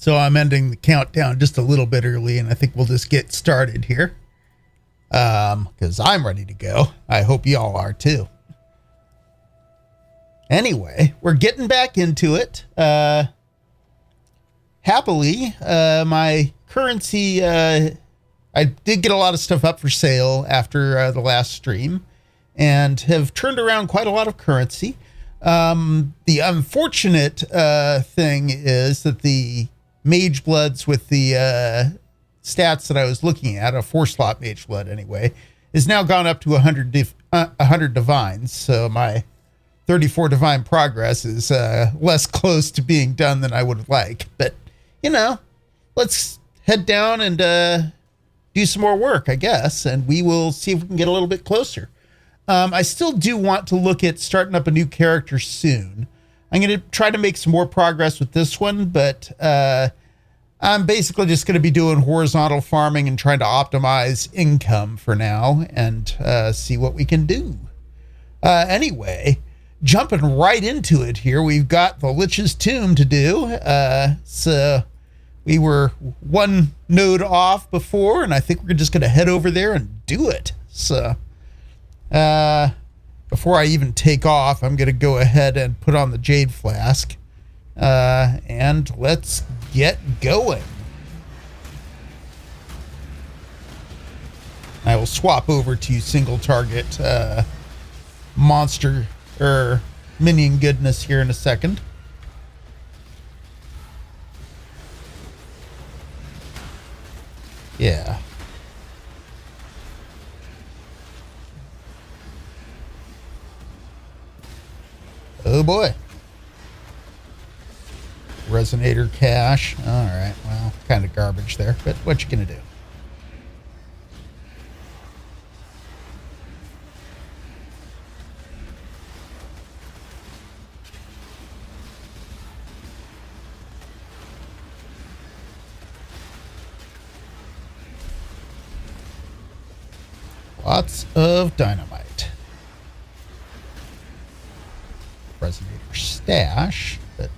So I'm ending the countdown just a little bit early, and I think we'll just get started here. Because I'm ready to go. I hope y'all are too. Anyway, we're getting back into it. Happily, my currency, I did get a lot of stuff up for sale after the last stream and have turned around quite a lot of currency. The unfortunate thing is that the Mage Bloods with the stats that I was looking at, a 4-slot Mage Blood anyway, is now gone up to 100 divines. So my 34 divine progress is less close to being done than I would like. But, you know, let's head down and do some more work, I guess, and we will see if we can get a little bit closer. I still do want to look at starting up a new character soon. I'm going to try to make some more progress with this one, but I'm basically just going to be doing horizontal farming and trying to optimize income for now and see what we can do. Anyway, jumping right into it here, we've got the Lich's Tomb to do. So we were one node off before, and I think we're just going to head over there and do it. So before I even take off, I'm going to go ahead and put on the Jade Flask. And let's get going. I will swap over to single target monster or minion goodness here in a second. Yeah. Oh boy. Resonator cache. All right. Well, kind of garbage there, but what you gonna do? Lots of dynamite. Resonator stash, but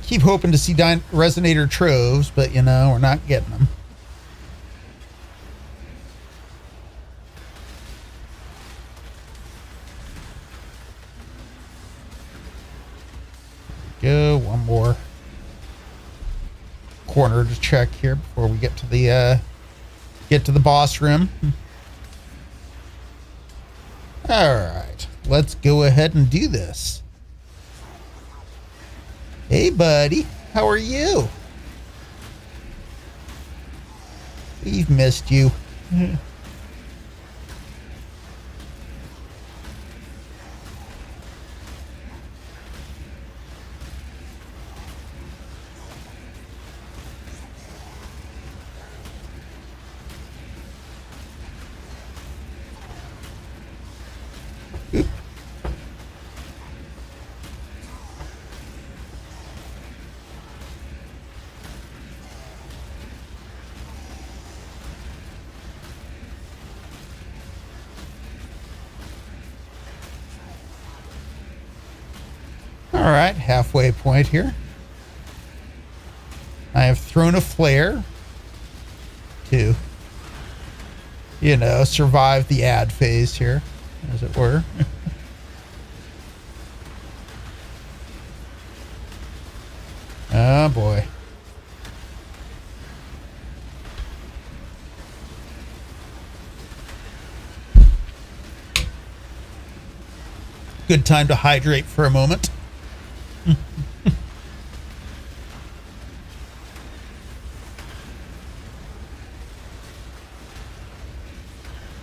keep hoping to see resonator troves, but you know, we're not getting them. Go one more corner to check here before we get to the boss room. All right, let's go ahead and do this. Hey, buddy, how are you? We've missed you. All right, halfway point here. I have thrown a flare to, you know, survive the ad phase here, as it were. Oh boy. Good time to hydrate for a moment.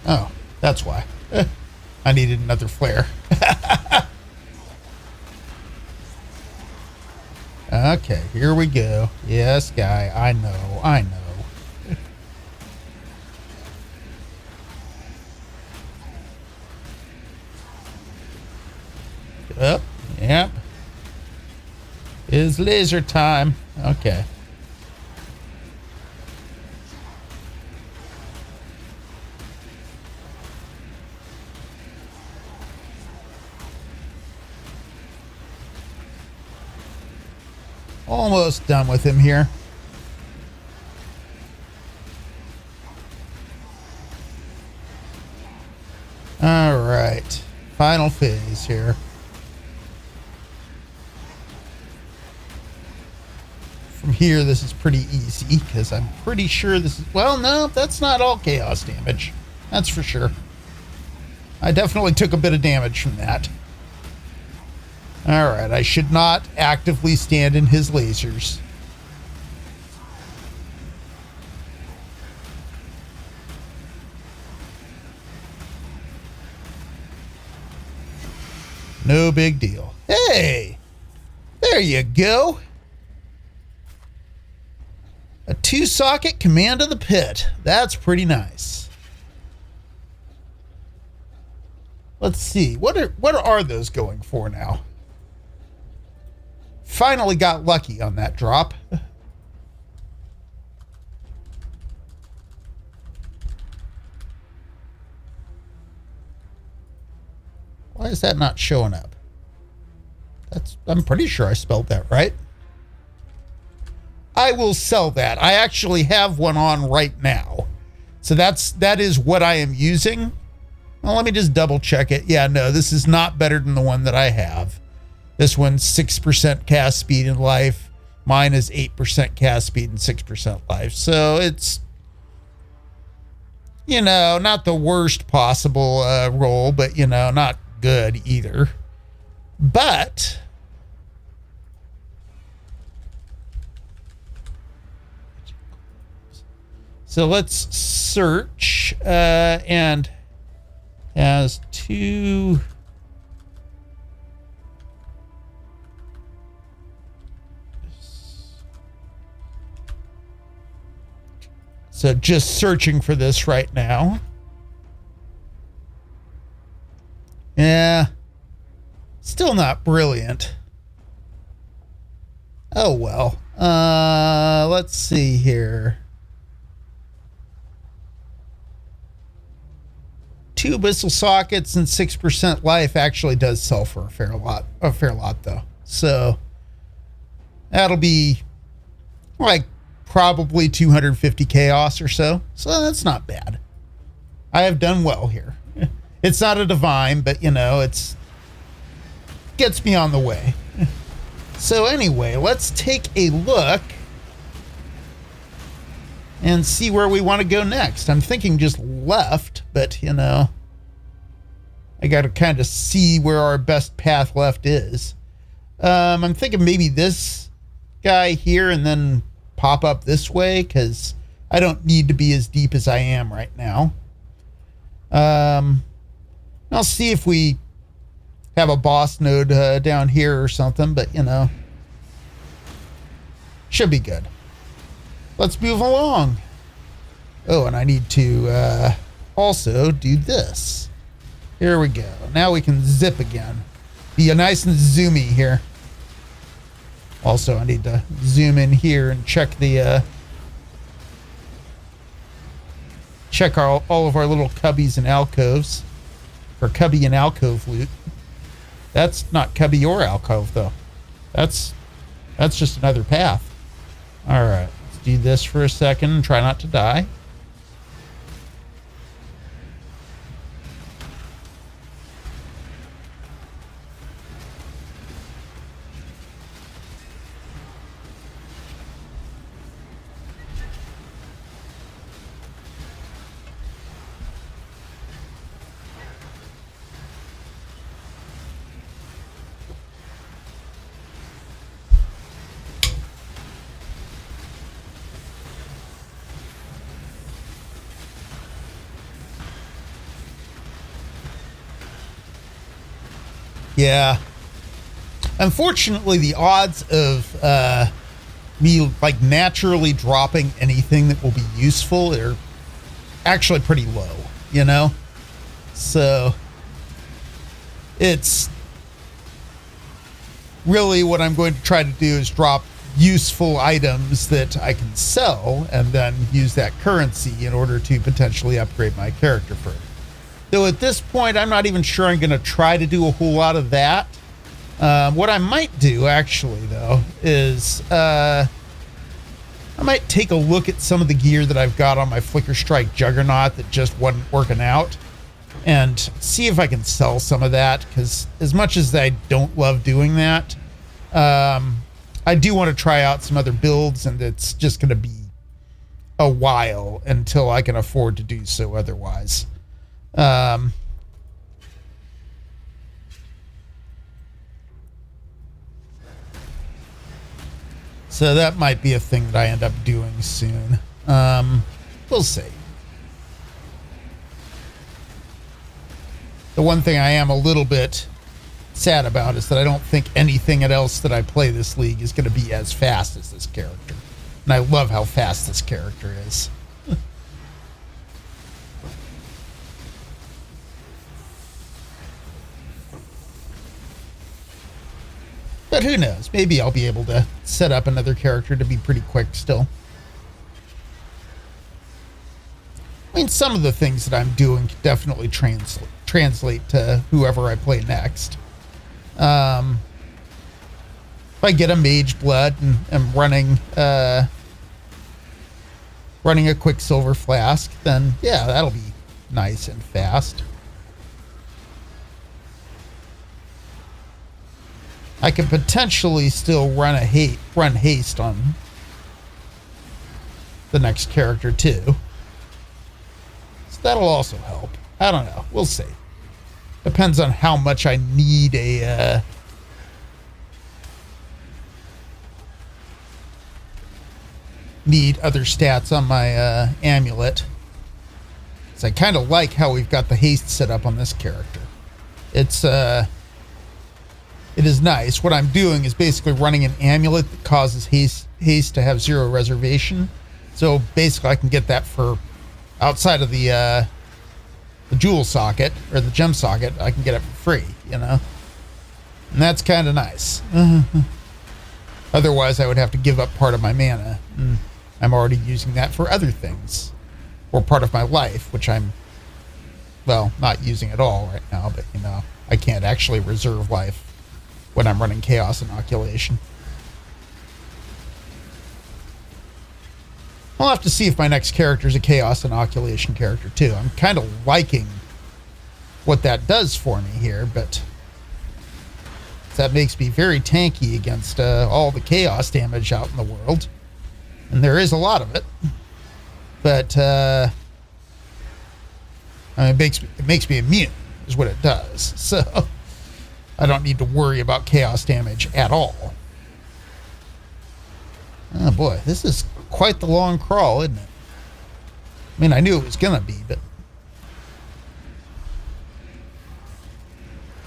Oh, that's why. I needed another flare. Okay, here we go. Yes, guy, I know. Up, yep. It's laser time. Okay. Almost done with him here. All right. Final phase here. From here, this is pretty easy because I'm pretty sure this is... Well, no, that's not all chaos damage. That's for sure. I definitely took a bit of damage from that. All right, I should not actively stand in his lasers. No big deal. Hey, there you go. A 2-socket command of the pit. That's pretty nice. Let's see. What are those going for now? Finally got lucky on that drop. Why is that not showing up? I'm pretty sure I spelled that right. I will sell that. I actually have one on right now. So that is what I am using. Well, let me just double check it. Yeah, no, this is not better than the one that I have. This one's 6% cast speed and life. Mine is 8% cast speed and 6% life. So it's, you know, not the worst possible roll, but, you know, not good either. But so let's search and has 2. So just searching for this right now. Yeah. Still not brilliant. Oh, well. Let's see here. 2 abyssal sockets and 6% life actually does sell for a fair lot though. So that'll be like probably 250 chaos or so. So that's not bad. I have done well here. It's not a divine, but you know, it's gets me on the way. So anyway, let's take a look and see where we want to go next. I'm thinking just left, but you know, I got to kind of see where our best path left is. I'm thinking maybe this guy here and then pop up this way because I don't need to be as deep as I am right now. I'll see if we have a boss node down here or something, but you know, should be good. Let's move along. Oh, and I need to also do this. Here we go. Now we can zip again. Be nice and zoomy here. Also, I need to zoom in here and check the check all of our little cubbies and alcoves. For cubby and alcove loot. That's not cubby or alcove though. That's just another path. All right, let's do this for a second and try not to die. Yeah. Unfortunately, the odds of me like naturally dropping anything that will be useful are actually pretty low, you know? So it's really what I'm going to try to do is drop useful items that I can sell and then use that currency in order to potentially upgrade my character further. Though at this point, I'm not even sure I'm going to try to do a whole lot of that. What I might do, actually, though, is I might take a look at some of the gear that I've got on my Flicker Strike Juggernaut that just wasn't working out and see if I can sell some of that, because as much as I don't love doing that, I do want to try out some other builds, and it's just going to be a while until I can afford to do so otherwise. So that might be a thing that I end up doing soon. We'll see. The one thing I am a little bit sad about is that I don't think anything else that I play this league is going to be as fast as this character. And I love how fast this character is. But who knows? Maybe I'll be able to set up another character to be pretty quick still. I mean, some of the things that I'm doing can definitely translate to whoever I play next. If I get a Mage Blood and am running a Quicksilver Flask, then yeah, that'll be nice and fast. I could potentially still run haste on the next character too. So that'll also help. I don't know. We'll see. Depends on how much I need need other stats on my amulet. So I kind of like how we've got the haste set up on this character. It is nice. What I'm doing is basically running an amulet that causes haste to have 0 reservation. So basically I can get that for outside of the jewel socket or the gem socket. I can get it for free, you know? And that's kind of nice. Otherwise I would have to give up part of my mana. And I'm already using that for other things. Or part of my life, which I'm, well, not using at all right now, but you know, I can't actually reserve life when I'm running Chaos Inoculation. I'll have to see if my next character is a Chaos Inoculation character too. I'm kind of liking what that does for me here, but that makes me very tanky against all the Chaos damage out in the world. And there is a lot of it. But I mean, it makes me immune, is what it does. So I don't need to worry about chaos damage at all. Oh boy, this is quite the long crawl, isn't it? I mean, I knew it was gonna be, but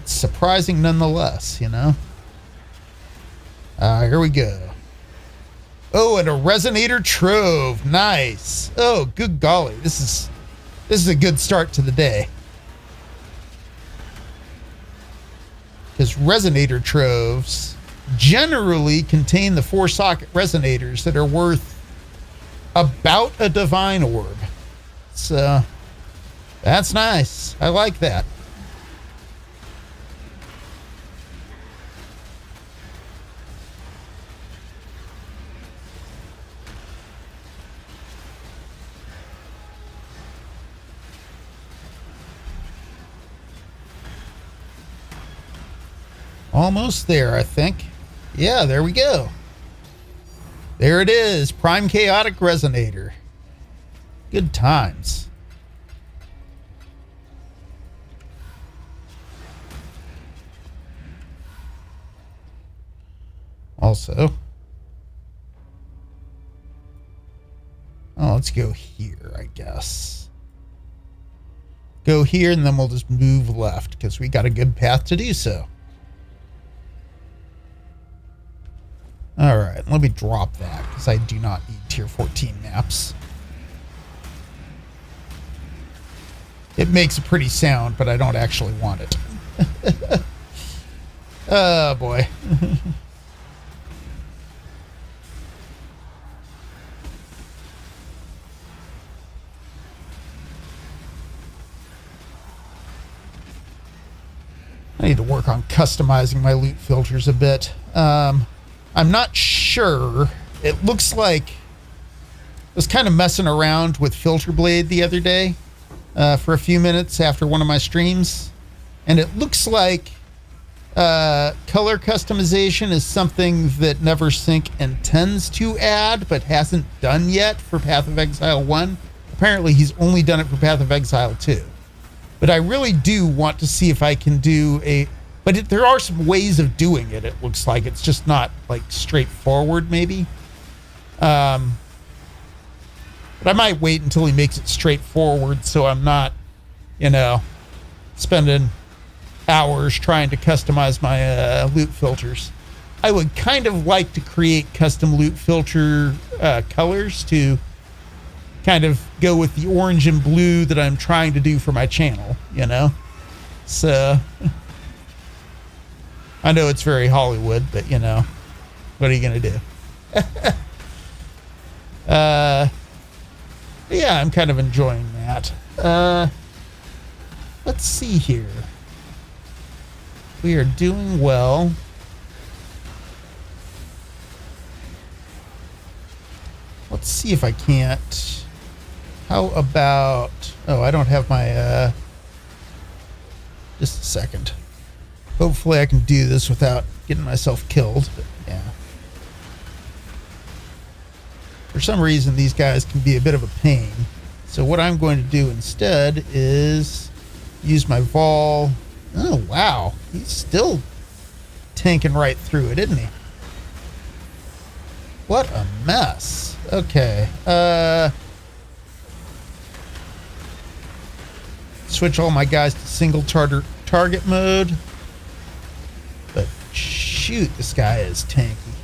it's surprising nonetheless, you know? Here we go. Oh, and a Resonator Trove. Nice. Oh, good golly. This is a good start to the day. Because Resonator Troves generally contain the 4-socket resonators that are worth about a Divine Orb. So, that's nice. I like that. Almost there, I think. Yeah, there we go. There it is. Prime Chaotic Resonator. Good times. Also, let's go here, I guess. Go here, and then we'll just move left, because we got a good path to do so. All right, let me drop that, because I do not need tier 14 maps. It makes a pretty sound, but I don't actually want it. Oh, boy. I need to work on customizing my loot filters a bit. I'm not sure. It looks like I was kind of messing around with Filter Blade the other day for a few minutes after one of my streams. And it looks like color customization is something that Neversink intends to add, but hasn't done yet for Path of Exile 1. Apparently, he's only done it for Path of Exile 2. But I really do want to see if I can do a... But there are some ways of doing it, it looks like. It's just not, like, straightforward, maybe. But I might wait until he makes it straightforward so I'm not, you know, spending hours trying to customize my loot filters. I would kind of like to create custom loot filter colors to kind of go with the orange and blue that I'm trying to do for my channel, you know? So, I know it's very Hollywood, but, you know, what are you going to do? Yeah, I'm kind of enjoying that. Let's see here. We are doing well. Let's see if I can't... How about... Oh, I don't have my... Just a second. Hopefully I can do this without getting myself killed. But yeah. For some reason, these guys can be a bit of a pain. So what I'm going to do instead is use my Vol... Oh, wow. He's still tanking right through it, isn't he? What a mess. Okay. Switch all my guys to single target mode. But shoot, this guy is tanky.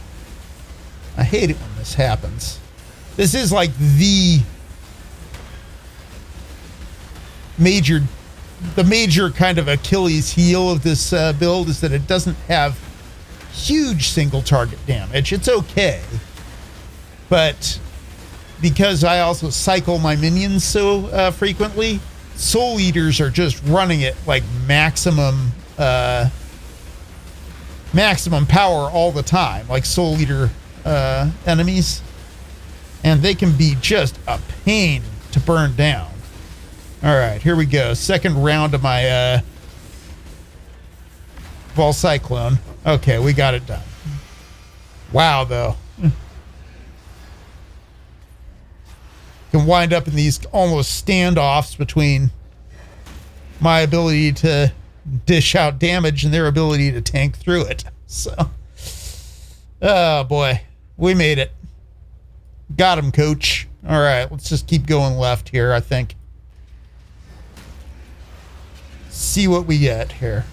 I hate it when this happens. This is like the major kind of Achilles heel of this build is that it doesn't have huge single target damage. It's okay. But because I also cycle my minions so frequently, Soul Eaters are just running it like maximum power all the time, like Soul Eater enemies. And they can be just a pain to burn down. All right, here we go. Second round of my Vol Cyclone. Okay, we got it done. Wow, though. Can wind up in these almost standoffs between my ability to dish out damage and their ability to tank through it. So, oh boy, we made it. Got him, coach. All right, let's just keep going left here, I think. See what we get here.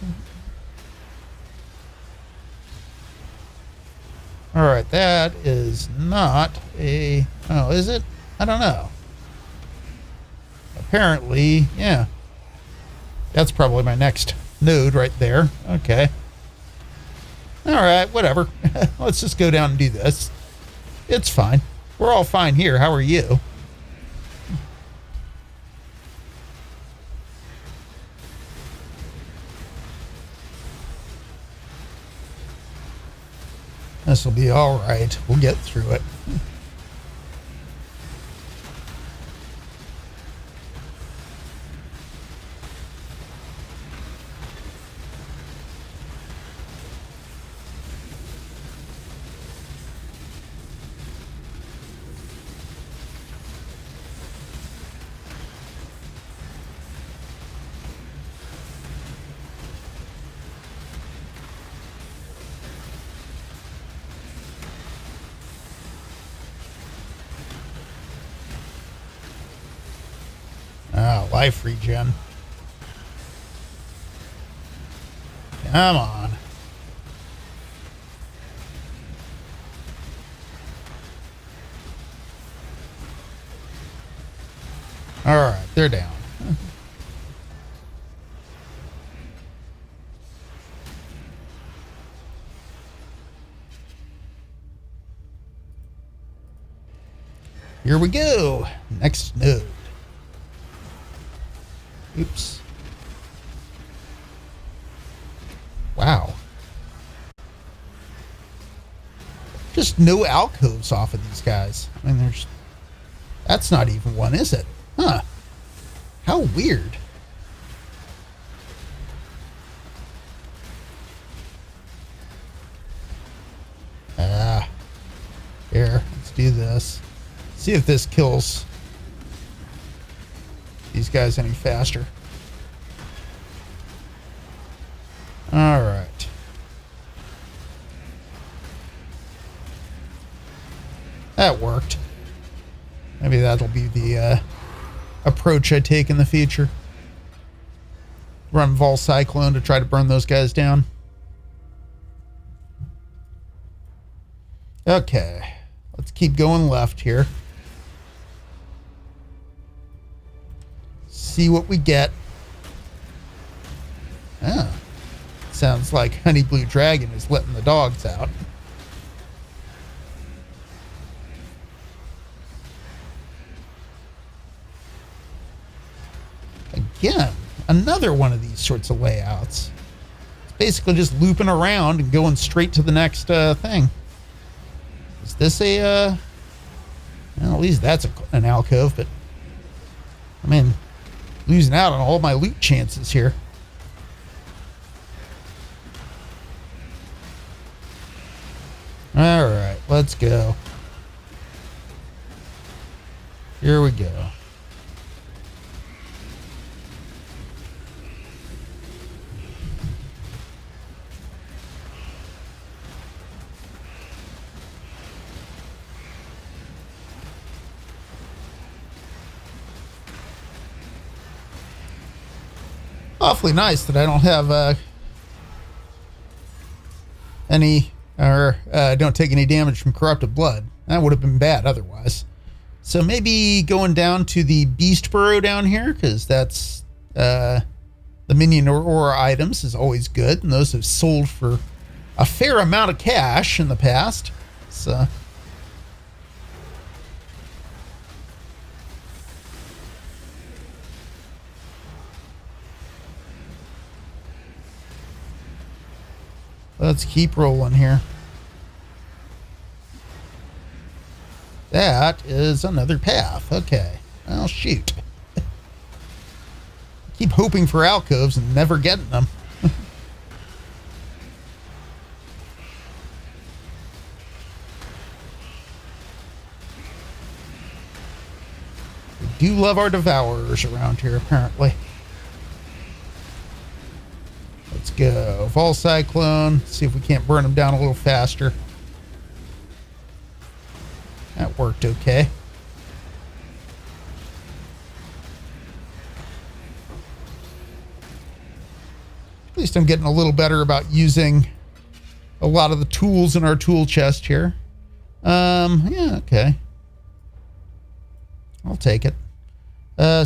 All right, that is not a... Oh, is it? I don't know. Apparently, yeah. That's probably my next node right there. Okay. All right, whatever. Let's just go down and do this. It's fine. We're all fine here. How are you? This will be all right. We'll get through it. Life regen. Come on. All right, they're down. Here we go. Next node. Oops. Just no alcoves off of these guys. I mean, there's... That's not even one, is it? Huh. How weird. Here, let's do this. See if this kills these guys any faster. All right. That worked. Maybe that'll be the approach I take in the future. Run Vol Cyclone to try to burn those guys down. Okay. Let's keep going left here. See what we get. Ah. Sounds like Honey Blue Dragon is letting the dogs out. Again, another one of these sorts of layouts. It's basically just looping around and going straight to the next thing. Is this a... well, at least that's an alcove, but... I mean, losing out on all my loot chances here. Alright, let's go. Here we go. Awfully nice that I don't have any, or don't take any damage from corrupted blood. That would have been bad otherwise. So maybe going down to the Beast Burrow down here, because that's the minion or items is always good, and those have sold for a fair amount of cash in the past. So let's keep rolling here. That is another path. Okay. Well, shoot. Keep hoping for alcoves and never getting them. We do love our devourers around here, apparently. Let's go. Vol Cyclone. See if we can't burn them down a little faster. That worked okay. At least I'm getting a little better about using a lot of the tools in our tool chest here. Yeah, okay. I'll take it.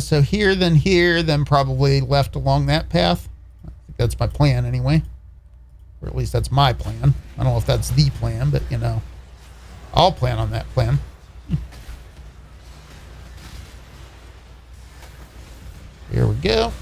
So here, then probably left along that path. I think that's my plan anyway. Or at least that's my plan. I don't know if that's the plan, but you know, I'll plan on that plan. Here we go.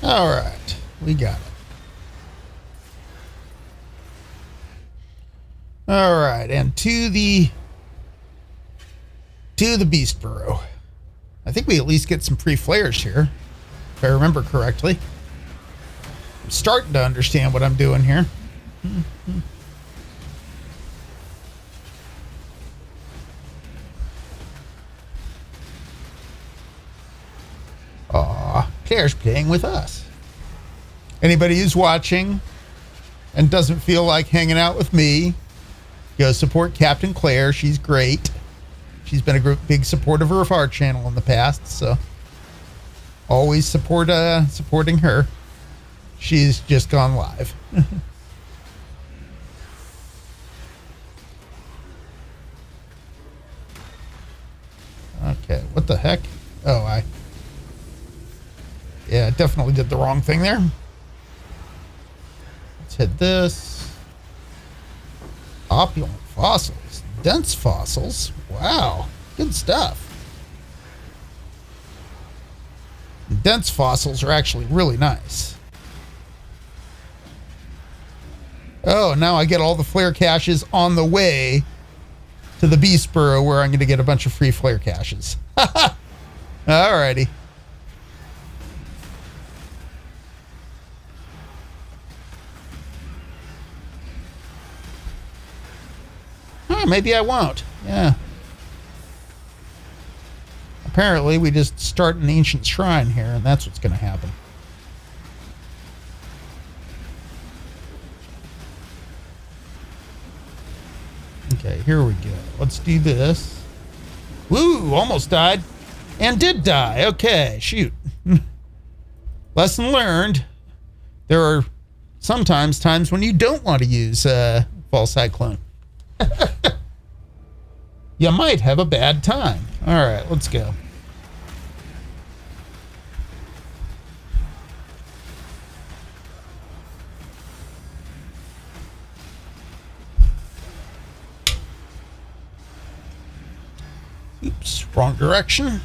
All right, we got it. All right, and to the Beast Burrow. I think we at least get some free flares here, if I remember correctly. I'm starting to understand what I'm doing here. Claire's playing with us. Anybody who's watching and doesn't feel like hanging out with me, go support Captain Claire. She's great. She's been a big supporter of our channel in the past, so always supporting her. she's just gone live. Okay, what the heck? Oh, yeah, I definitely did the wrong thing there. Let's hit this. Opulent fossils. Dense fossils. Wow, good stuff. Dense fossils are actually really nice. Oh, now I get all the flare caches on the way to the Beast Burrow, where I'm going to get a bunch of free flare caches. Alrighty. Maybe I won't. Yeah. Apparently, we just start an ancient shrine here, and that's what's going to happen. Okay, here we go. Let's do this. Woo! Almost died. And did die. Okay, shoot. Lesson learned. There are sometimes times when you don't want to use Fall Cyclone. You might have a bad time. All right, let's go. Oops, wrong direction.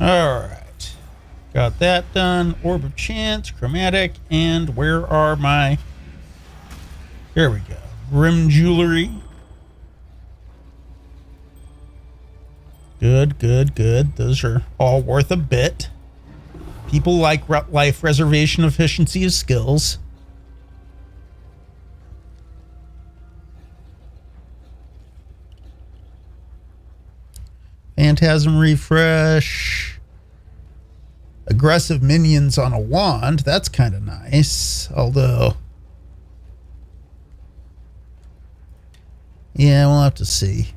All right, got that done. Orb of Chance, Chromatic, and where are my... Here we go. Grim Jewelry. Good, good, good. Those are all worth a bit. People like life reservation efficiency of skills. Phantasm refresh. Aggressive minions on a wand. That's kind of nice. Although, yeah, we'll have to see.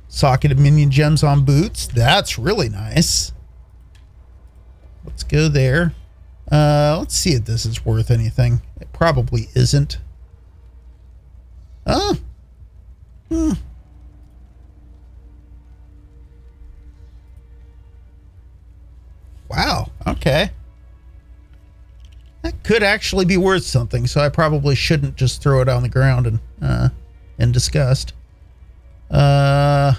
Socketed minion gems on boots. That's really nice. Let's go there. Let's see if this is worth anything. It probably isn't. Oh. Wow. Okay. That could actually be worth something, so I probably shouldn't just throw it on the ground and in disgust. 3-socket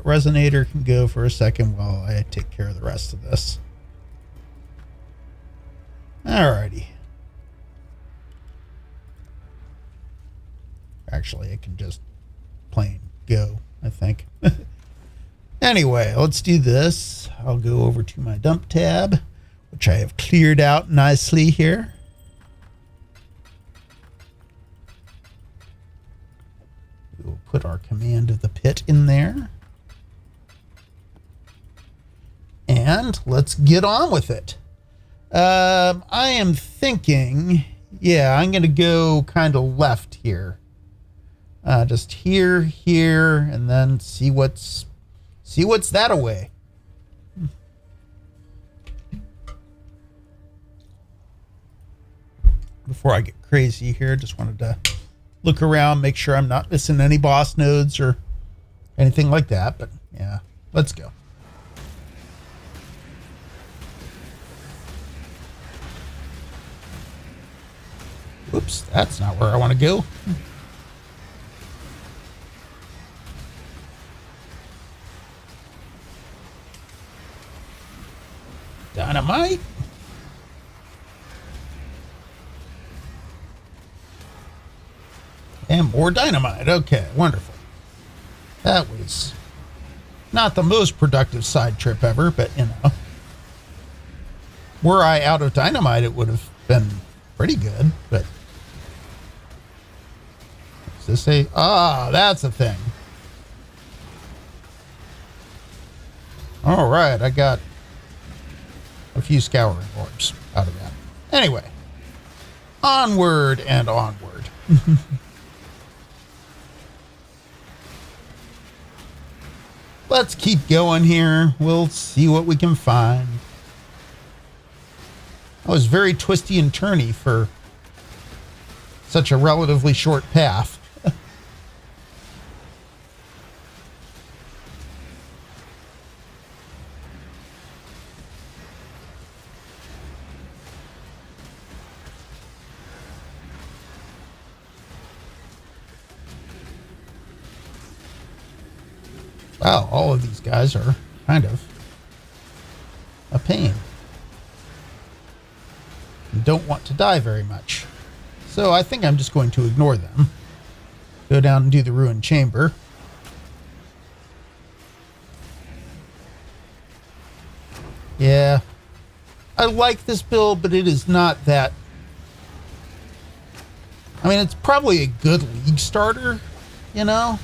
resonator can go for a second while I take care of the rest of this. Alrighty. Actually, I can just plain go, I think. Anyway, let's do this. I'll go over to my dump tab, which I have cleared out nicely here. We'll put our command of the pit in there. And let's get on with it. I am thinking, yeah, I'm going to go kind of left here. Just here, and then see what's that away. Before I get crazy here, just wanted to look around, make sure I'm not missing any boss nodes or anything like that. But yeah, let's go. Oops, that's not where I want to go. Dynamite. more dynamite. Okay, wonderful. That was not the most productive side trip ever, but you know. Were I out of dynamite, it would have been pretty good, but. Is this a. Ah, that's a thing. All right, I got a few scouring orbs out of that. Anyway, onward and onward. Let's keep going here. We'll see what we can find. That was very twisty and turny for such a relatively short path. Wow, all of these guys are kind of a pain. And don't want to die very much. So I think I'm just going to ignore them. Go down and do the ruined chamber. Yeah. I like this build, but it is not that... I mean, it's probably a good league starter, you know?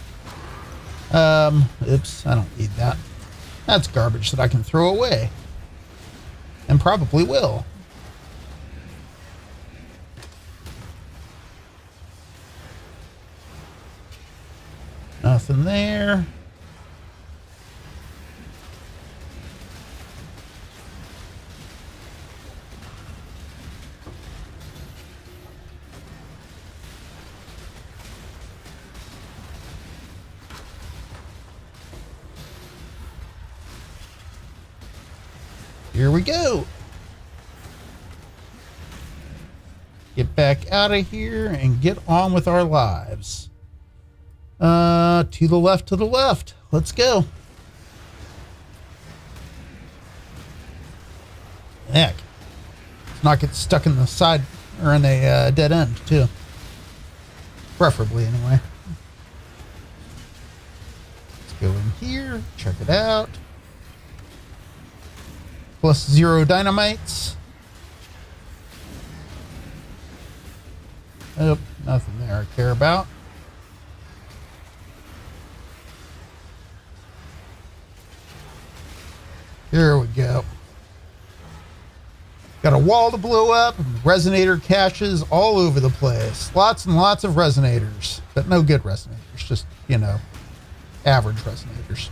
Oops, I don't need that. That's garbage that I can throw away. And probably will. Nothing there. Here we go. Get back out of here and get on with our lives. To the left, to the left. Let's go. Heck. Let's not get stuck in the side or in a dead end, too. Preferably, anyway. Let's go in here. Check it out. Plus 0 dynamites. Nope, nothing there I care about. Here we go. Got a wall to blow up, resonator caches all over the place. Lots and lots of resonators, but no good resonators, just, you know, average resonators.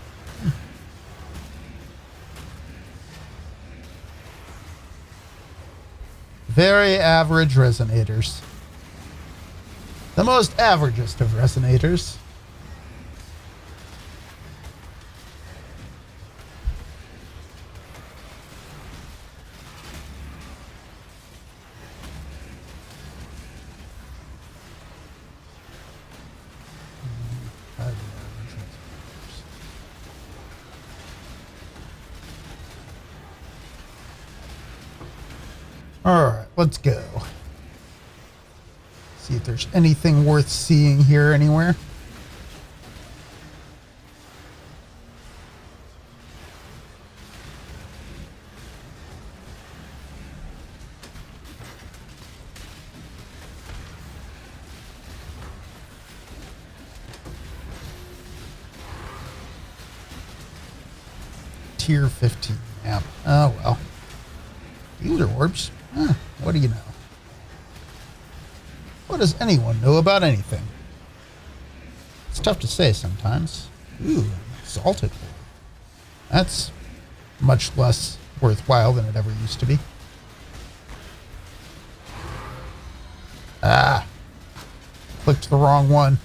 Very average resonators. The most averagest of resonators. All right, let's go. See if there's anything worth seeing here anywhere. Tier 15 map. Oh, well. User orbs. Huh, what do you know? What does anyone know about anything? It's tough to say sometimes. Ooh, salted. That's much less worthwhile than it ever used to be. Ah, clicked the wrong one.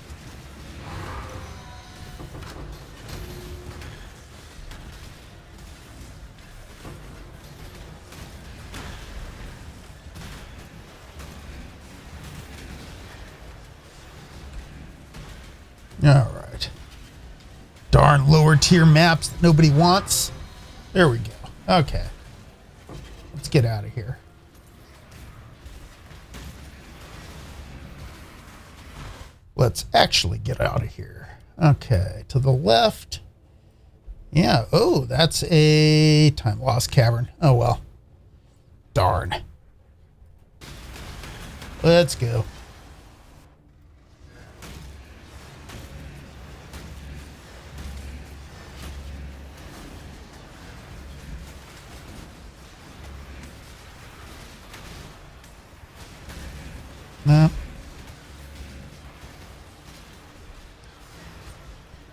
All right. Darn lower tier maps that nobody wants. There we go. Okay. Let's get out of here. Let's actually get out of here. Okay, to the left. Yeah, oh, that's a time lost cavern. Oh, well. Darn. Let's go. No.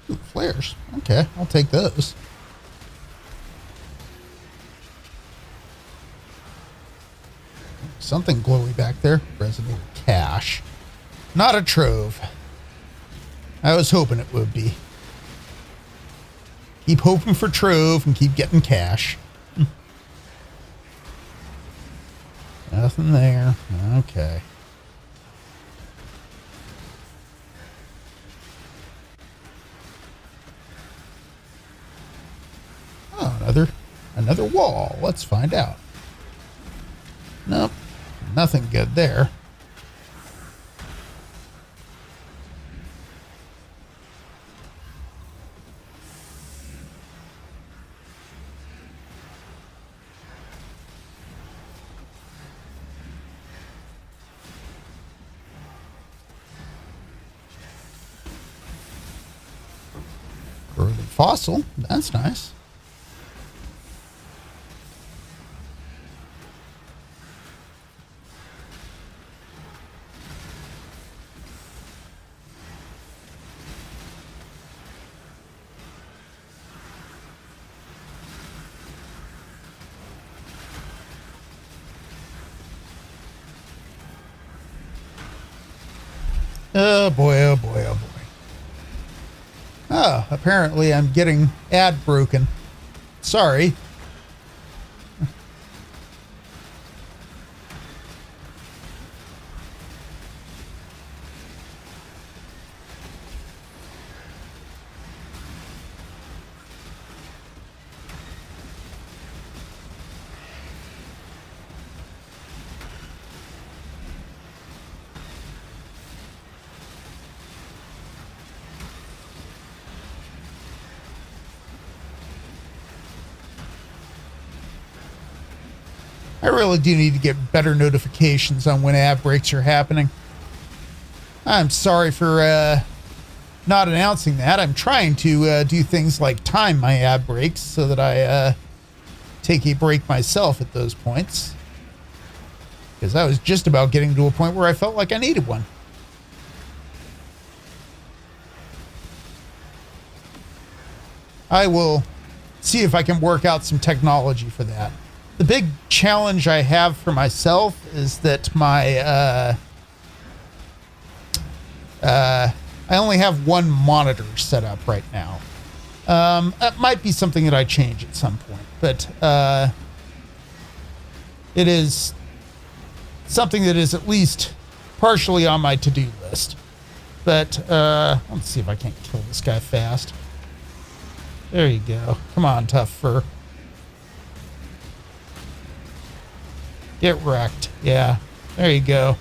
Ooh, flares. Okay, I'll take those. Something glowy back there. Resonator cache. Not a trove. I was hoping it would be. Keep hoping for trove and keep getting cash. Nothing there. Okay. Oh, another wall. Let's find out. Nope. Nothing good there. Early fossil. That's nice. Oh boy, oh boy, oh boy. Oh, apparently I'm getting ad broken. Sorry. I really do need to get better notifications on when ad breaks are happening. I'm sorry for not announcing that. I'm trying to do things like time my ad breaks so that I take a break myself at those points. Because I was just about getting to a point where I felt like I needed one. I will see if I can work out some technology for that. The big challenge I have for myself is that my I only have one monitor set up right now. That might be something that I change at some point, but it is something that is at least partially on my to-do list. But let's see if I can't kill this guy fast. There you go. Come on, tough fur. Get wrecked. Yeah. There you go.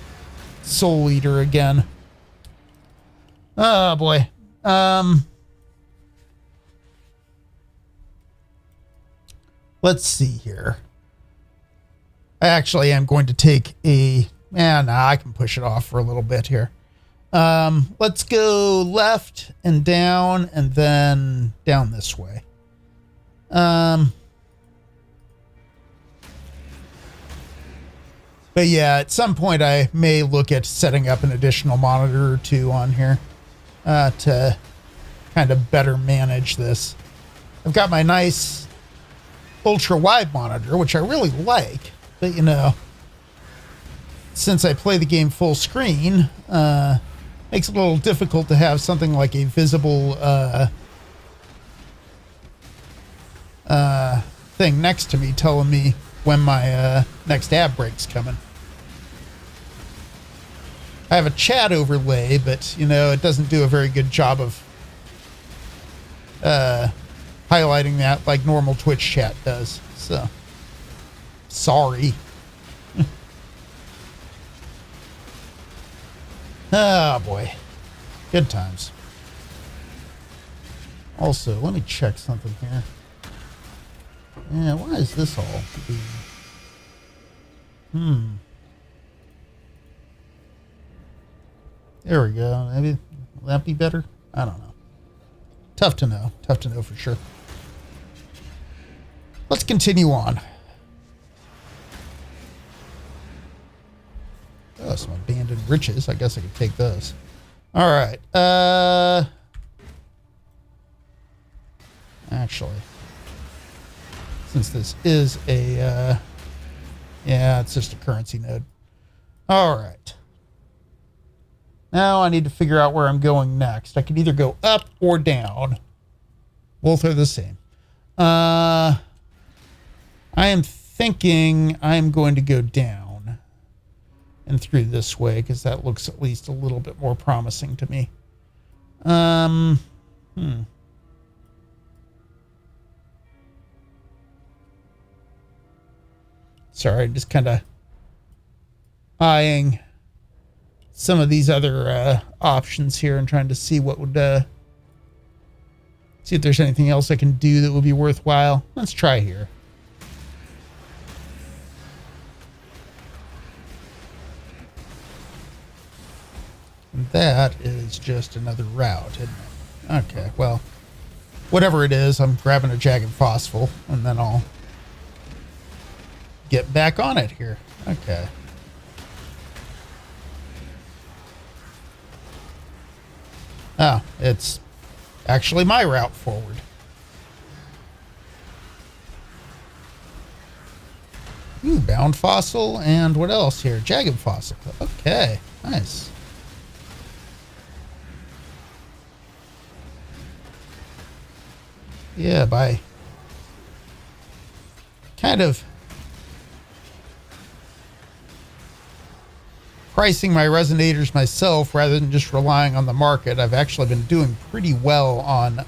Soul Eater again. Oh, boy. Let's see here. I actually am going to take a... I can push it off for a little bit here. Let's go left and down and then down this way. But yeah, at some point I may look at setting up an additional monitor or two on here to kind of better manage this. I've got my nice ultra wide monitor, which I really like, but you know, since I play the game full screen, makes it a little difficult to have something like a visible thing next to me telling me when my next ad break's coming. I have a chat overlay, but you know, it doesn't do a very good job of highlighting that like normal Twitch chat does. So sorry. Oh boy. Good times. Also, let me check something here. Yeah, why is this all? There we go. Maybe will that be better? I don't know. Tough to know. Tough to know for sure. Let's continue on. Oh, some abandoned riches. I guess I could take those. All right. Actually, since this is a, yeah, it's just a currency node. All right. Now I need to figure out where I'm going next. I can either go up or down. Both are the same. I am thinking I'm going to go down and through this way because that looks at least a little bit more promising to me. Sorry, just kind of eyeing some of these other options here and trying to see what would see if there's anything else I can do that would be worthwhile. Let's try here. And that is just another route, isn't it? Okay, well, whatever it is, I'm grabbing a jagged fossil and then I'll get back on it here. Okay. Oh, it's actually my route forward. Ooh, bound fossil and what else here? Jagged fossil. Okay, nice. Yeah, by kind of pricing my resonators myself rather than just relying on the market, I've actually been doing pretty well on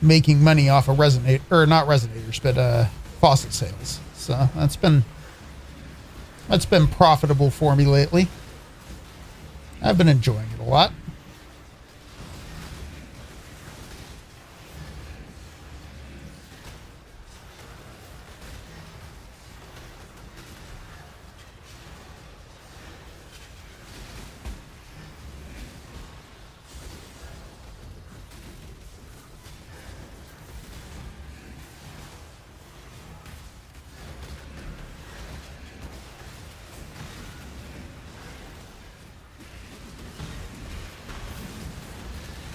making money off of resonate or not resonators, but fossil sales. So that's been profitable for me lately. I've been enjoying it a lot.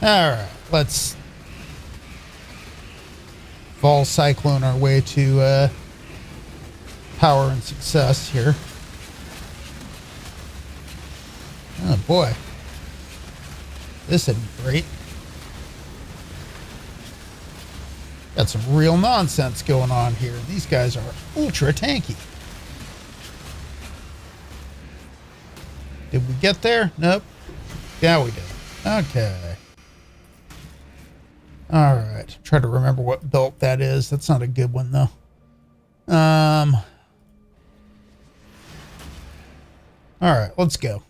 All right, let's Vol Cyclone our way to power and success here. Oh boy, this isn't great. Got some real nonsense going on here. These guys are ultra tanky. Did we get there? Nope. Yeah, we did. Okay. All right. Try to remember what belt that is. That's not a good one, though. All right. Let's go.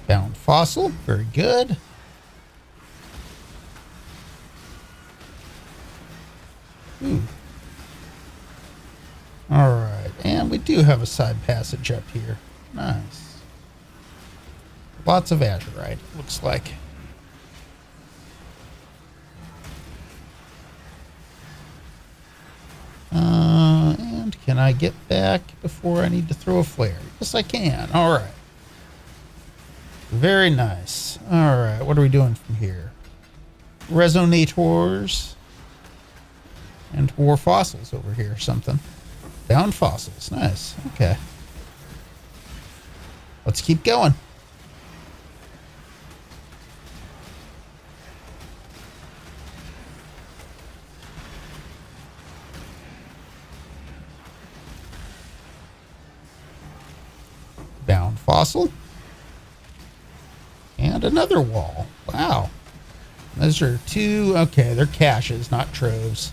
Bound fossil. Very good. Ooh. All right. And we do have a side passage up here. Nice. Lots of azurite, looks like. And can I get back before I need to throw a flare? Yes, I can. All right. Very nice. All right, what are we doing from here? Resonators and more fossils over here. Something. Bound fossils. Nice. Okay. Let's keep going. And another wall. Wow. Those are two. Okay, they're caches, not troves.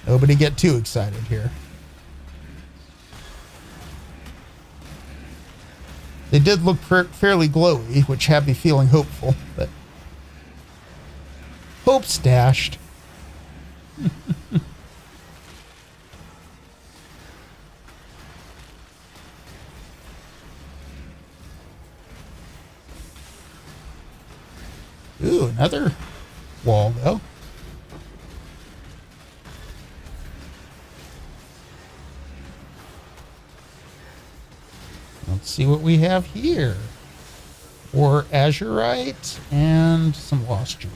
Nobody get too excited here. They did look fairly glowy, which had me feeling hopeful, but hope's dashed. Ooh, another wall, though. Let's see what we have here. Or azurite and some lost jewelry.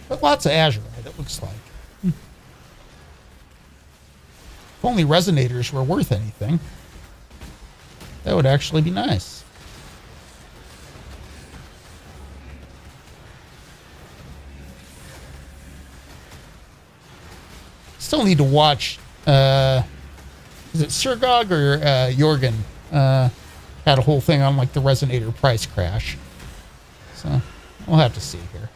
But lots of azurite, it looks like. If only resonators were worth anything, that would actually be nice. Still need to watch, is it Surgog or Jorgen had a whole thing on like the resonator price crash. So we'll have to see here.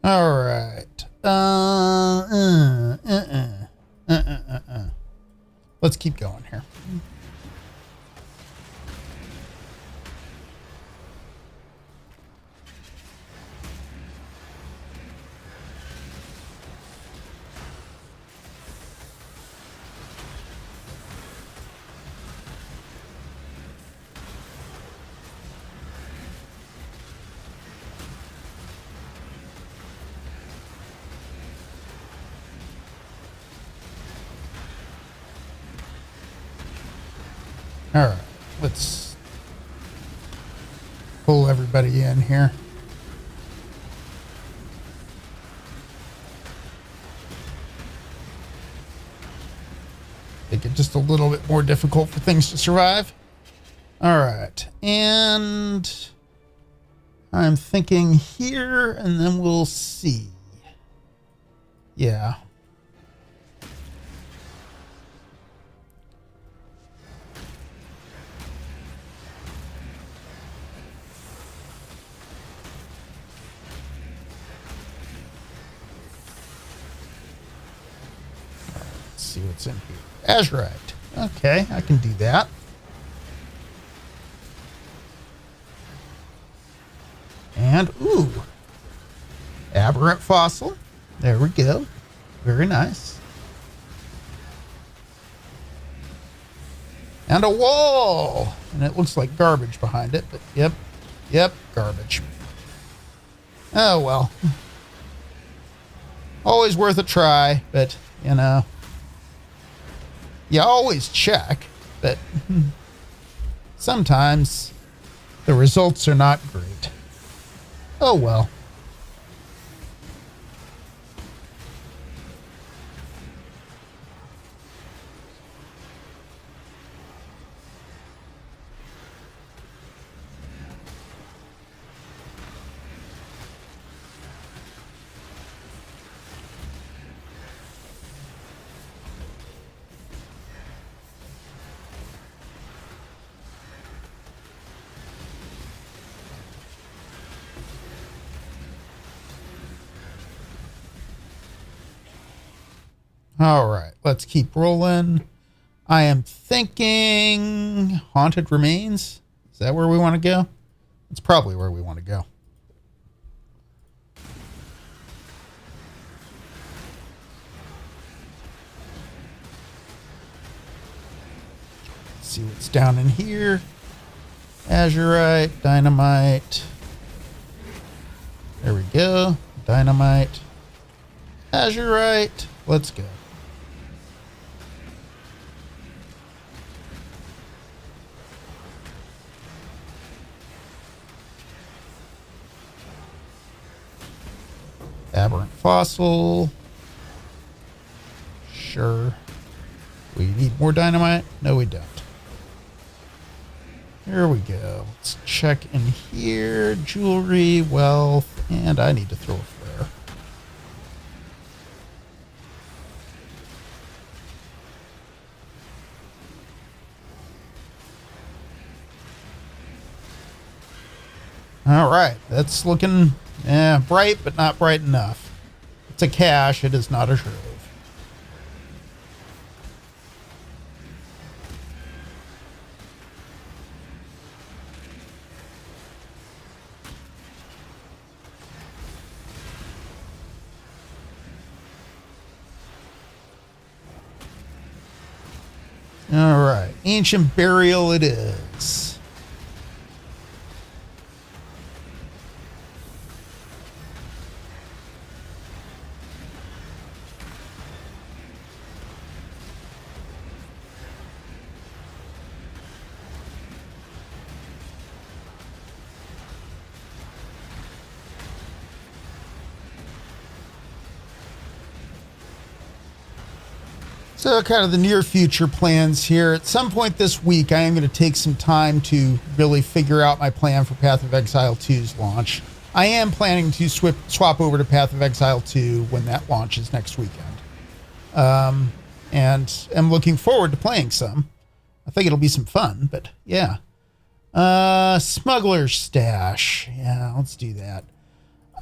All right. Let's keep going here. All right, let's pull everybody in here. Make it just a little bit more difficult for things to survive. All right, and I'm thinking here, and then we'll see. Yeah. See what's in here. Azurite. Okay, I can do that. And, ooh, aberrant fossil. There we go. Very nice. And a wall. And it looks like garbage behind it, but yep, garbage. Oh, well. Always worth a try, but, you know. You always check, but sometimes the results are not great. Oh well. All right, let's keep rolling. I am thinking Haunted Remains. Is that where we want to go? It's probably where we want to go. Let's see what's down in here. Azurite, dynamite. There we go. Dynamite. Azurite. Let's go. Aberrant fossil. Sure. We need more dynamite? No, we don't. Here we go. Let's check in here. Jewelry, wealth, and I need to throw a flare. All right, that's looking bright, but not bright enough. It's a cache. It is not a trove. All right, ancient burial it is. So kind of the near future plans here. At some point this week, I am going to take some time to really figure out my plan for Path of Exile 2's launch. I am planning to swap over to Path of Exile 2 when that launches next weekend. And I'm looking forward to playing some. I think it'll be some fun, but yeah. Smuggler's Stash. Yeah, let's do that.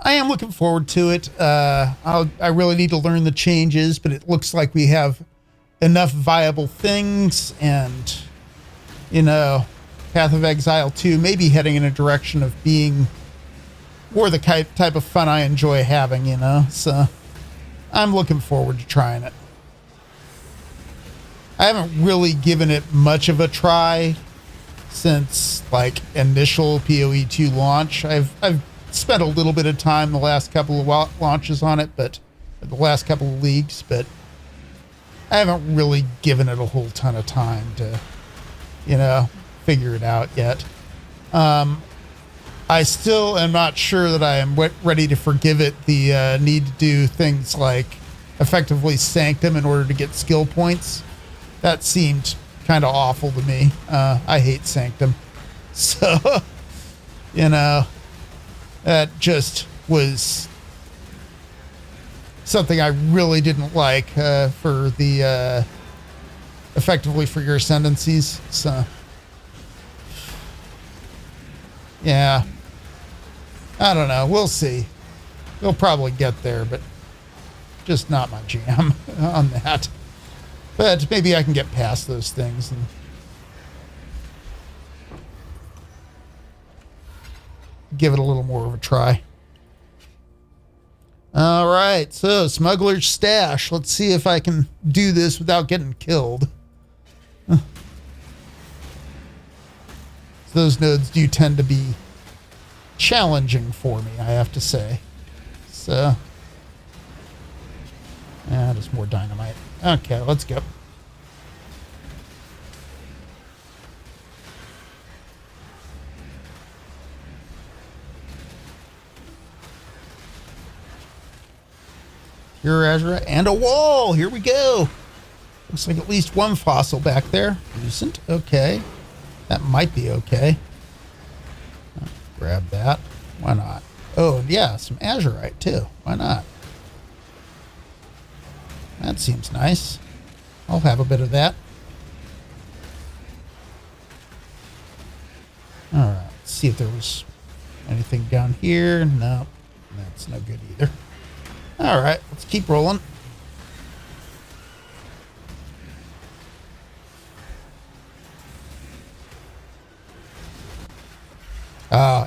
I am looking forward to it. I really need to learn the changes, but it looks like we have enough viable things, and Path of Exile 2 may be heading in a direction of being more the type of fun I enjoy having, so I'm looking forward to trying it. I haven't really given it much of a try since like initial PoE 2 launch. I've spent a little bit of time the last couple of launches on it, but the last couple of leagues, but I haven't really given it a whole ton of time to, figure it out yet. I still am not sure that I am ready to forgive it the need to do things like effectively Sanctum in order to get skill points. That seemed kind of awful to me. I hate Sanctum. So, that just was something I really didn't like for the effectively for your ascendancies. So yeah, I don't know. We'll see. We'll probably get there, but just not my jam on that. But maybe I can get past those things and give it a little more of a try. All right, so Smuggler's Stash. Let's see if I can do this without getting killed. Those nodes do tend to be challenging for me, I have to say. So, just more dynamite. Okay, let's go. Pure Azure and a wall. Here we go. Looks like at least one fossil back there. Decent. Okay. That might be okay. Grab that. Why not? Oh, yeah, some azurite too. Why not? That seems nice. I'll have a bit of that. All right. Let's see if there was anything down here. No, that's no good either. All right, let's keep rolling.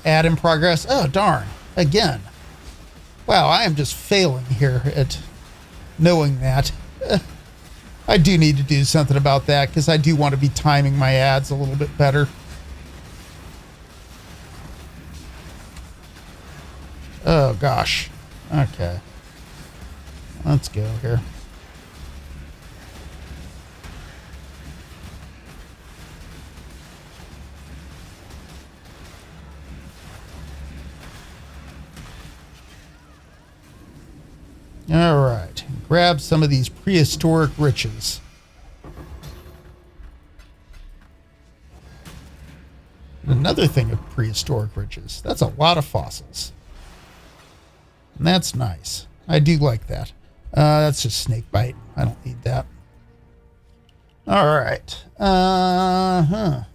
Add in progress. Oh, darn. Again. Wow, I am just failing here at knowing that. I do need to do something about that because I do want to be timing my ads a little bit better. Oh, gosh. Okay. Let's go here. All right. Grab some of these prehistoric riches. Another thing of prehistoric riches. That's a lot of fossils. And that's nice. I do like that. That's just snake bite. I don't need that. All right. I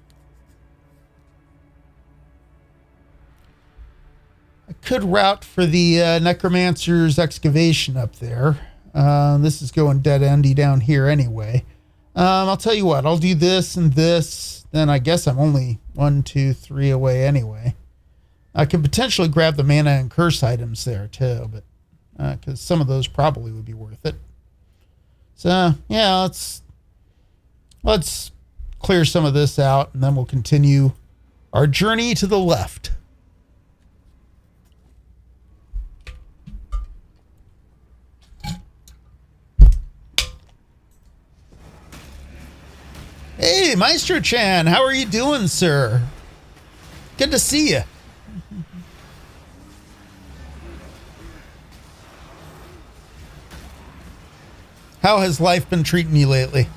could route for the necromancer's excavation up there. This is going dead endy down here anyway. I'll tell you what. I'll do this and this. Then I guess I'm only 1, 2, 3 away anyway. I could potentially grab the mana and curse items there too, but because some of those probably would be worth it. So yeah, let's clear some of this out, and then we'll continue our journey to the left. Hey, Maestro-chan, how are you doing, sir? Good to see you. How has life been treating you lately?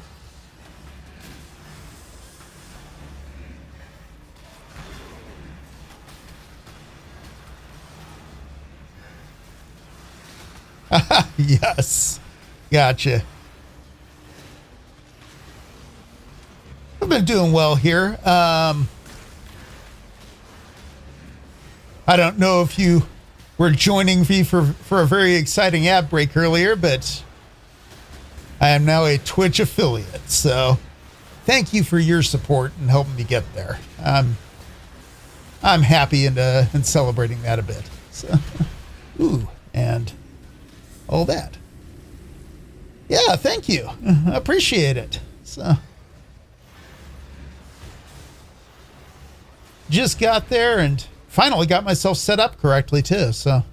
Yes. Gotcha. I've been doing well here. I don't know if you were joining me for a very exciting ad break earlier, but I am now a Twitch affiliate. So thank you for your support and helping me get there. I'm happy and celebrating that a bit. So, ooh, and all that. Yeah, thank you. I appreciate it. So just got there and finally got myself set up correctly too. So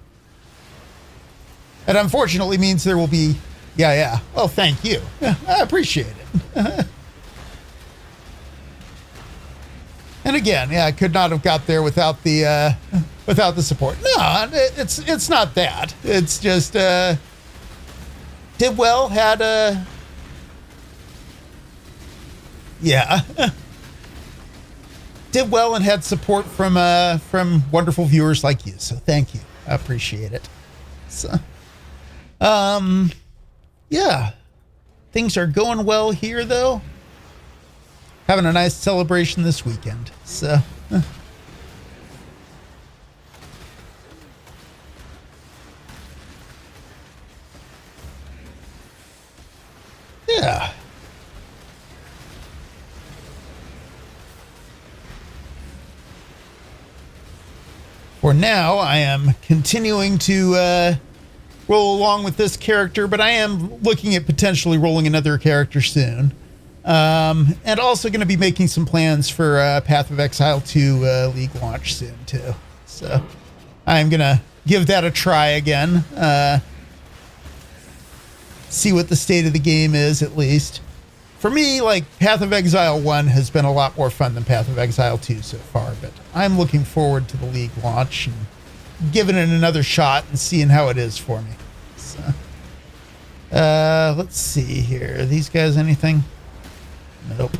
it unfortunately means there will be, yeah. Well, thank you. I appreciate it. And again, yeah, I could not have got there without the support. No, it's not that. It's just did well. Had a did well and had support from wonderful viewers like you. So thank you. I appreciate it. So, yeah, things are going well here though. Having a nice celebration this weekend. So, yeah. For now, I am continuing to roll along with this character, but I am looking at potentially rolling another character soon. And also going to be making some plans for Path of Exile 2 League launch soon, too. So I'm going to give that a try again. See what the state of the game is, at least. For me, like, Path of Exile 1 has been a lot more fun than Path of Exile 2 so far, but I'm looking forward to the League launch and giving it another shot and seeing how it is for me. So, let's see here. Are these guys anything? Nope.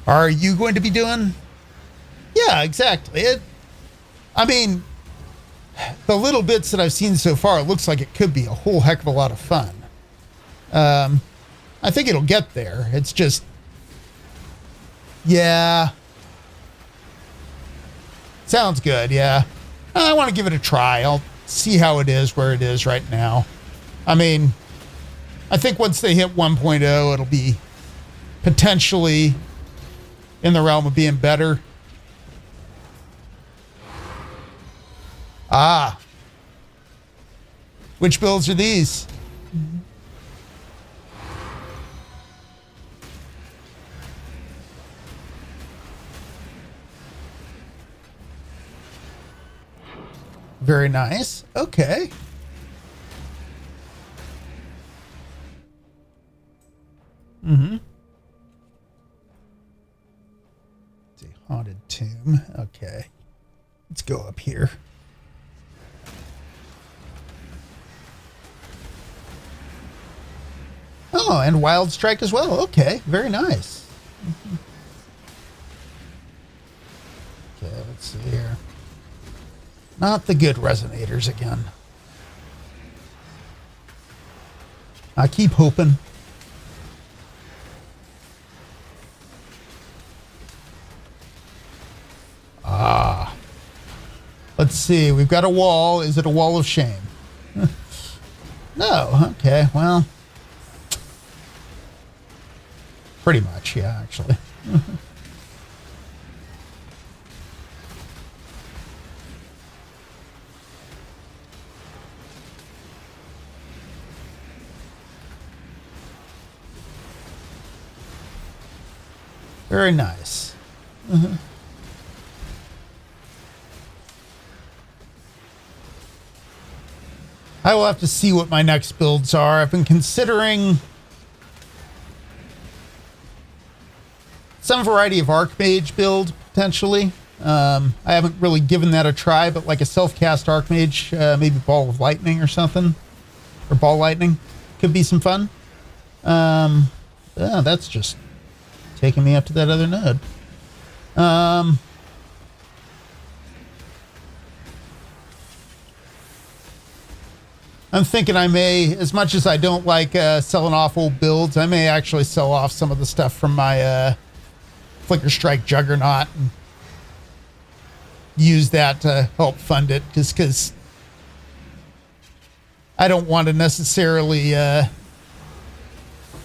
Are you going to be doing? Yeah, exactly. I mean, the little bits that I've seen so far, it looks like it could be a whole heck of a lot of fun. I think it'll get there. It's just, yeah. Sounds good, yeah. I want to give it a try. I'll see how it is where it is right now. I mean, I think once they hit 1.0, it'll be potentially in the realm of being better. Ah. Which builds are these? Very nice. Okay. Mm-hmm. It's a haunted tomb. Okay. Let's go up here. Oh, and Wild Strike as well. Okay, very nice. Okay, let's see here. Not the good resonators again. I keep hoping. Let's see. We've got a wall. Is it a wall of shame? No. Okay. Well, pretty much. Yeah, actually. Very nice. I will have to see what my next builds are. I've been considering some variety of Archmage build, potentially. I haven't really given that a try, but like a self-cast Archmage, maybe Ball of Lightning or something. Or Ball Lightning. Could be some fun. Yeah, that's just taking me up to that other node. I'm thinking I may, as much as I don't like selling off old builds, I may actually sell off some of the stuff from my Flicker Strike Juggernaut and use that to help fund it, just because I don't want to necessarily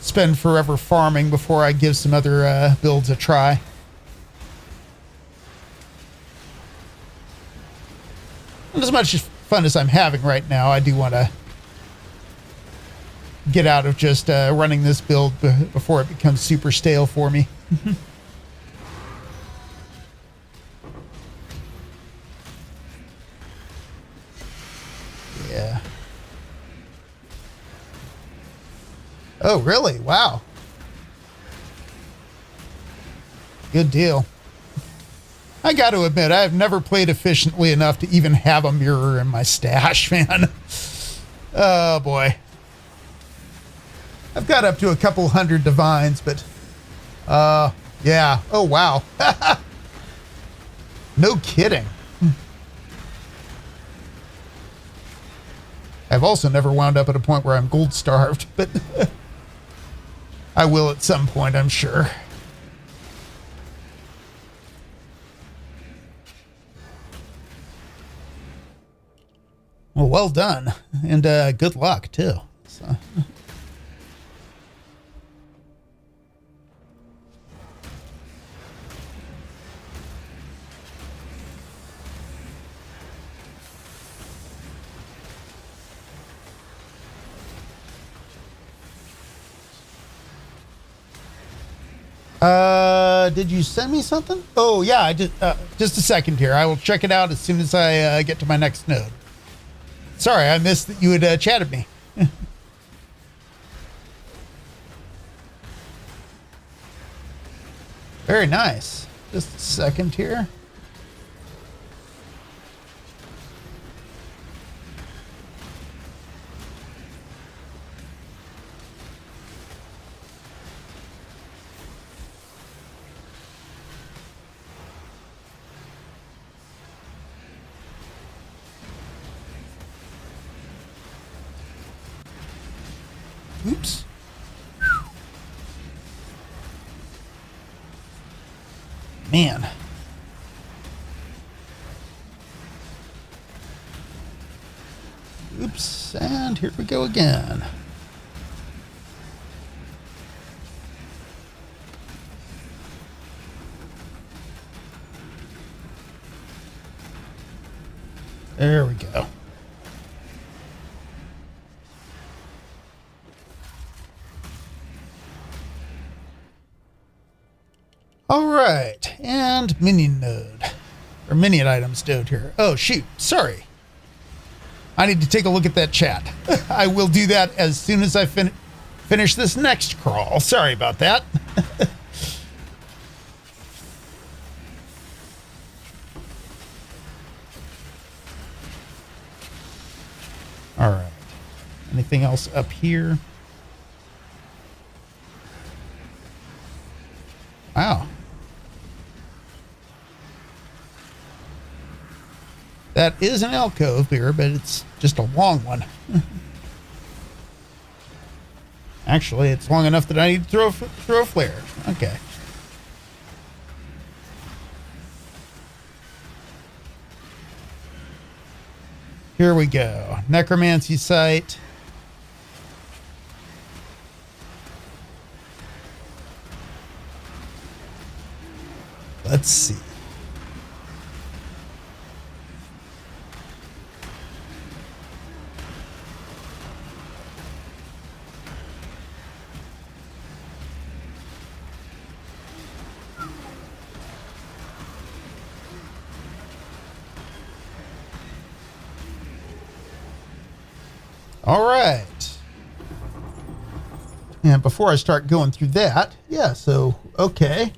spend forever farming before I give some other builds a try. And as much fun as I'm having right now, I do want to get out of just running this build before it becomes super stale for me. Yeah. Oh, really? Wow. Good deal. I got to admit, I've never played efficiently enough to even have a mirror in my stash, man. Oh, boy. I've got up to a couple hundred divines, but, yeah. Oh, wow. No kidding. I've also never wound up at a point where I'm gold starved, but I will at some point, I'm sure. Well done, and good luck too. So. Did you send me something? Oh yeah, I did. Just a second here. I will check it out as soon as I get to my next node. Sorry, I missed that you had chatted me. Very nice. Just a second here. Oops. Man. Oops, and here we go again. There we go. All right, and minion node, or minion items node here. Oh, shoot, sorry. I need to take a look at that chat. I will do that as soon as I finish this next crawl. Sorry about that. All right. Anything else up here? That is an alcove here, but it's just a long one. Actually, it's long enough that I need to throw a flare. Okay. Here we go. Necromancy site. Let's see. All right. And before I start going through that, yeah, so, okay.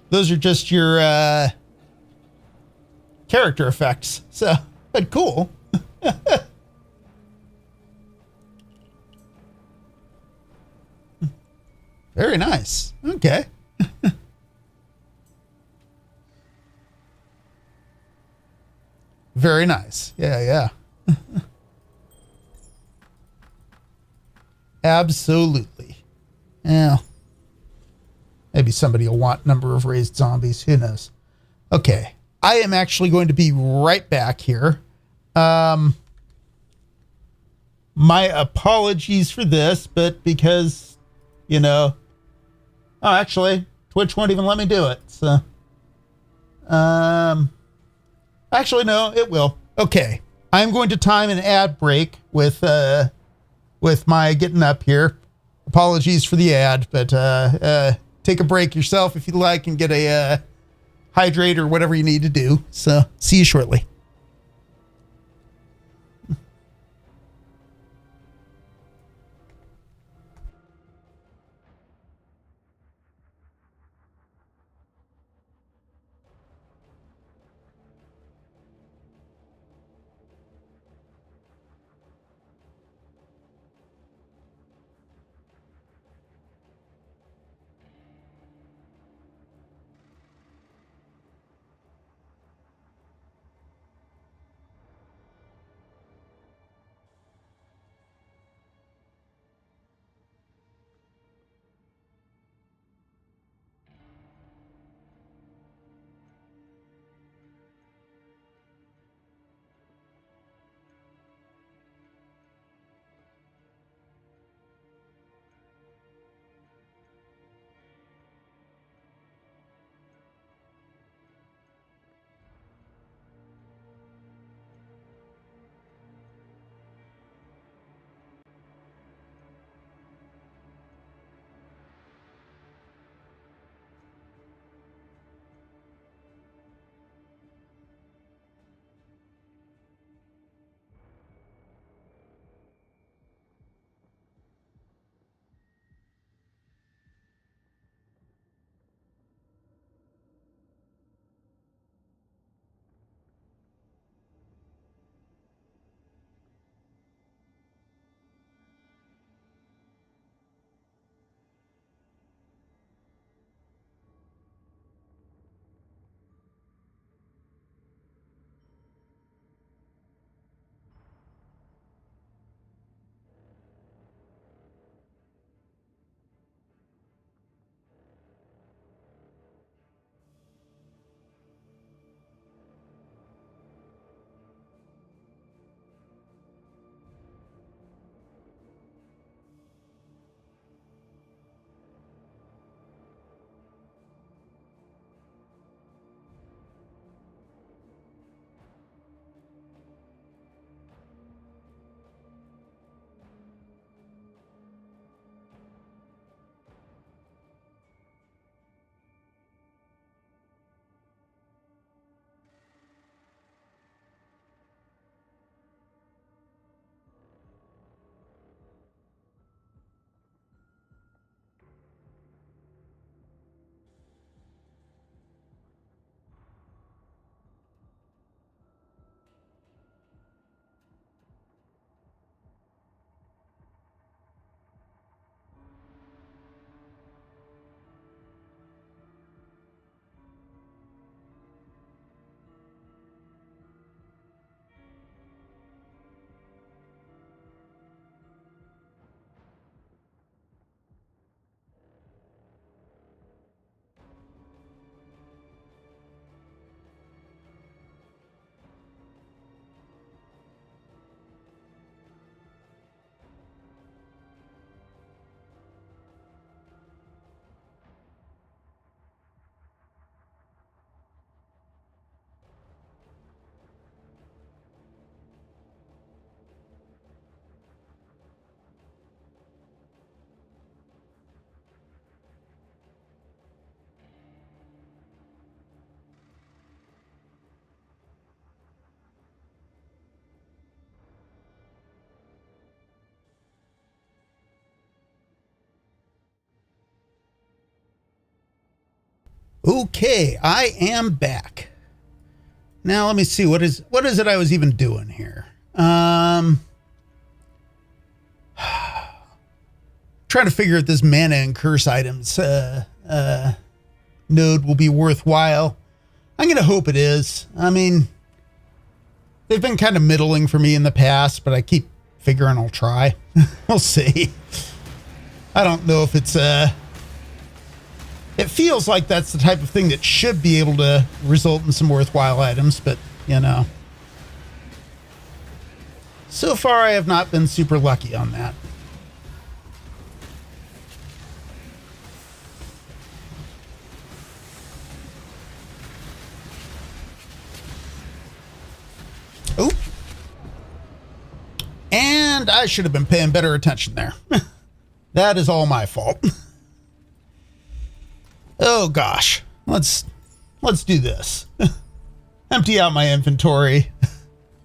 Those are just your character effects. So, but cool. Very nice. Okay. Very nice. Yeah, yeah. Absolutely. Yeah. Maybe somebody will want number of raised zombies. Who knows? Okay. I am actually going to be right back here. My apologies for this, but because, you know, oh, actually, Twitch won't even let me do it. So, actually, no, it will. Okay. I'm going to time an ad break with my getting up here. Apologies for the ad, but take a break yourself if you'd like and get a hydrate or whatever you need to do. So, see you shortly. Okay, I am back. Now let me see what is it I was even doing here. Trying to figure out this mana and curse items node will be worthwhile. I'm gonna hope it is. I mean, they've been kind of middling for me in the past, but I keep figuring I'll try. We'll see. I don't know if it's it feels like that's the type of thing that should be able to result in some worthwhile items, but you know. So far I have not been super lucky on that. Oh. And I should have been paying better attention there. That is all my fault. Oh gosh. Let's do this. Empty out my inventory.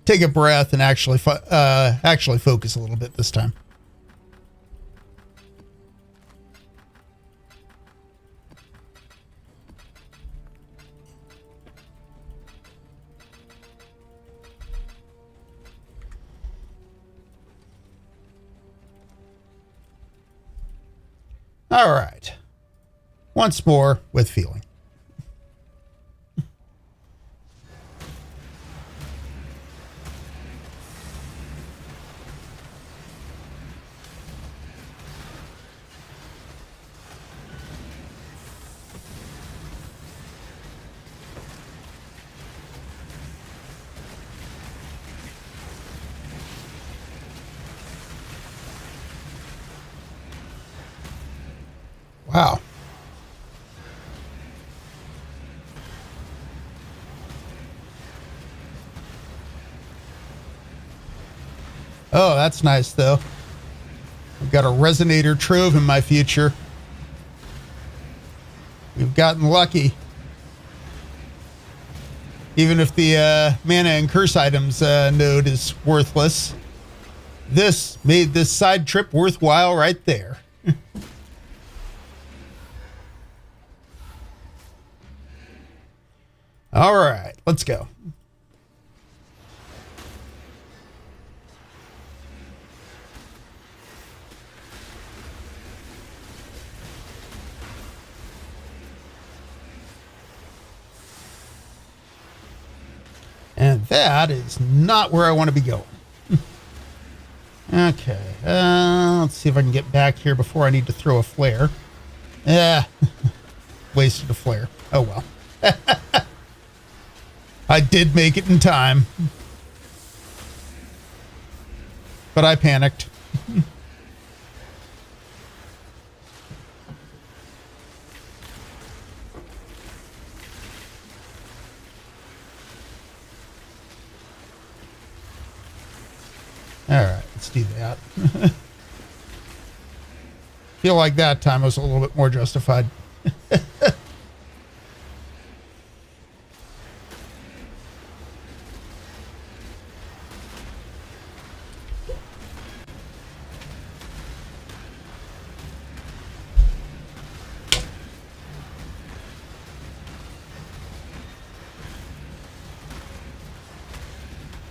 Take a breath and actually focus a little bit this time. All right. Once more with feeling. Wow. Oh, that's nice, though. I've got a Resonator Trove in my future. We've gotten lucky. Even if the mana and curse items node is worthless, this made this side trip worthwhile right there. All right, let's go. And that is not where I want to be going. Okay, let's see if I can get back here before I need to throw a flare. Yeah, wasted a flare. Oh well. I did make it in time. But I panicked. All right, let's do that. Feel like that time was a little bit more justified.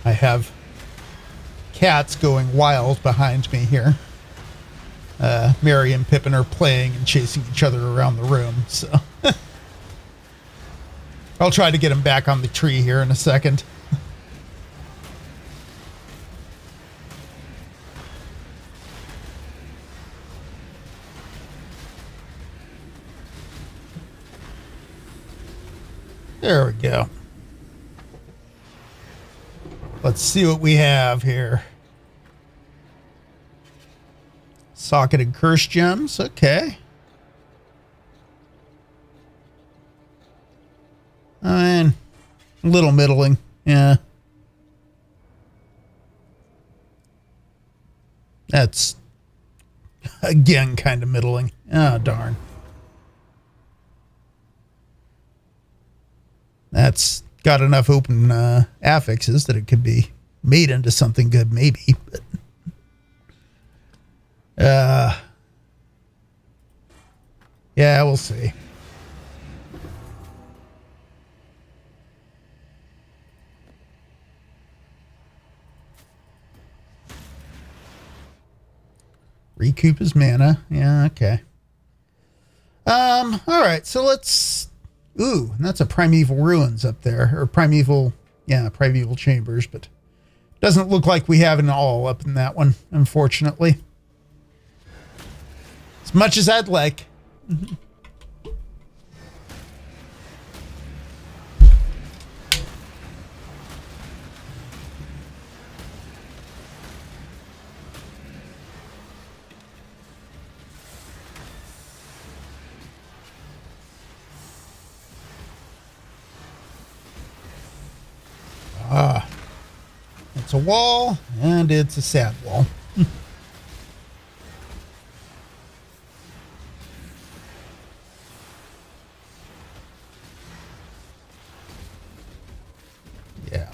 I have cats going wild behind me here. Merry and Pippin are playing and chasing each other around the room, so I'll try to get him back on the tree here in a second. There we go. Let's see what we have here. Socketed curse gems. Okay. I mean, a little middling. Yeah. That's, again, kind of middling. Oh, darn. That's got enough open affixes that it could be made into something good, maybe. But, yeah, we'll see. Recoup his mana. Yeah, okay. All right, so let's... Ooh, and that's a Primeval Ruins up there. Or Primeval... Yeah, Primeval Chambers, but... Doesn't look like we have it all up in that one, unfortunately. As much as I'd like. It's a wall, and it's a sad wall. Yeah.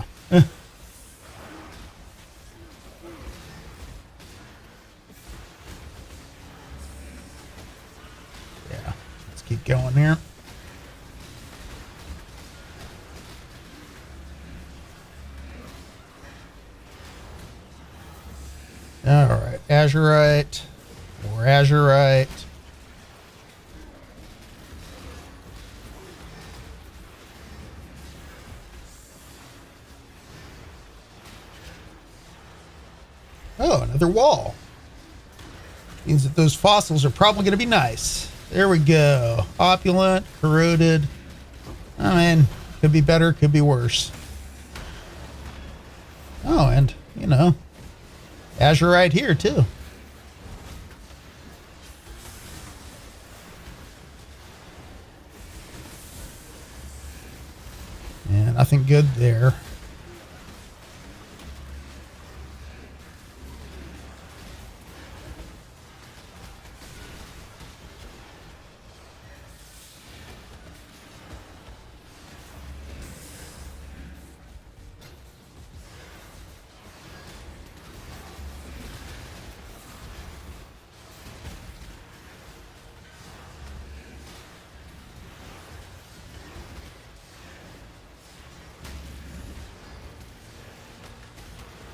Yeah, let's keep going here. All right, Azurite, more Azurite. Oh, another wall. Means that those fossils are probably going to be nice. There we go. Opulent, corroded. I mean, could be better, could be worse. Oh, and, you know, Azurite here, too. Yeah, nothing good there.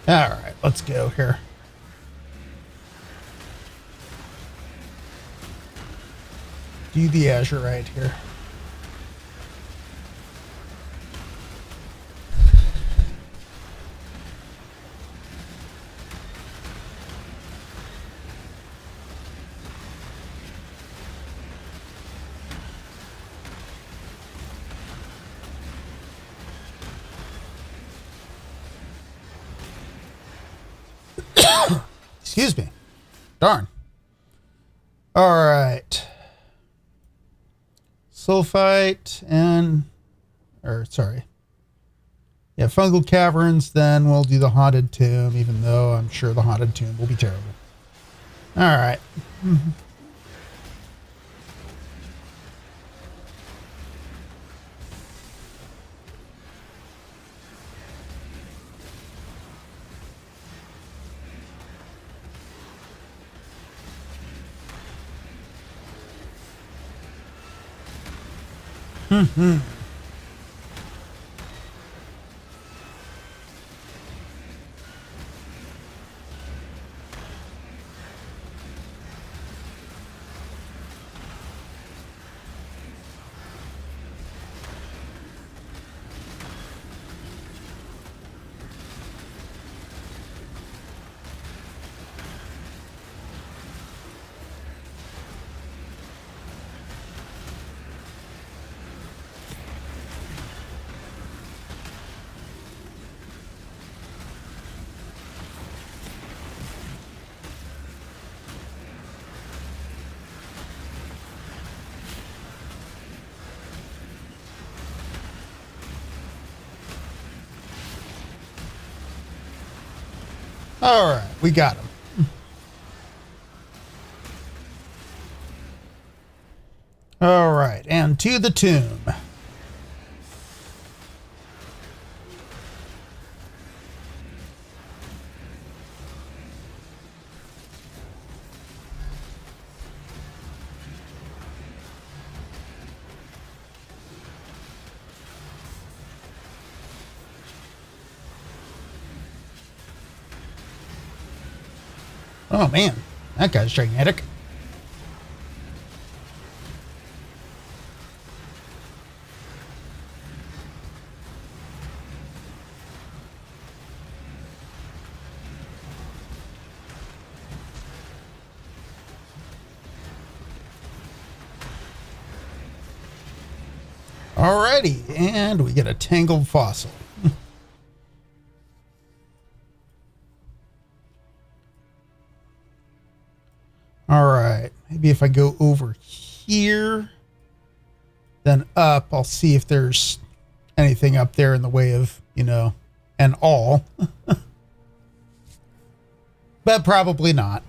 All right, let's go here. Do the Azurite here. Excuse me. Darn. All right. Sulfite and... Or, sorry. Yeah, Fungal Caverns. Then we'll do the Haunted Tomb, even though I'm sure the Haunted Tomb will be terrible. All right. All right, we got him. All right, and to the tomb. Oh, man. That guy's gigantic. Alrighty, and we get a tangled fossil. Alright, maybe if I go over here, then up, I'll see if there's anything up there in the way of, you know, an all. But probably not.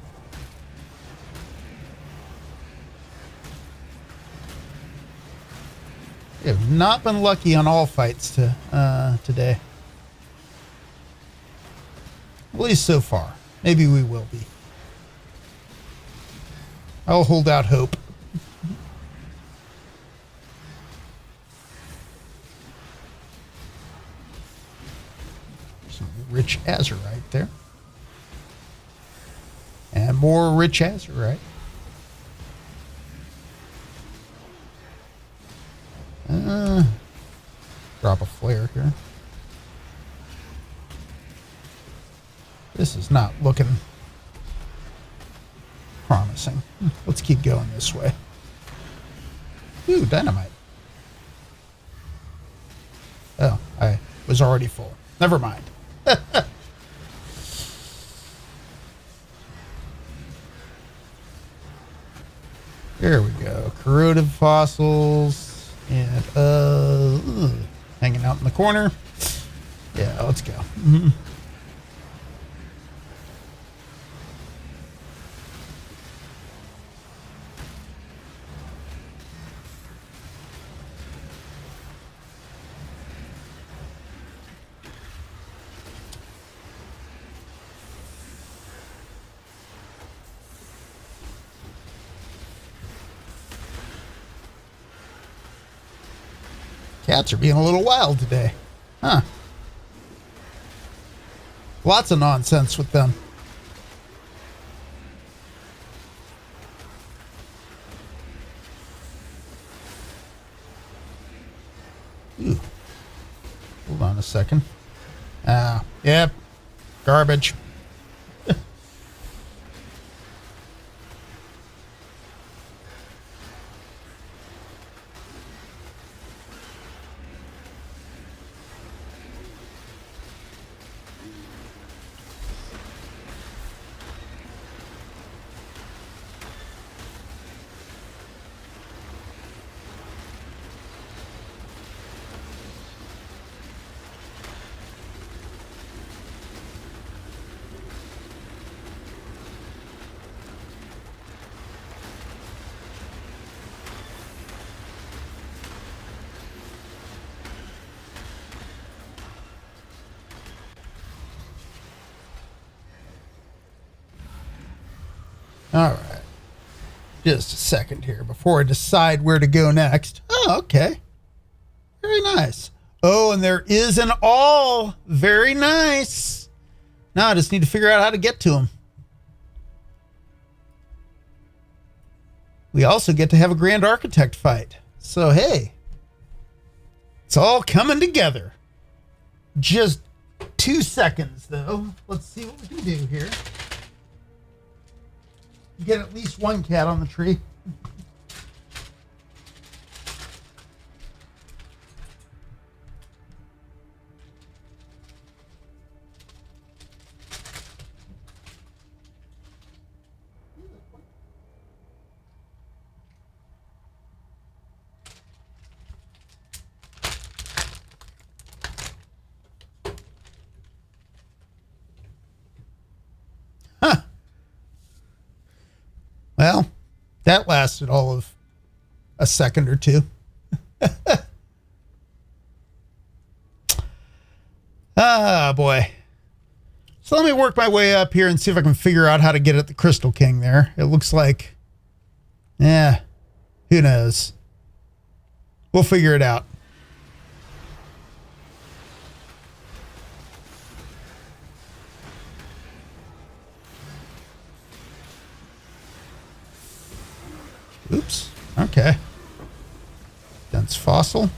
We have not been lucky on all fights today. At least so far. Maybe we will be. I'll hold out hope. Some rich azurite there. And more rich azurite. Drop a flare here. This is not looking promising. Let's keep going this way. Ooh, dynamite. Oh, I was already full. Never mind. There we go. Corrodive fossils. And, hanging out in the corner. Yeah, let's go. Mm-hmm. Cats are being a little wild today. Huh. Lots of nonsense with them. Ooh. Hold on a second. Yep. Garbage. All right. Just a second here before I decide where to go next. Oh, okay. Very nice. Oh, and there is an all. Very nice. Now I just need to figure out how to get to him. We also get to have a Grand Architect fight. So, hey. It's all coming together. Just 2 seconds, though. Let's see what we can do here. Get at least one cat on the tree. Huh. Well, that lasted all of a second or two. Ah, boy. So let me work my way up here and see if I can figure out how to get at the Crystal King there. It looks like, who knows? We'll figure it out. Oops. Okay. Dense fossil.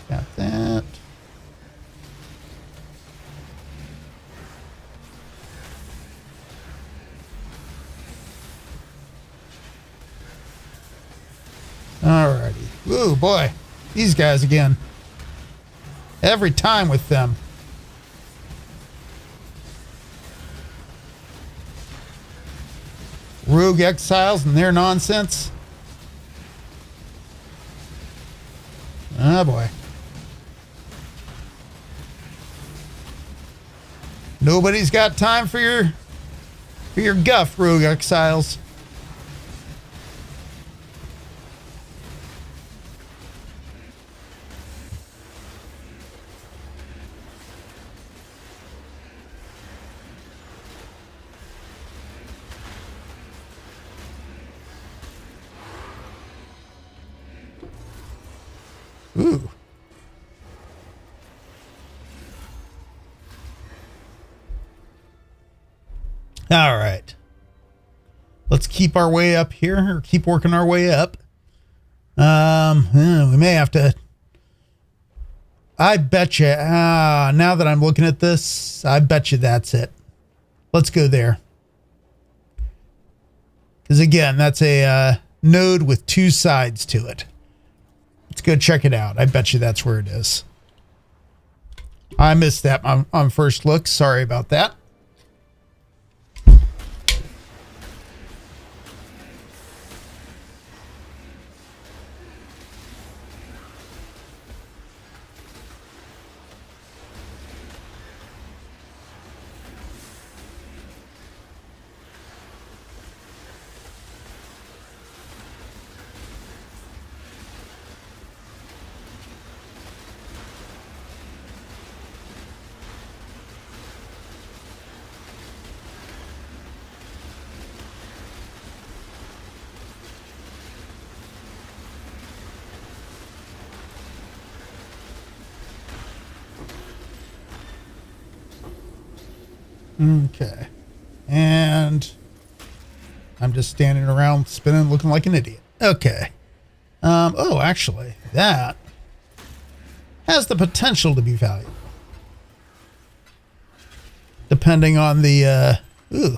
Got that. Alrighty. Ooh, boy. These guys again. Every time with them. Rogue exiles and their nonsense. Oh, boy. Nobody's got time for your guff, rogue exiles. Ooh. All right. Let's keep our way up here, or keep working our way up. We may have to. I bet you. Now that I'm looking at this, I bet you that's it. Let's go there. Because again, that's a node with two sides to it. Let's go check it out. I bet you that's where it is. I missed that on first look. Sorry about that. Okay. And I'm just standing around spinning, looking like an idiot. Okay. Oh, actually, that has the potential to be valuable. Depending on the, ooh.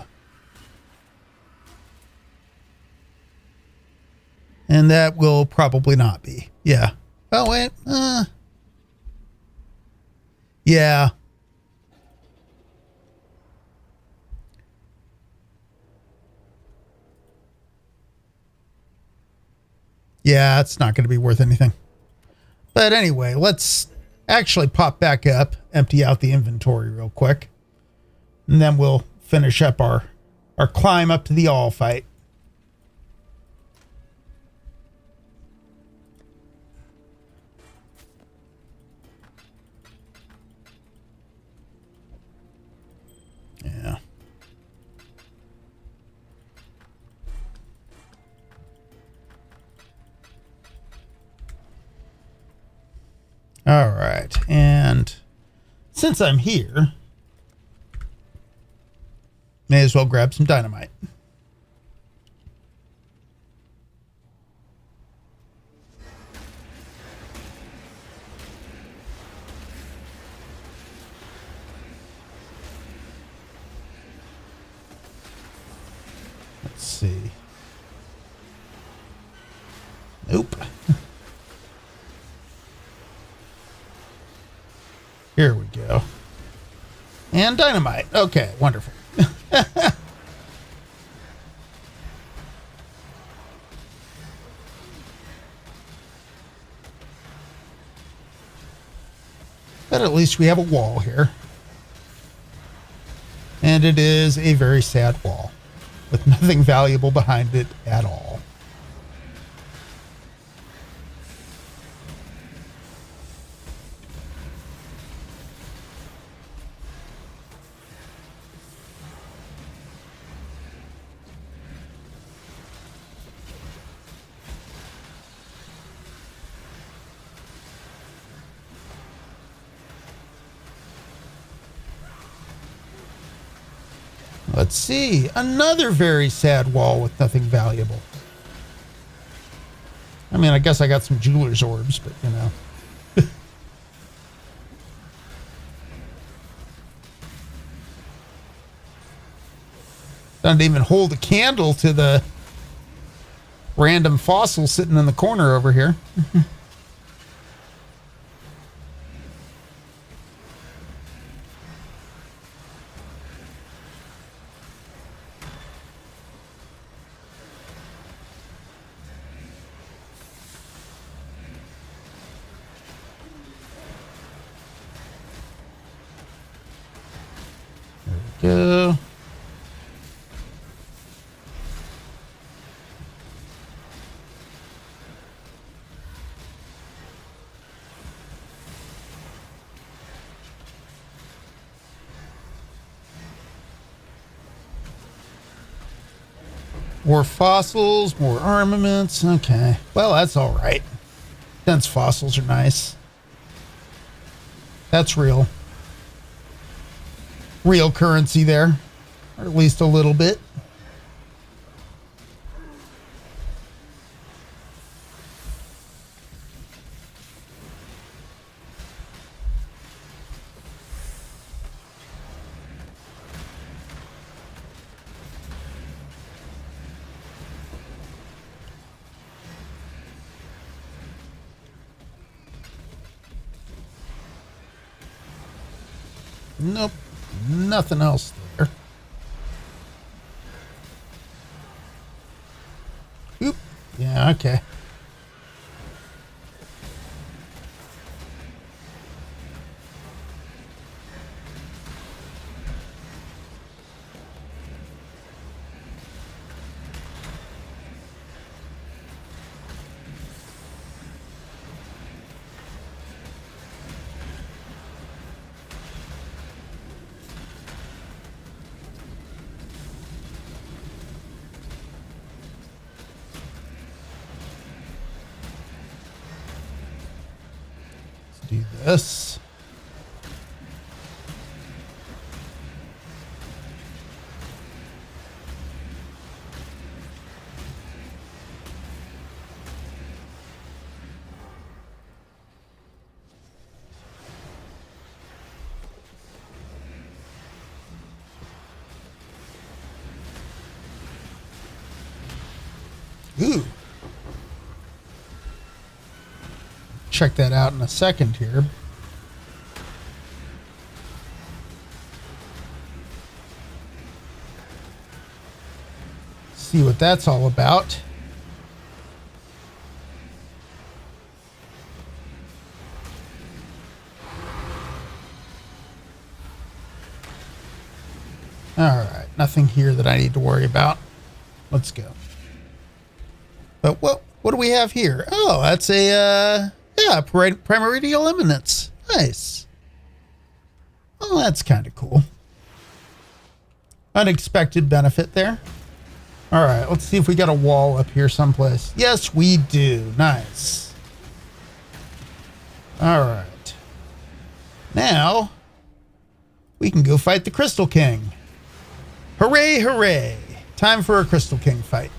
And that will probably not be. Yeah. Oh, wait. Yeah. Yeah, it's not going to be worth anything. But anyway, let's actually pop back up, empty out the inventory real quick. And then we'll finish up our climb up to the all fight. Yeah. All right. And since I'm here, may as well grab some dynamite. Let's see. Nope. Here we go. And dynamite. Okay, wonderful. But at least we have a wall here. And it is a very sad wall with nothing valuable behind it at all. Let's see. Another very sad wall with nothing valuable. I mean, I guess I got some jeweler's orbs, but you know. Doesn't even hold a candle to the random fossil sitting in the corner over here. Go. More fossils, more armaments. Okay. Well, that's all right. Dense fossils are nice. That's real. Real currency there. Or at least a little bit. Nope. Nothing else there. Oop. Yeah, okay. Do this. Ooh. Check that out in a second here. See what that's all about. All right, nothing here that I need to worry about. Let's go. But what do we have here? Oh, that's a yeah, primordial eminence. Nice. Oh, that's kind of cool. Unexpected benefit there. All right, let's see if we got a wall up here someplace. Yes, we do. Nice. All right. Now, we can go fight the Crystal King. Hooray, hooray. Time for a Crystal King fight.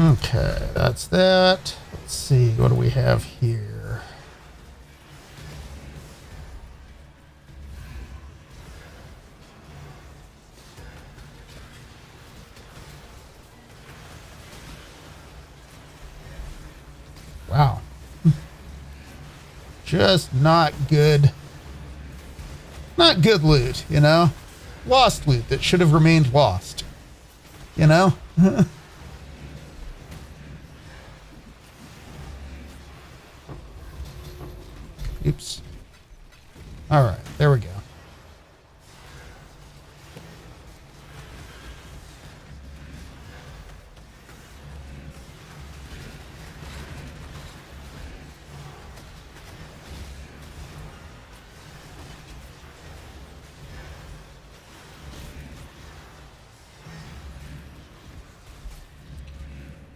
Okay, that's that. Let's see, what do we have here? Wow. Just not good. Not good loot, you know? Lost loot that should have remained lost. You know? Oops. All right, there we go.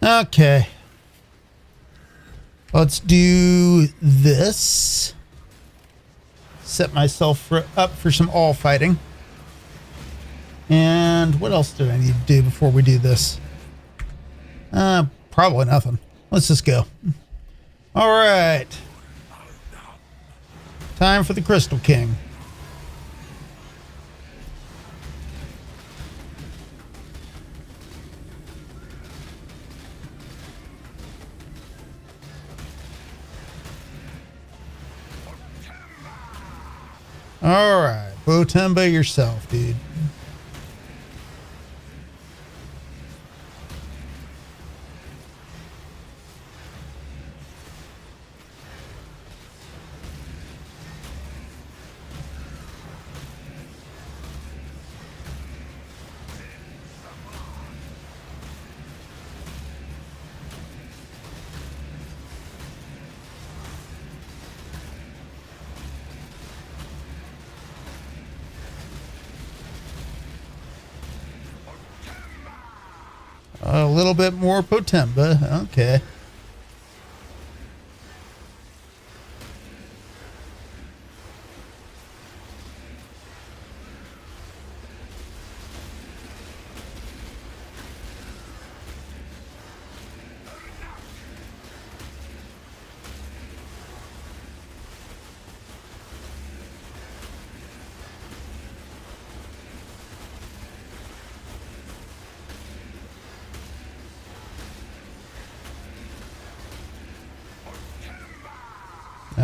Okay. Let's do this. Set myself up for some all fighting. And what else did I need to do before we do this? Probably nothing. Let's just go. All right. Time for the Crystal King. All right, Botemba yourself, dude. A little bit more Potemba. Okay.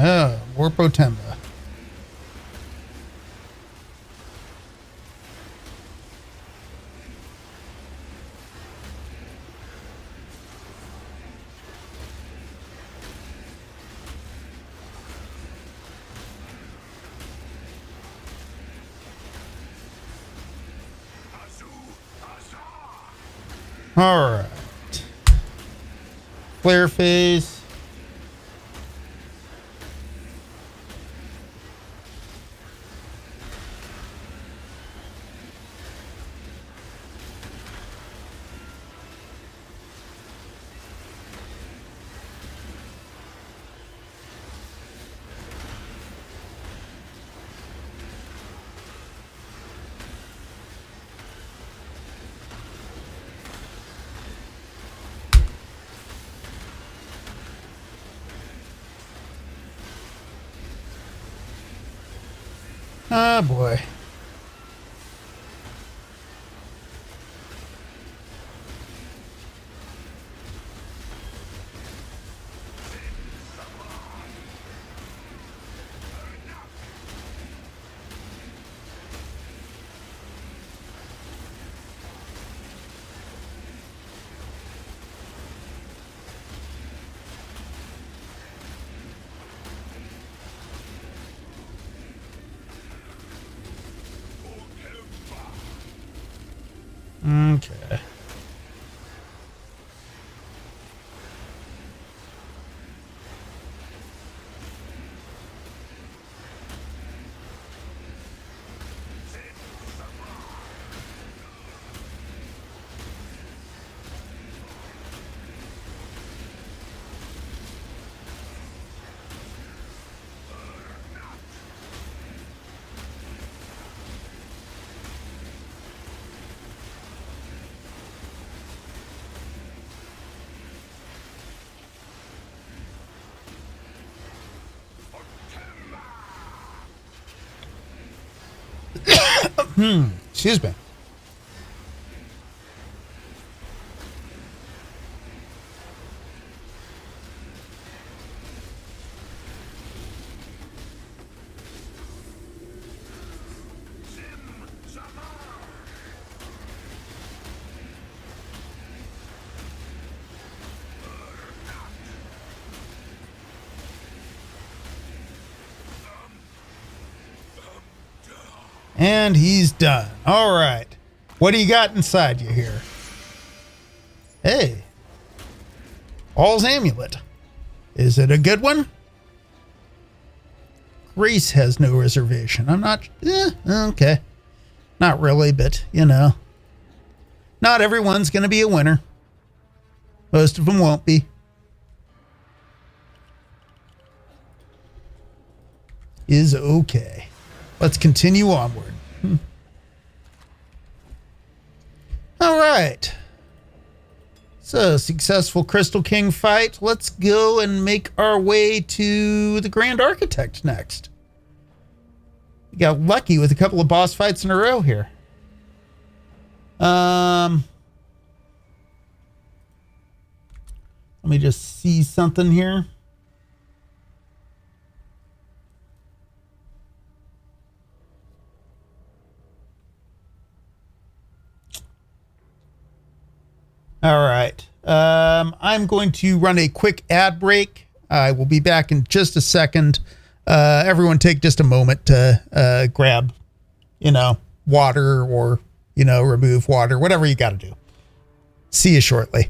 Oh, more Potemba. All right. Flare phase. Ah, boy. Okay. Excuse me. And he's done. All right. What do you got inside you here? Hey. All's amulet. Is it a good one? Grace has no reservation. I'm not... okay. Not really, but, you know. Not everyone's going to be a winner. Most of them won't be. Is okay. Let's continue onward. All right. So, successful Crystal King fight. Let's go and make our way to the Grand Architect next. We got lucky with a couple of boss fights in a row here. Let me just see something here. All right. I'm going to run a quick ad break. I will be back in just a second. Everyone take just a moment to grab, water or, remove water, whatever you got to do. See you shortly.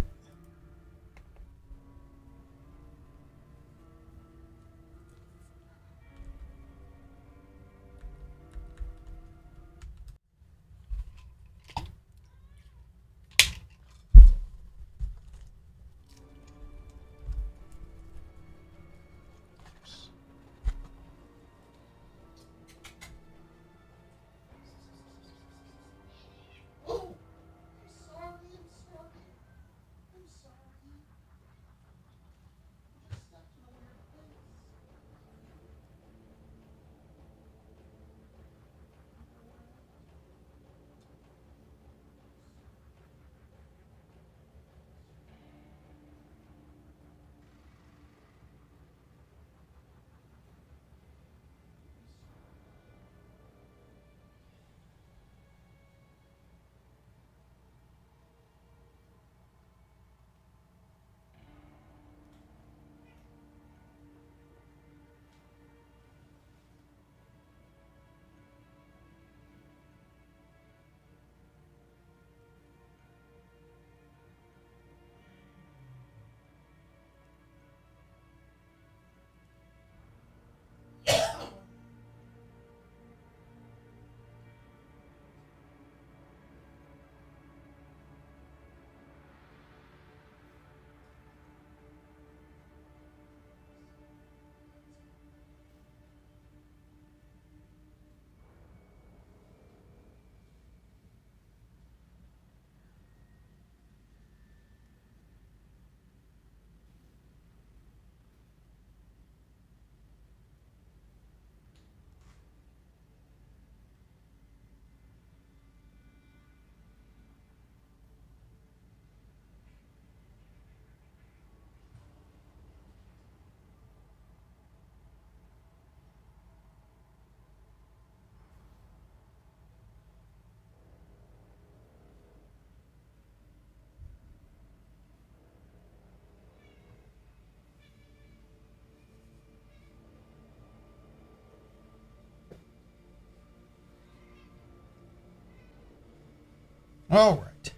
All right.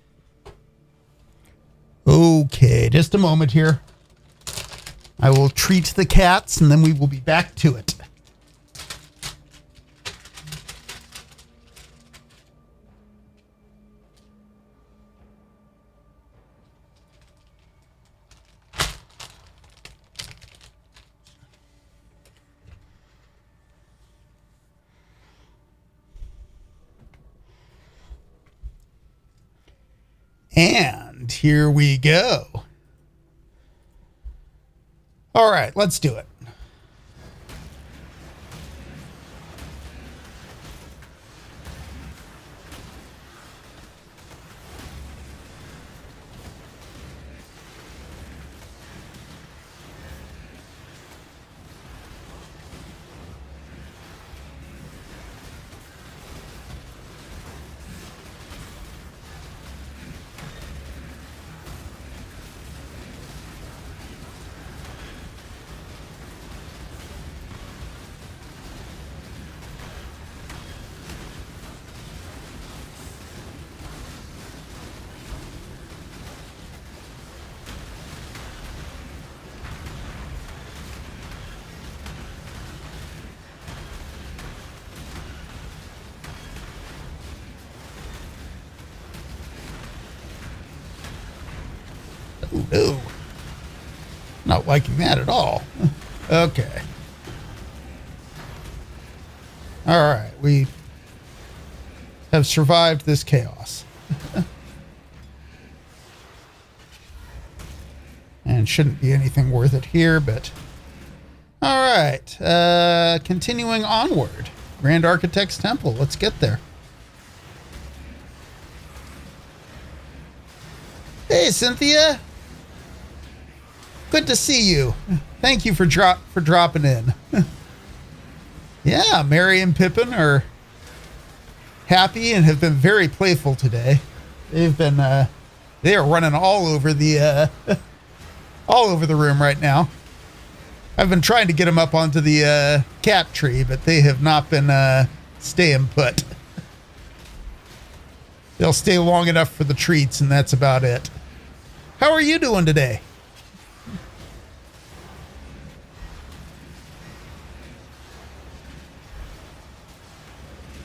Okay, just a moment here. I will treat the cats and then we will be back to it. And here we go. All right, let's do it. Ooh, no. Not liking that at all. Okay. All right, we have survived this chaos. And shouldn't be anything worth it here, but... All right, continuing onward. Grand Architect's Temple, let's get there. Hey, Cynthia. Good to see you. Thank you for dropping in. Yeah, Merry and Pippin are happy and have been very playful today. They've been they are running all over the room right now. I've been trying to get them up onto the cat tree, but they have not been staying put. They'll stay long enough for the treats, and that's about it. How are you doing today?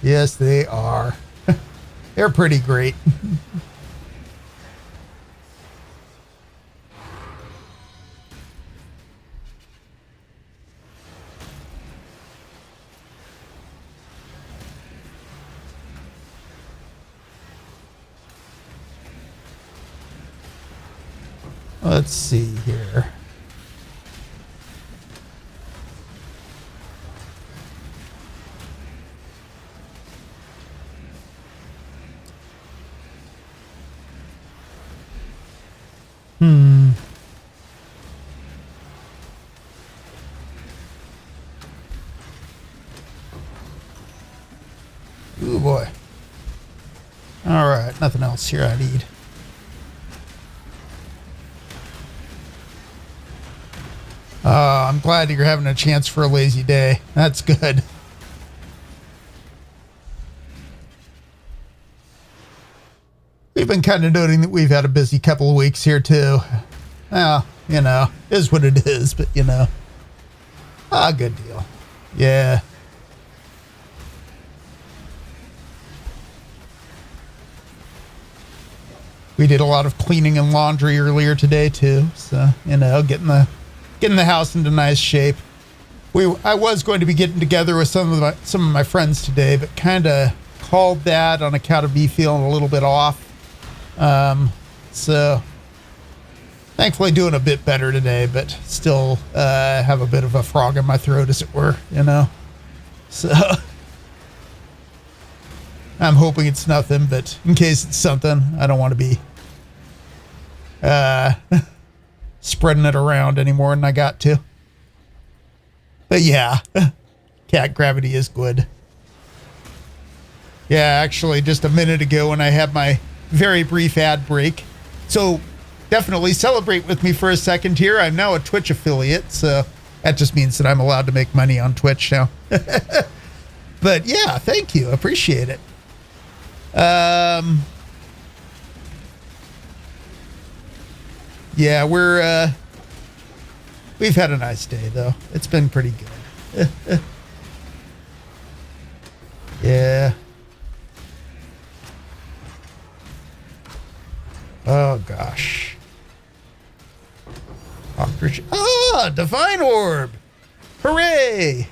Yes, they are. They're pretty great. Let's see here. Ooh, boy. All right, nothing else here I need. I'm glad you're having a chance for a lazy day. That's good. We've been kind of noting that we've had a busy couple of weeks here too. Well, you know, is what it is, but you know. Good deal. Yeah. We did a lot of cleaning and laundry earlier today too, so you know, getting the house into nice shape. I was going to be getting together with some of my friends today, but kind of called that on account of me feeling a little bit off. So thankfully doing a bit better today, but still have a bit of a frog in my throat, as it were, you know. So I'm hoping it's nothing, but in case it's something, I don't want to be spreading it around any more than I got to. But yeah, cat gravity is good. Yeah, actually, just a minute ago when I had my very brief ad break. So definitely celebrate with me for a second here. I'm now a Twitch affiliate, so that just means that I'm allowed to make money on Twitch now. But yeah, thank you. Appreciate it. Yeah, we've had a nice day though. It's been pretty good. Yeah. Oh gosh. Divine Orb. Hooray.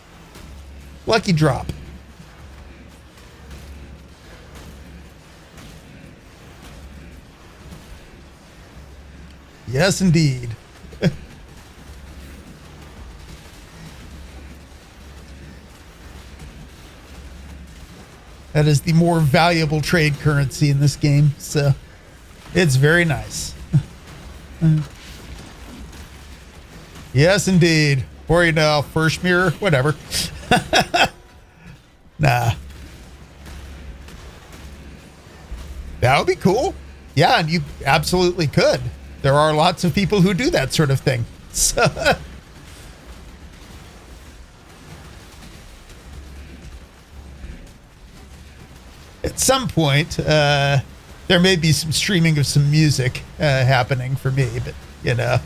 Lucky drop. Yes, indeed. That is the more valuable trade currency in this game, so it's very nice. Yes, indeed. Or, you know, first mirror, whatever. Nah. That would be cool. Yeah, and you absolutely could. There are lots of people who do that sort of thing. So at some point, there may be some streaming of some music happening for me, but, you know,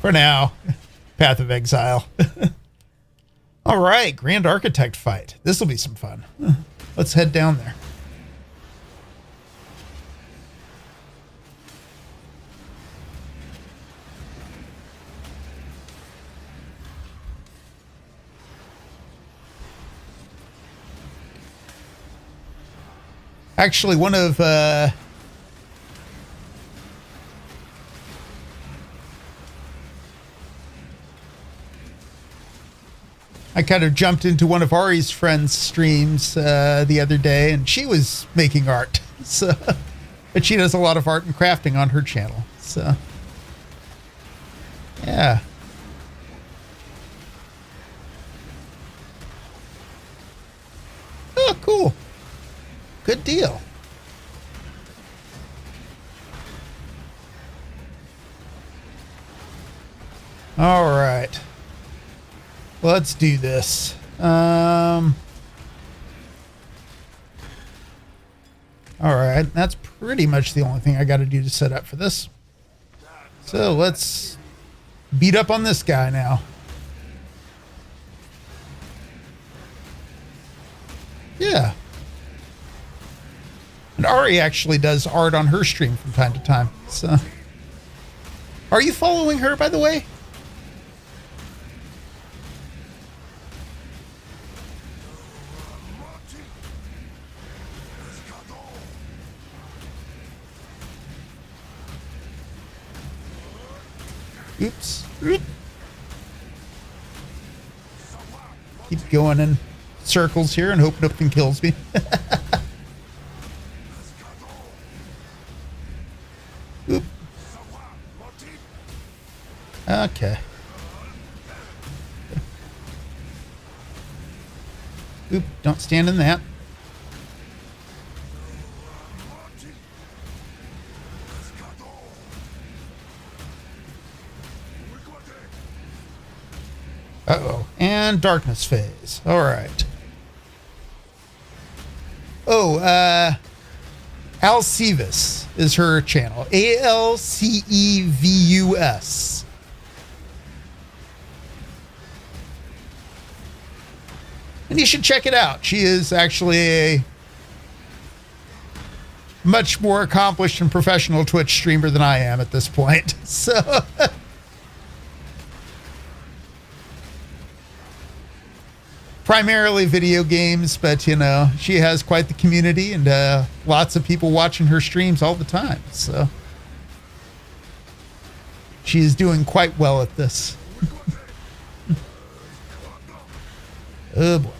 for now, Path of Exile. All right, Grand Architect fight. This will be some fun. Let's head down there. Actually, one of I kind of jumped into one of Ari's friends' streams the other day, and she was making art. So, but she does a lot of art and crafting on her channel. So, yeah. Oh, cool. Good deal. All right. Let's do this. All right. That's pretty much the only thing I got to do to set up for this. So let's beat up on this guy now. Yeah. And Ari actually does art on her stream from time to time. So, are you following her, by the way? Oops. Keep going in circles here and hope nothing kills me. Oop. Okay. Oop, don't stand in that. Uh-oh. And darkness phase. All right. Oh, Alcevus is her channel. Alcevus. And you should check it out. She is actually a much more accomplished and professional Twitch streamer than I am at this point. So... primarily video games, but you know, she has quite the community and lots of people watching her streams all the time. So she is doing quite well at this. Oh boy.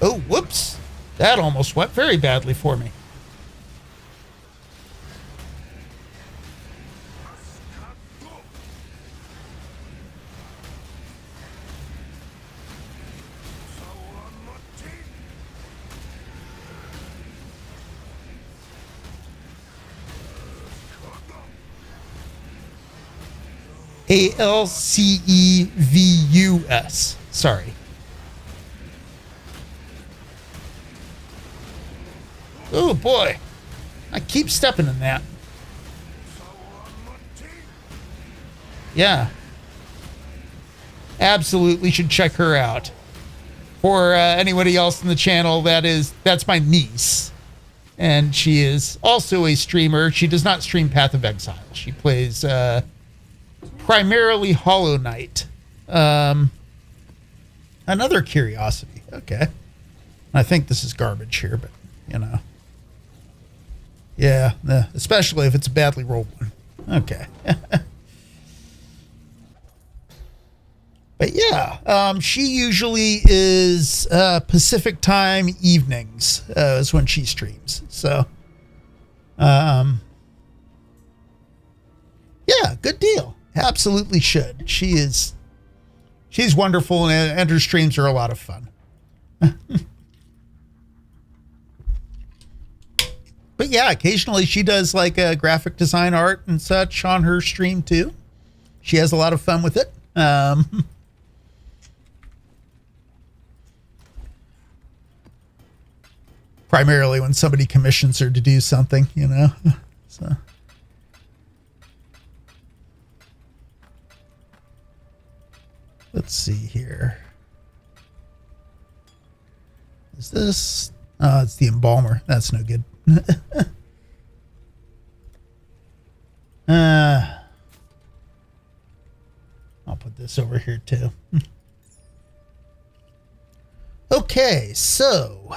Oh, whoops. That almost went very badly for me. Alcevus. Sorry. Oh boy. I keep stepping in that. Yeah. Absolutely should check her out. For anybody else in the channel, that's my niece. And she is also a streamer. She does not stream Path of Exile. She plays primarily Hollow Knight. Another curiosity. Okay. I think this is garbage here, but you know. Yeah, especially if it's a badly rolled one. Okay. But yeah, she usually is Pacific time evenings is when she streams. So, yeah, good deal. Absolutely should. She's wonderful, and her streams are a lot of fun. But yeah, occasionally she does like graphic design art and such on her stream too. She has a lot of fun with it. Primarily when somebody commissions her to do something, you know. So. Let's see here. Is this? Oh, it's the embalmer. That's no good. I'll put this over here too. Okay, so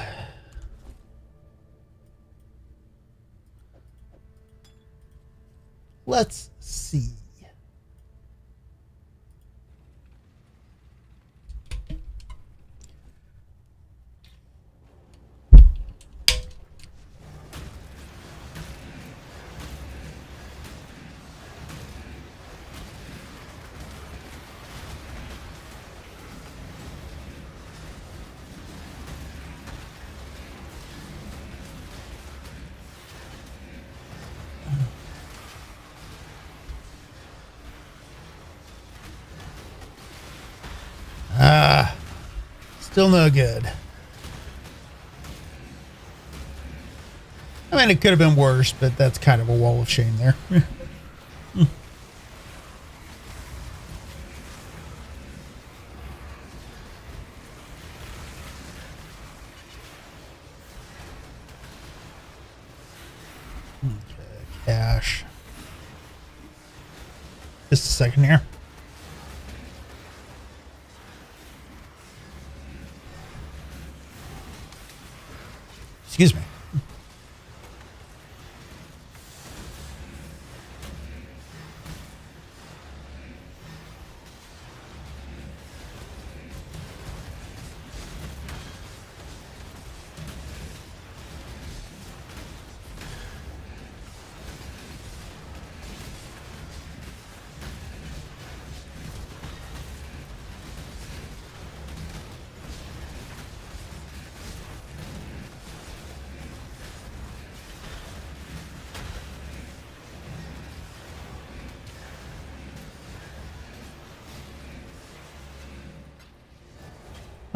let's see. Still no good. I mean, it could have been worse, but that's kind of a wall of shame there. Okay, cash. Just a second here. Excuse me.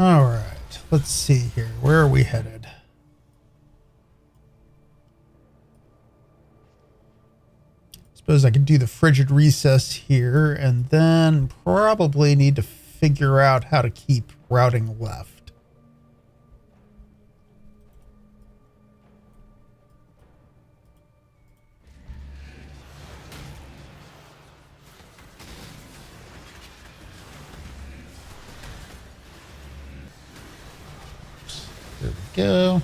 All right, let's see here. Where are we headed? Suppose I could do the frigid recess here and then probably need to figure out how to keep routing left. There we go.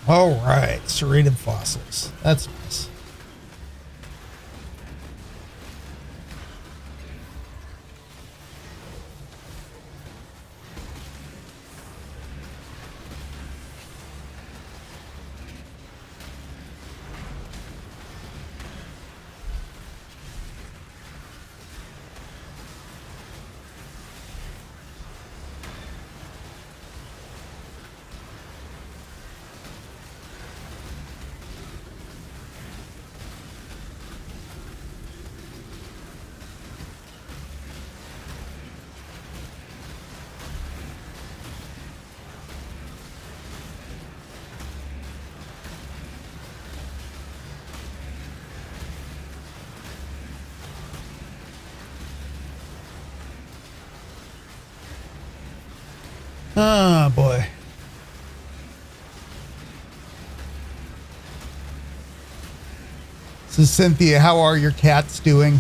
All right, serrated fossils. That's nice. Oh, boy. So, Cynthia, how are your cats doing?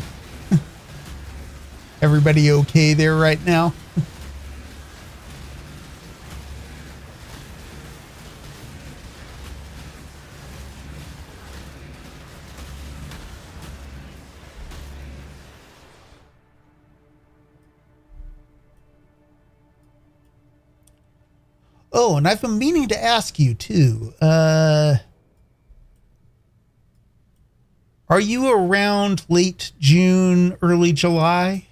Everybody okay there right now? Oh, and I've been meaning to ask you too. Are you around late June, early July?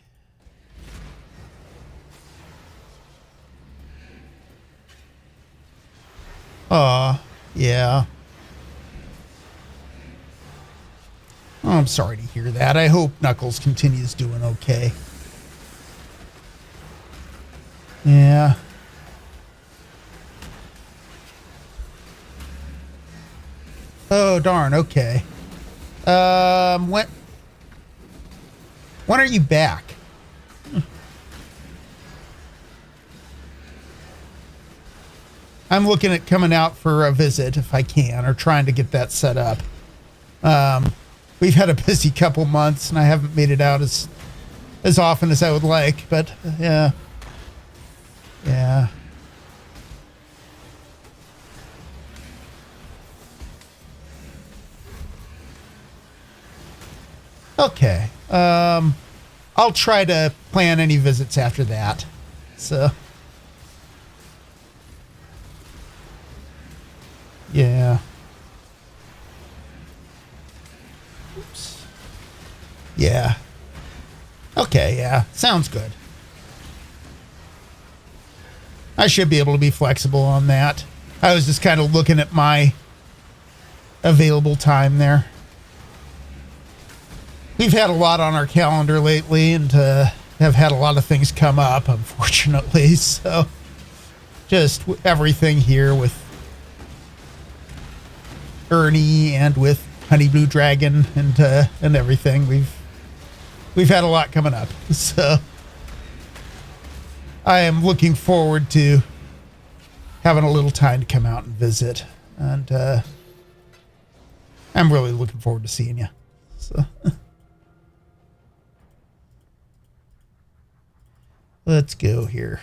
Yeah. Oh, I'm sorry to hear that. I hope Knuckles continues doing okay. Yeah. Oh, darn. Okay. When are you back? I'm looking at coming out for a visit if I can, or trying to get that set up. We've had a busy couple months, and I haven't made it out as often as I would like, but yeah. Yeah. Okay. I'll try to plan any visits after that. So. Yeah. Oops. Yeah. Okay, yeah. Sounds good. I should be able to be flexible on that. I was just kind of looking at my available time there. We've had a lot on our calendar lately and have had a lot of things come up, unfortunately. So just everything here with Ernie and with Honey Blue Dragon and everything. We've had a lot coming up. So I am looking forward to having a little time to come out and visit. And I'm really looking forward to seeing you. So let's go here.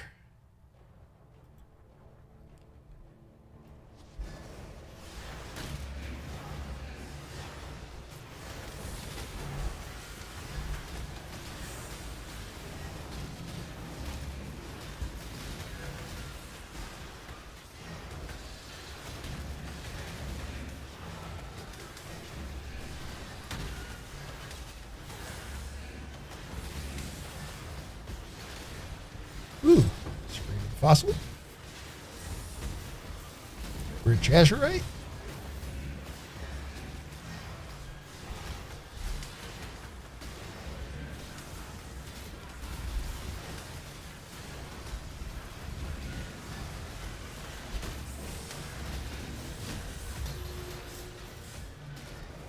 Ooh, screaming fossil. Rich azurite.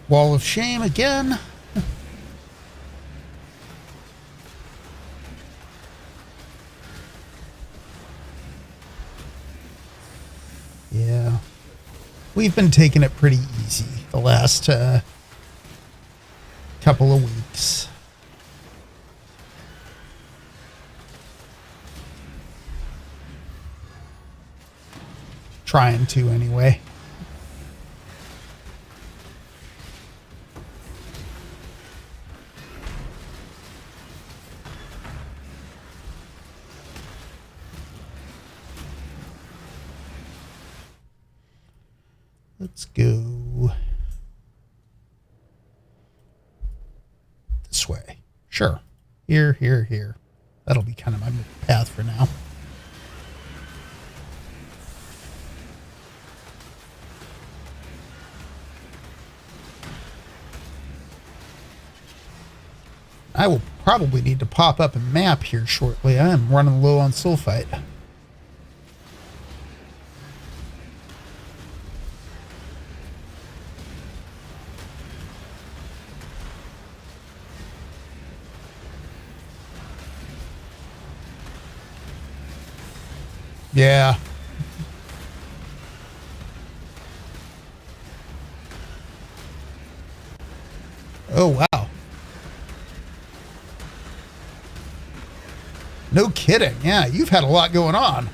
Wall of Shame again. Yeah. We've been taking it pretty easy the last couple of weeks. Trying to, anyway. Let's go this way. Sure. Here, here, here. That'll be kind of my path for now. I will probably need to pop up a map here shortly. I am running low on sulfite. Yeah. Oh, wow. No kidding. Yeah, you've had a lot going on.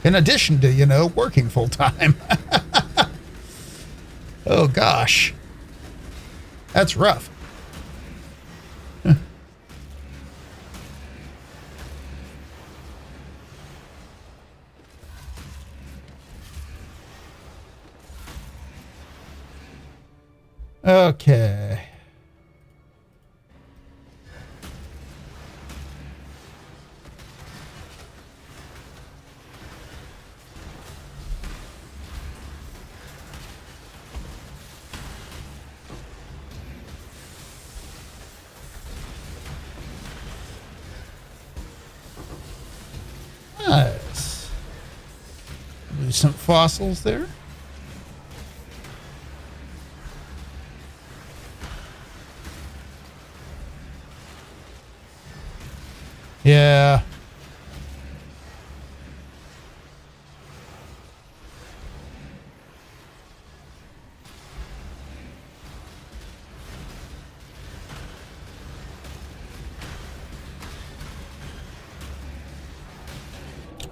In addition to, working full time. Oh, gosh. That's rough. Okay. Nice. Do some fossils there. Yeah.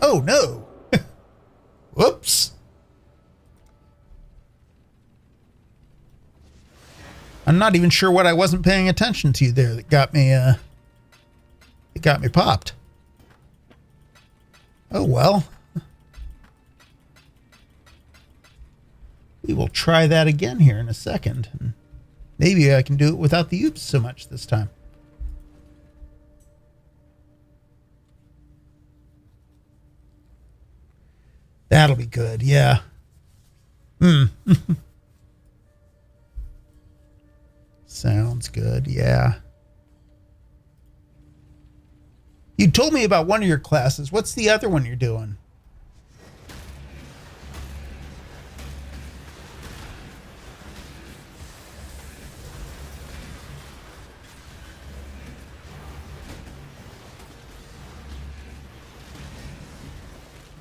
Oh no. Whoops. I'm not even sure what I wasn't paying attention to there that got me popped. Oh well. We will try that again here in a second. And maybe I can do it without the oops so much this time. That'll be good, yeah. Sounds good, yeah. You told me about one of your classes. What's the other one you're doing?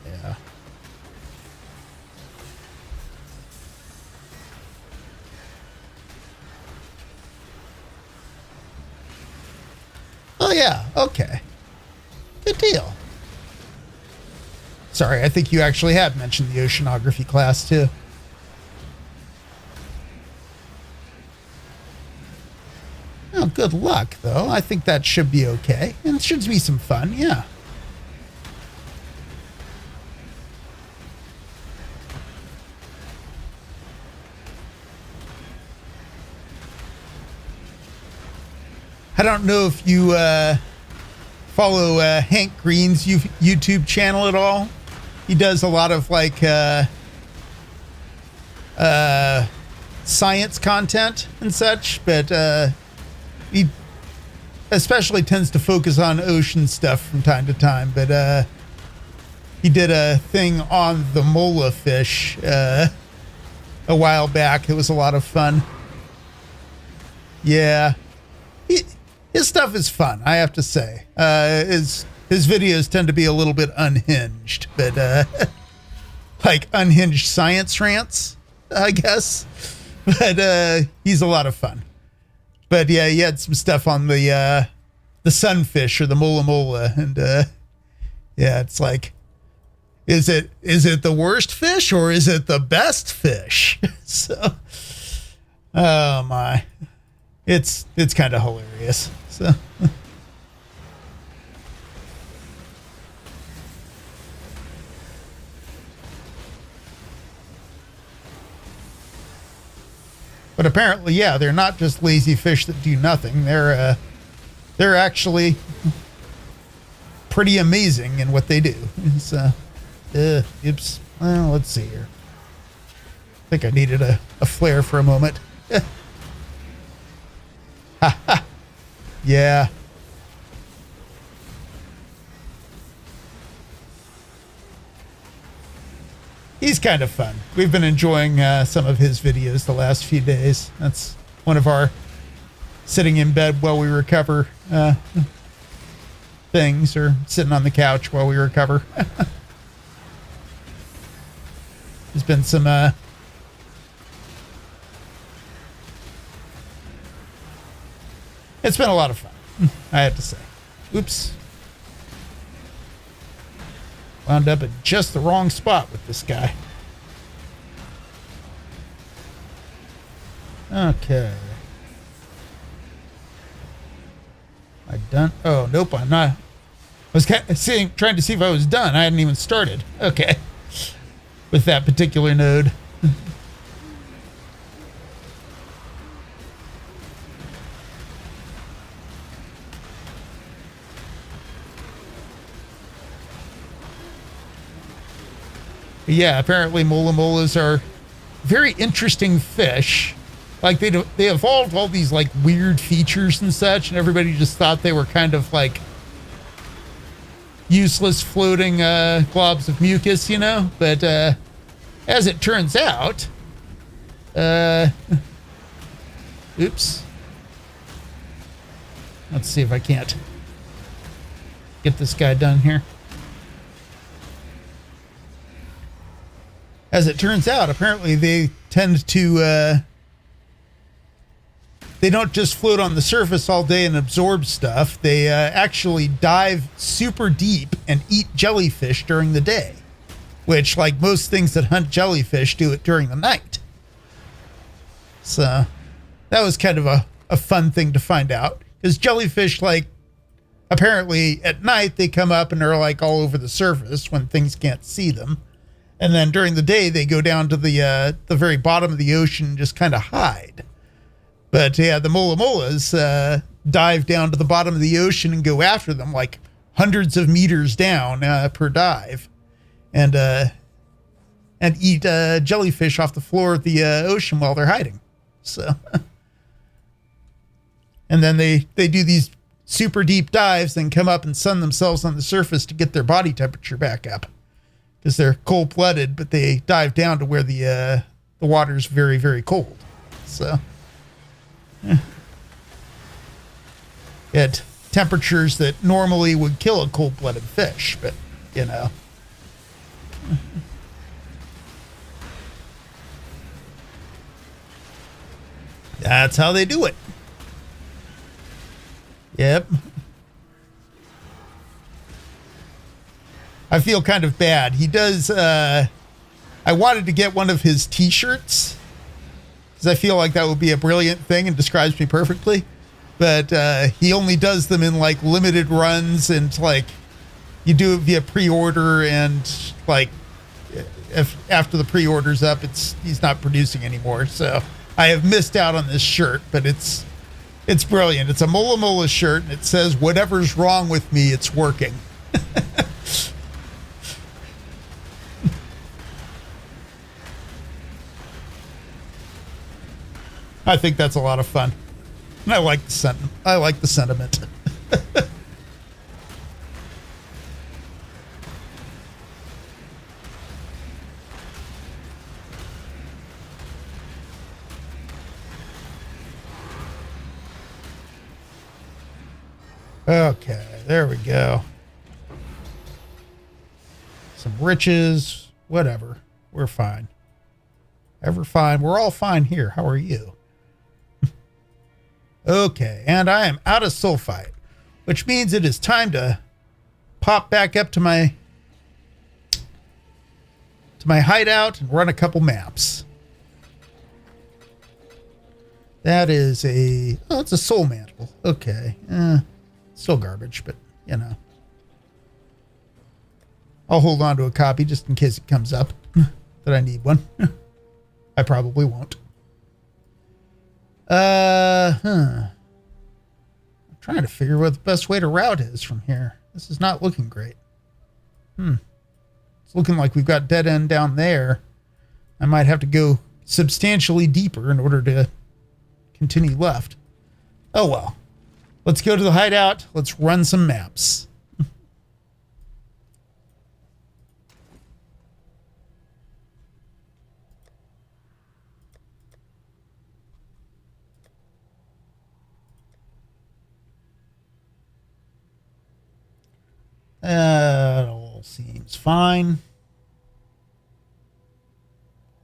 Yeah. Oh, yeah. Okay. Good deal. Sorry, I think you actually had mentioned the oceanography class, too. Oh, good luck, though. I think that should be okay. And it should be some fun, yeah. I don't know if you follow Hank Green's YouTube channel at all. He does a lot of like science content and such, but he especially tends to focus on ocean stuff from time to time. But he did a thing on the mola fish a while back. It was a lot of fun. Yeah. His stuff is fun, I have to say. His videos tend to be a little bit unhinged, but like unhinged science rants, I guess. But he's a lot of fun. But yeah, he had some stuff on the sunfish or the mola mola, and yeah, it's like, is it the worst fish or is it the best fish? So, oh my. It's kind of hilarious. So but apparently, yeah, they're not just lazy fish that do nothing. They're actually pretty amazing in what they do. So, oops. Well, let's see here. I think I needed a flare for a moment. Yeah. He's kind of fun. We've been enjoying some of his videos the last few days. That's one of our sitting in bed while we recover things, or sitting on the couch while we recover. There's been some it's been a lot of fun, I have to say. Oops. Wound up at just the wrong spot with this guy. Okay. I done? Oh, nope, I'm not. I was trying to see if I was done. I hadn't even started. Okay. With that particular node. Yeah, apparently mola molas are very interesting fish. Like they evolved all these like weird features and such, and everybody just thought they were kind of like useless floating globs of mucus, you know. But as it turns out, oops. Let's see if I can't get this guy done here. As it turns out, apparently they tend to, they don't just float on the surface all day and absorb stuff. They actually dive super deep and eat jellyfish during the day, which, like most things that hunt jellyfish, do it during the night. So that was kind of a fun thing to find out, because jellyfish, like, apparently at night they come up and are like all over the surface when things can't see them. And then during the day, they go down to the very bottom of the ocean and just kind of hide. But yeah, the mola molas dive down to the bottom of the ocean and go after them like hundreds of meters down per dive, and eat jellyfish off the floor of the ocean while they're hiding. So, and then they do these super deep dives, then come up and sun themselves on the surface to get their body temperature back up. Because they're cold-blooded, but they dive down to where the water's very, very cold. So, at temperatures that normally would kill a cold-blooded fish, but, you know. That's how they do it. Yep. I feel kind of bad. He does, I wanted to get one of his t-shirts, because I feel like that would be a brilliant thing and describes me perfectly. But he only does them in like limited runs, and like you do it via pre-order, and like if after the pre-order's up, he's not producing anymore. So I have missed out on this shirt, but it's brilliant. It's a Mola Mola shirt, and it says, "Whatever's wrong with me, it's working." I think that's a lot of fun. And I like the sentiment. Okay, there we go. Some riches, whatever. We're fine. Ever fine. We're all fine here. How are you? Okay, and I am out of sulfite, which means it is time to pop back up to my hideout and run a couple maps. That is it's a soul mantle. Okay, still garbage, but you know, I'll hold on to a copy just in case it comes up that I need one. I probably won't. I'm trying to figure what the best way to route is from here. This is not looking great. It's looking like we've got dead end down there. I might have to go substantially deeper in order to continue left. Oh well. Let's go to the hideout. Let's run some maps. That all seems fine.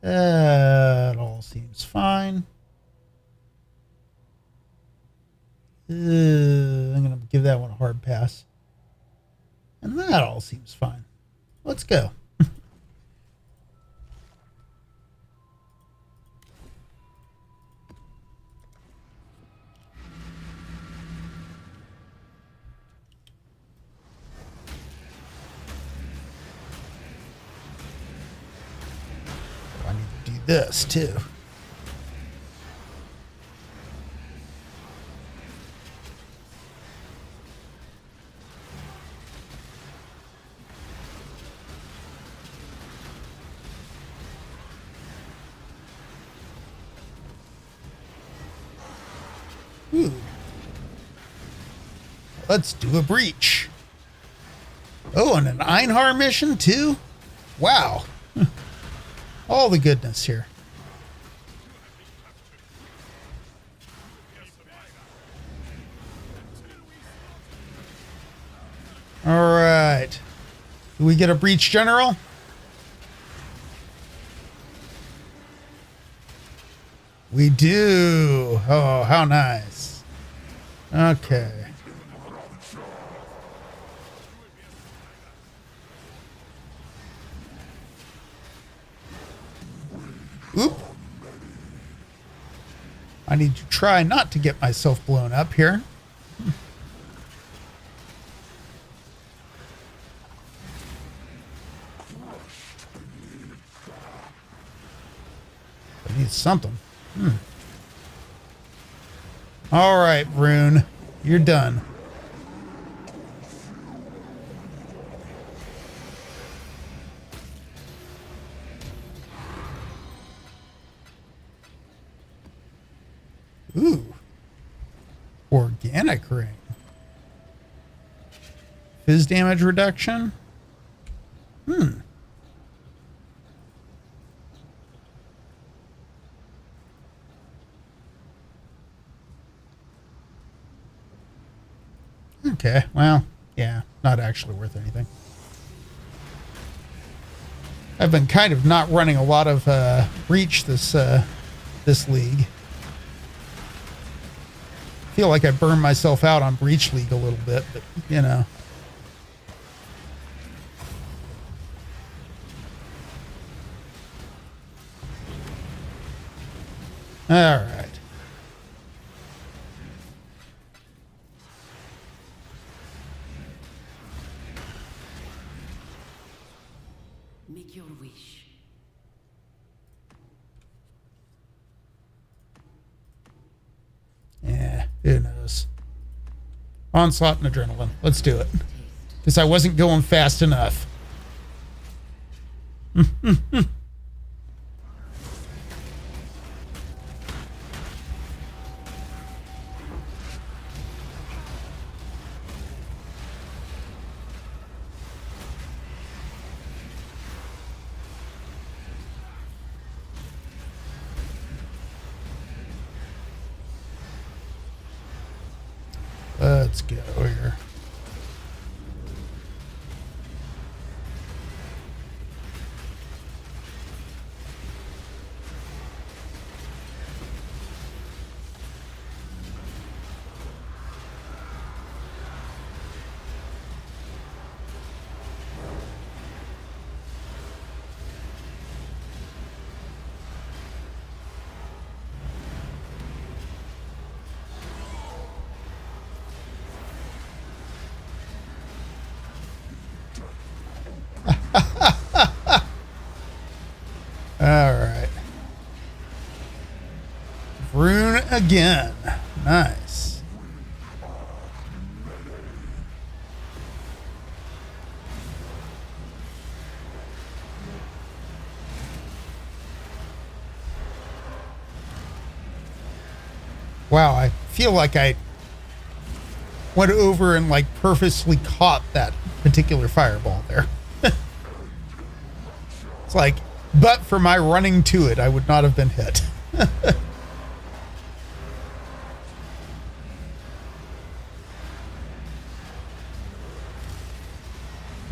That all seems fine. I'm going to give that one a hard pass. And that all seems fine. Let's go. This too. Let's do a breach. Oh, and an Einhar mission too? Wow. All the goodness here. All right. Do we get a breach general? We do. Oh, how nice. Okay. Oop. I need to try not to get myself blown up here. I need something. All right, Rune. You're done. Ooh. Organic ring. Fizz damage reduction. Okay, well, yeah, not actually worth anything. I've been kind of not running a lot of Breach this league. Feel like I burned myself out on Breach League a little bit, but you know. All right. Make your wish. Yeah, who knows? Onslaught and Adrenaline. Let's do it. Because I wasn't going fast enough. Let's go here. All right. Rune again. Nice. Wow, I feel like I went over and like purposely caught that particular fireball there. It's like, but for my running to it, I would not have been hit.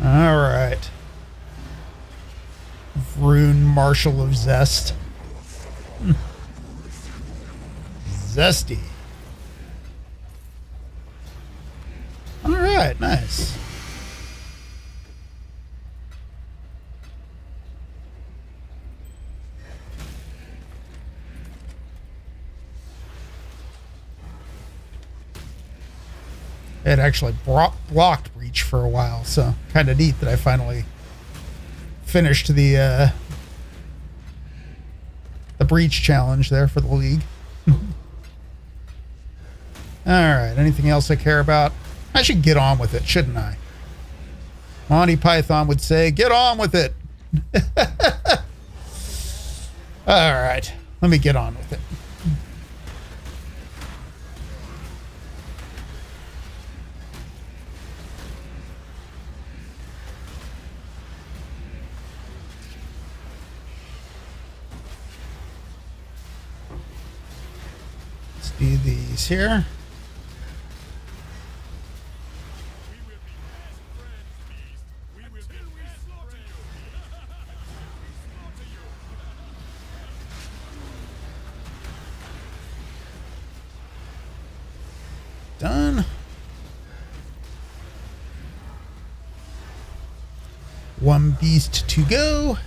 All right. Rune Marshal of Zest. Zesty. All right, nice. It actually blocked Breach for a while, so kind of neat that I finally finished the Breach challenge there for the league. All right, anything else I care about? I should get on with it, shouldn't I? Monty Python would say, get on with it. All right, let me get on with it. do these here. Done. One beast to go.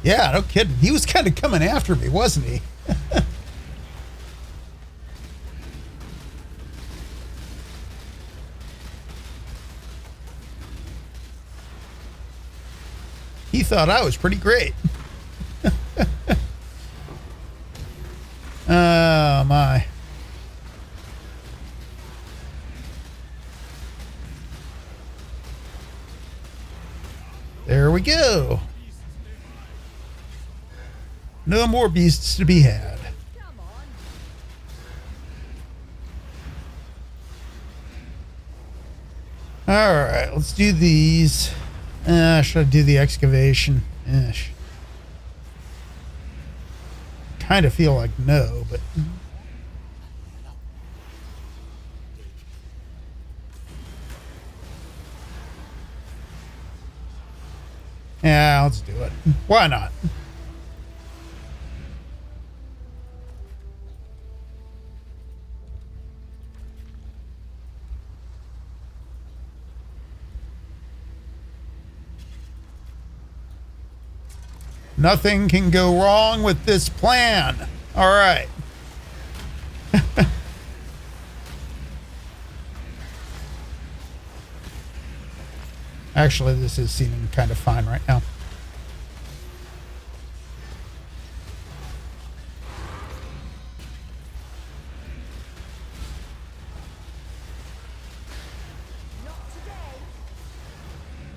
Yeah, no kidding. He was kind of coming after me, wasn't he? He thought I was pretty great. Oh, my. There we go. No more beasts to be had. All right, let's do these. Should I do the excavation? Kind of feel like no, but... Yeah, let's do it. Why not? Nothing can go wrong with this plan. All right. Actually, this is seeming kind of fine right now.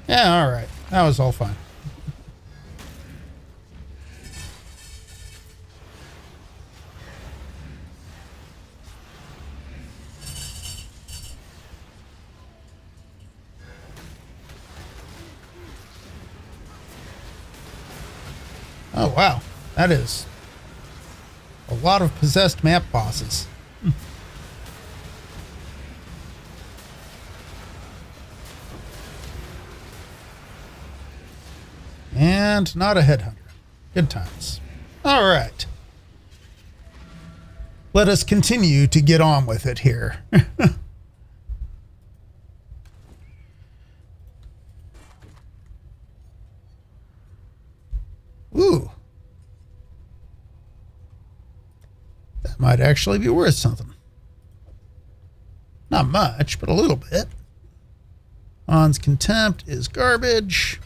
Yeah, all right. That was all fine. Oh, wow. That is a lot of possessed map bosses. And not a headhunter. Good times. All right. Let us continue to get on with it here. Ooh. That might actually be worth something. Not much, but a little bit. On's Contempt is garbage.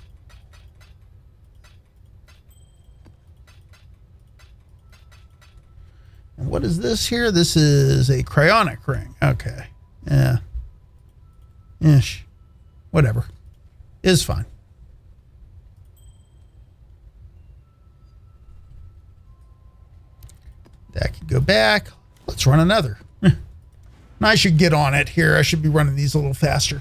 And what is this here? This is a cryonic ring. Okay. Yeah. Ish. Whatever. Is fine. That could go back. Let's run another. And I should get on it here. I should be running these a little faster.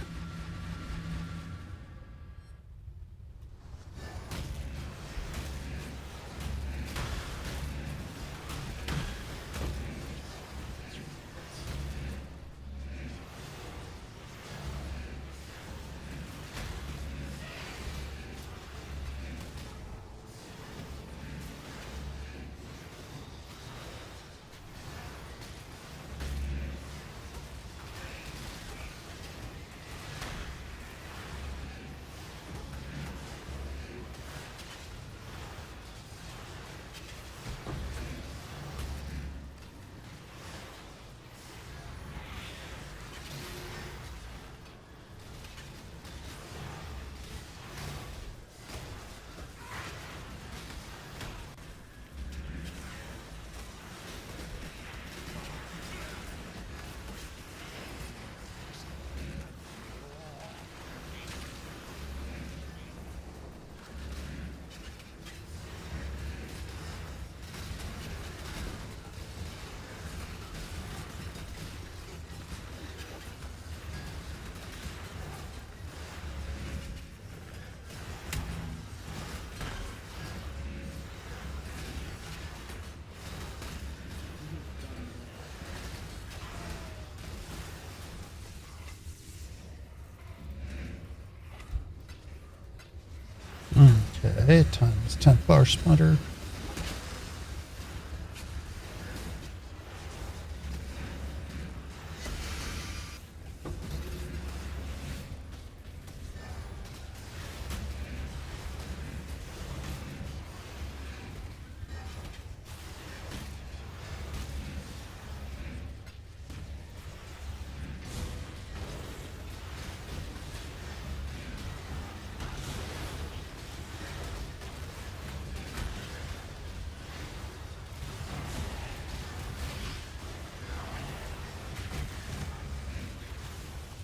Okay, times Templar Splinter.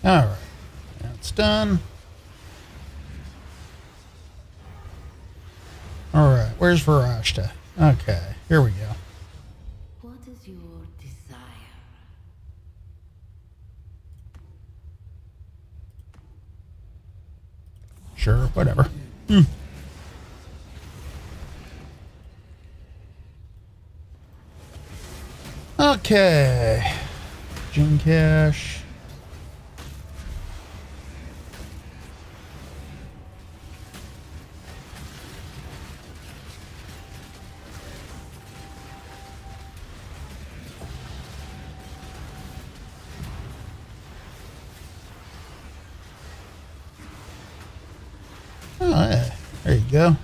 All right, that's done. All right, where's Varashta? Okay, here we go. What is your desire? Sure, whatever. Okay, Jim Cash. Oh, yeah. There you go.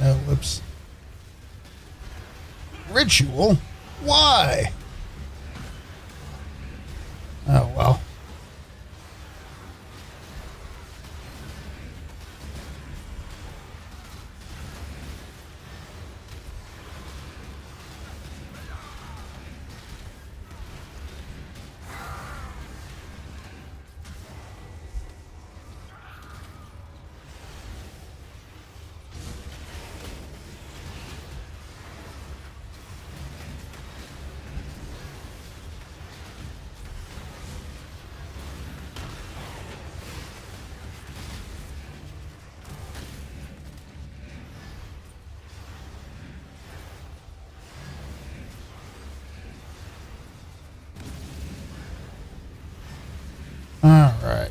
Oh, whoops. Ritual? Why? Oh, well. All right.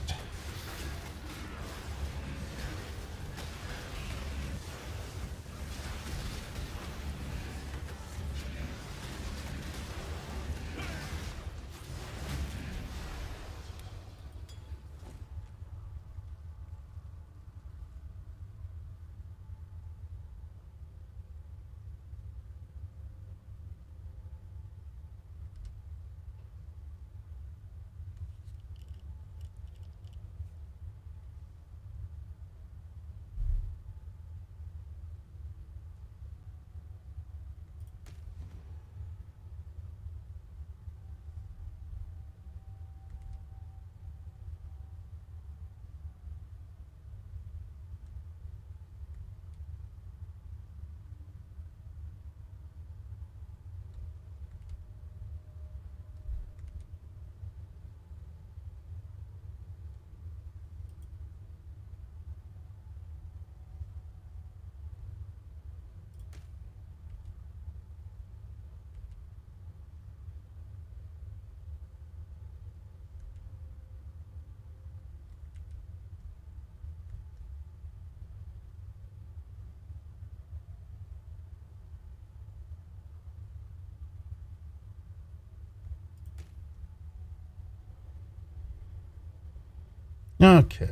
Okay.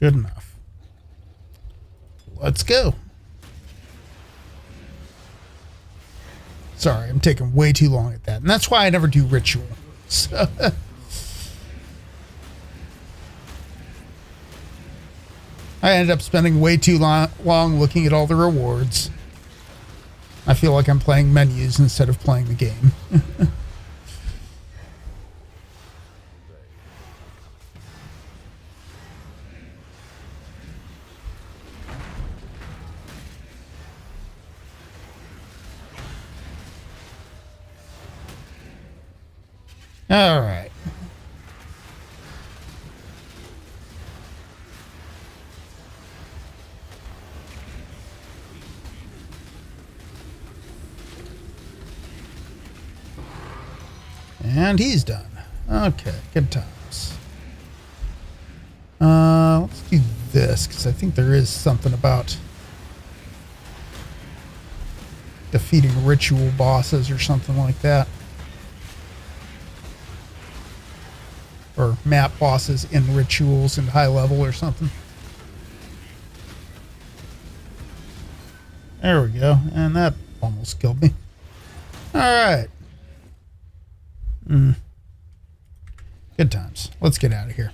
Good enough. Let's go. Sorry, I'm taking way too long at that. And that's why I never do ritual. So I ended up spending way too long looking at all the rewards. I feel like I'm playing menus instead of playing the game. All right. And he's done. Okay, good times. Let's do this, because I think there is something about defeating ritual bosses or something like that. Or map bosses in rituals and high level or something. There we go. And that almost killed me. Alright. Good times. Let's get out of here.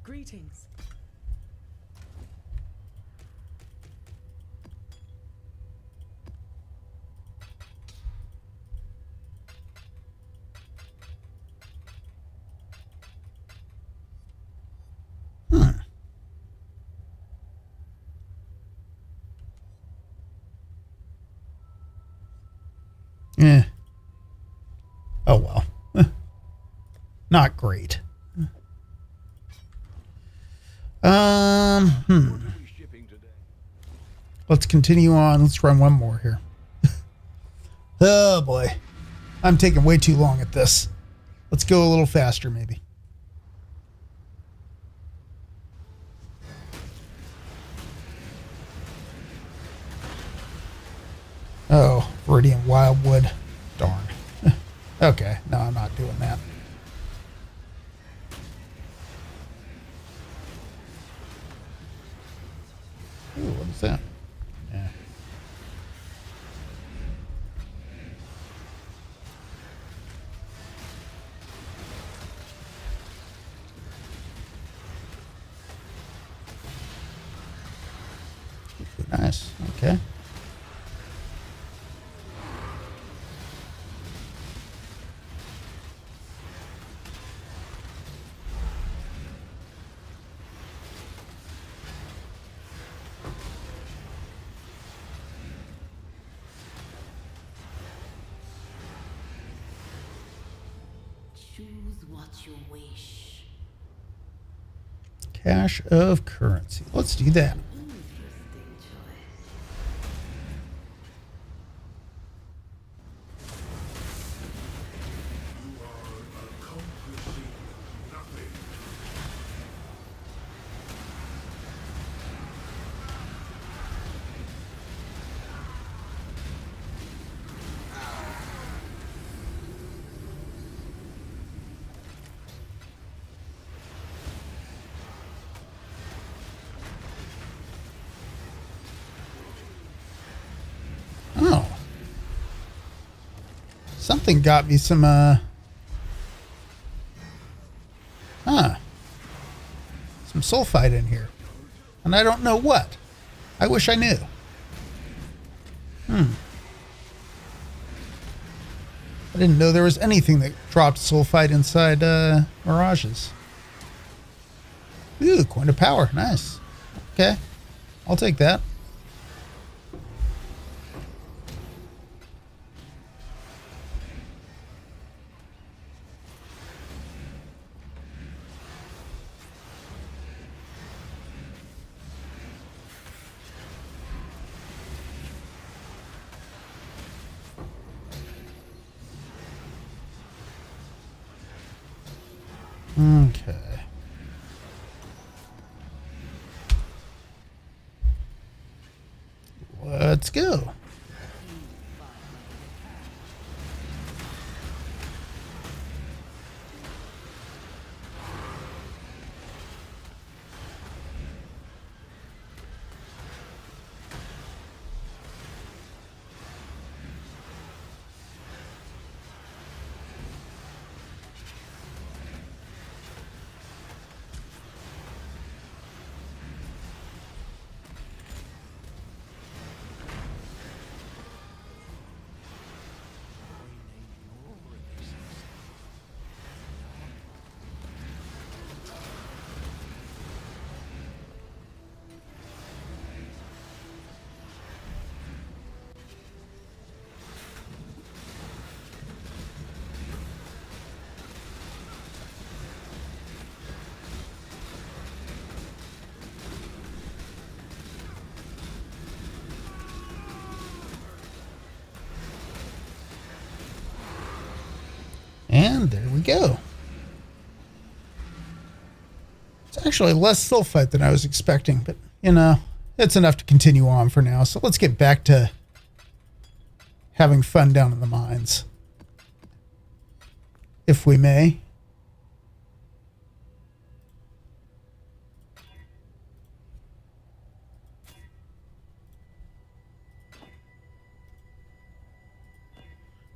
Greetings. Yeah. Oh well. Not great. Let's continue on. Let's run one more here. Oh boy. I'm taking way too long at this. Let's go a little faster maybe. Oh, Viridian Wildwood. Darn. Okay, no, I'm not doing that. Ooh, what is that? Yeah. Nice. Okay. Choose what you wish. Cache of currency. Let's do that. Interesting choice. Oh. Something got me some, some sulfite in here. And I don't know what. I wish I knew. I didn't know there was anything that dropped sulfite inside, Mirages. Ooh, coin of power. Nice. Okay. I'll take that. Okay. Let's go. And there we go. It's actually less sulfite than I was expecting, but, you know, it's enough to continue on for now. So let's get back to having fun down in the mines, if we may.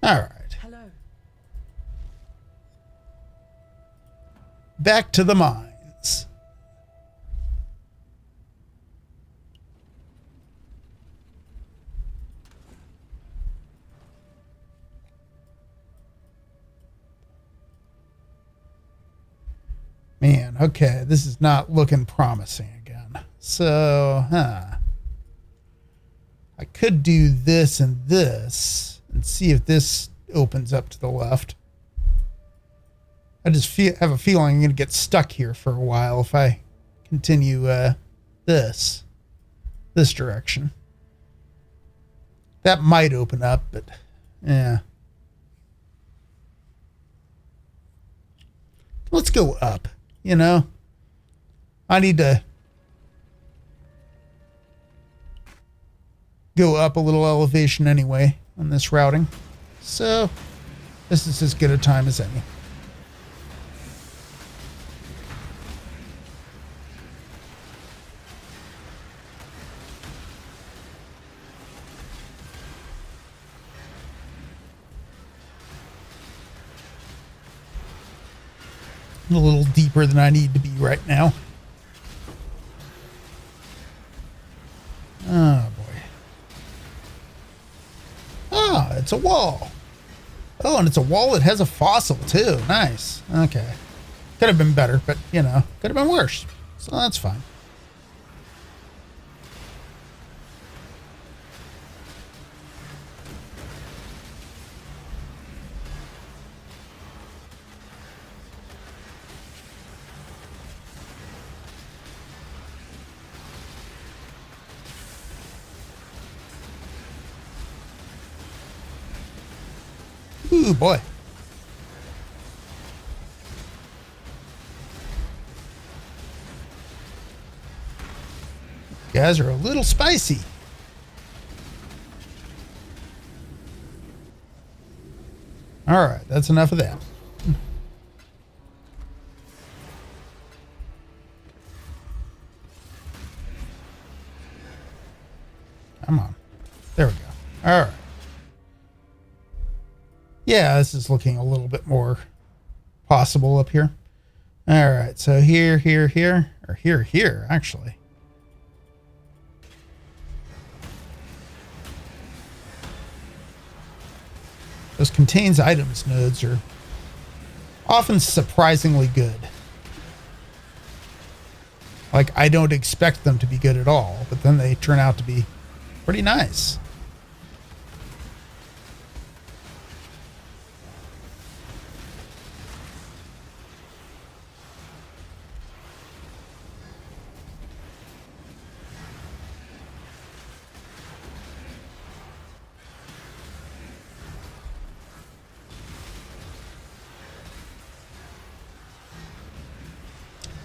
All right. Hello. Back to the mines. Man, okay, this is not looking promising again. So, I could do this and this and see if this opens up to the left. I just have a feeling I'm going to get stuck here for a while if I continue this direction. That might open up, but yeah. Let's go up, you know. I need to go up a little elevation anyway on this routing. So this is as good a time as any. A little deeper than I need to be right now. Oh boy. Ah, it's a wall. Oh, and it's a wall that has a fossil too. Nice. Okay. Could have been better, but you know, could have been worse. So that's fine. Ooh, boy. You guys are a little spicy. All right, that's enough of that. Come on. There we go. All right. Yeah, this is looking a little bit more possible up here. All right, so here, or here, actually. Those contains items nodes are often surprisingly good. Like, I don't expect them to be good at all, but then they turn out to be pretty nice.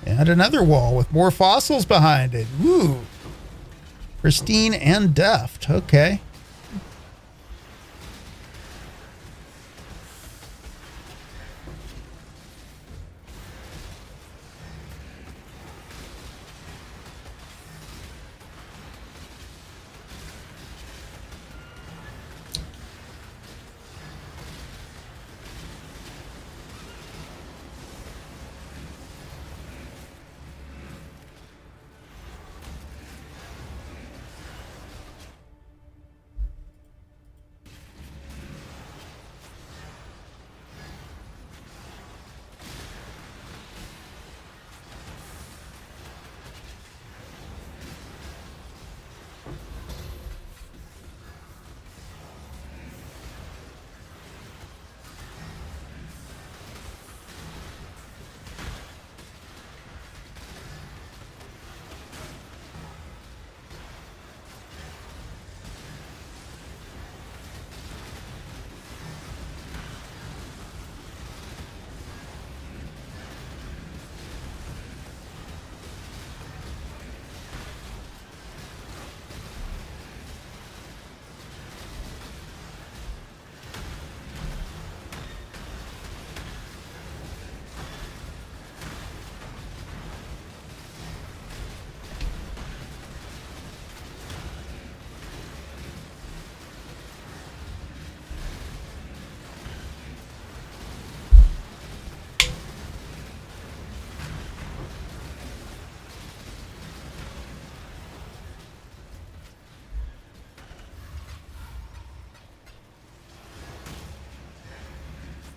And another wall with more fossils behind it. Woo! Pristine and deft. Okay.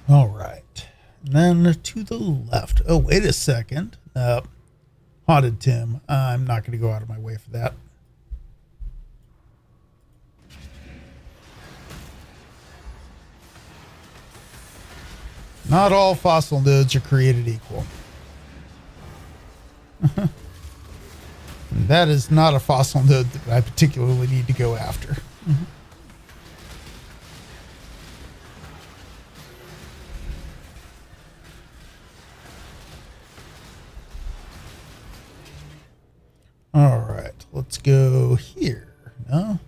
All right. And then to the left. Oh, wait a second. Haunted Tim. I'm not going to go out of my way for that. Not all fossil nodes are created equal. That is not a fossil node that I particularly need to go after. All right, let's go here. No?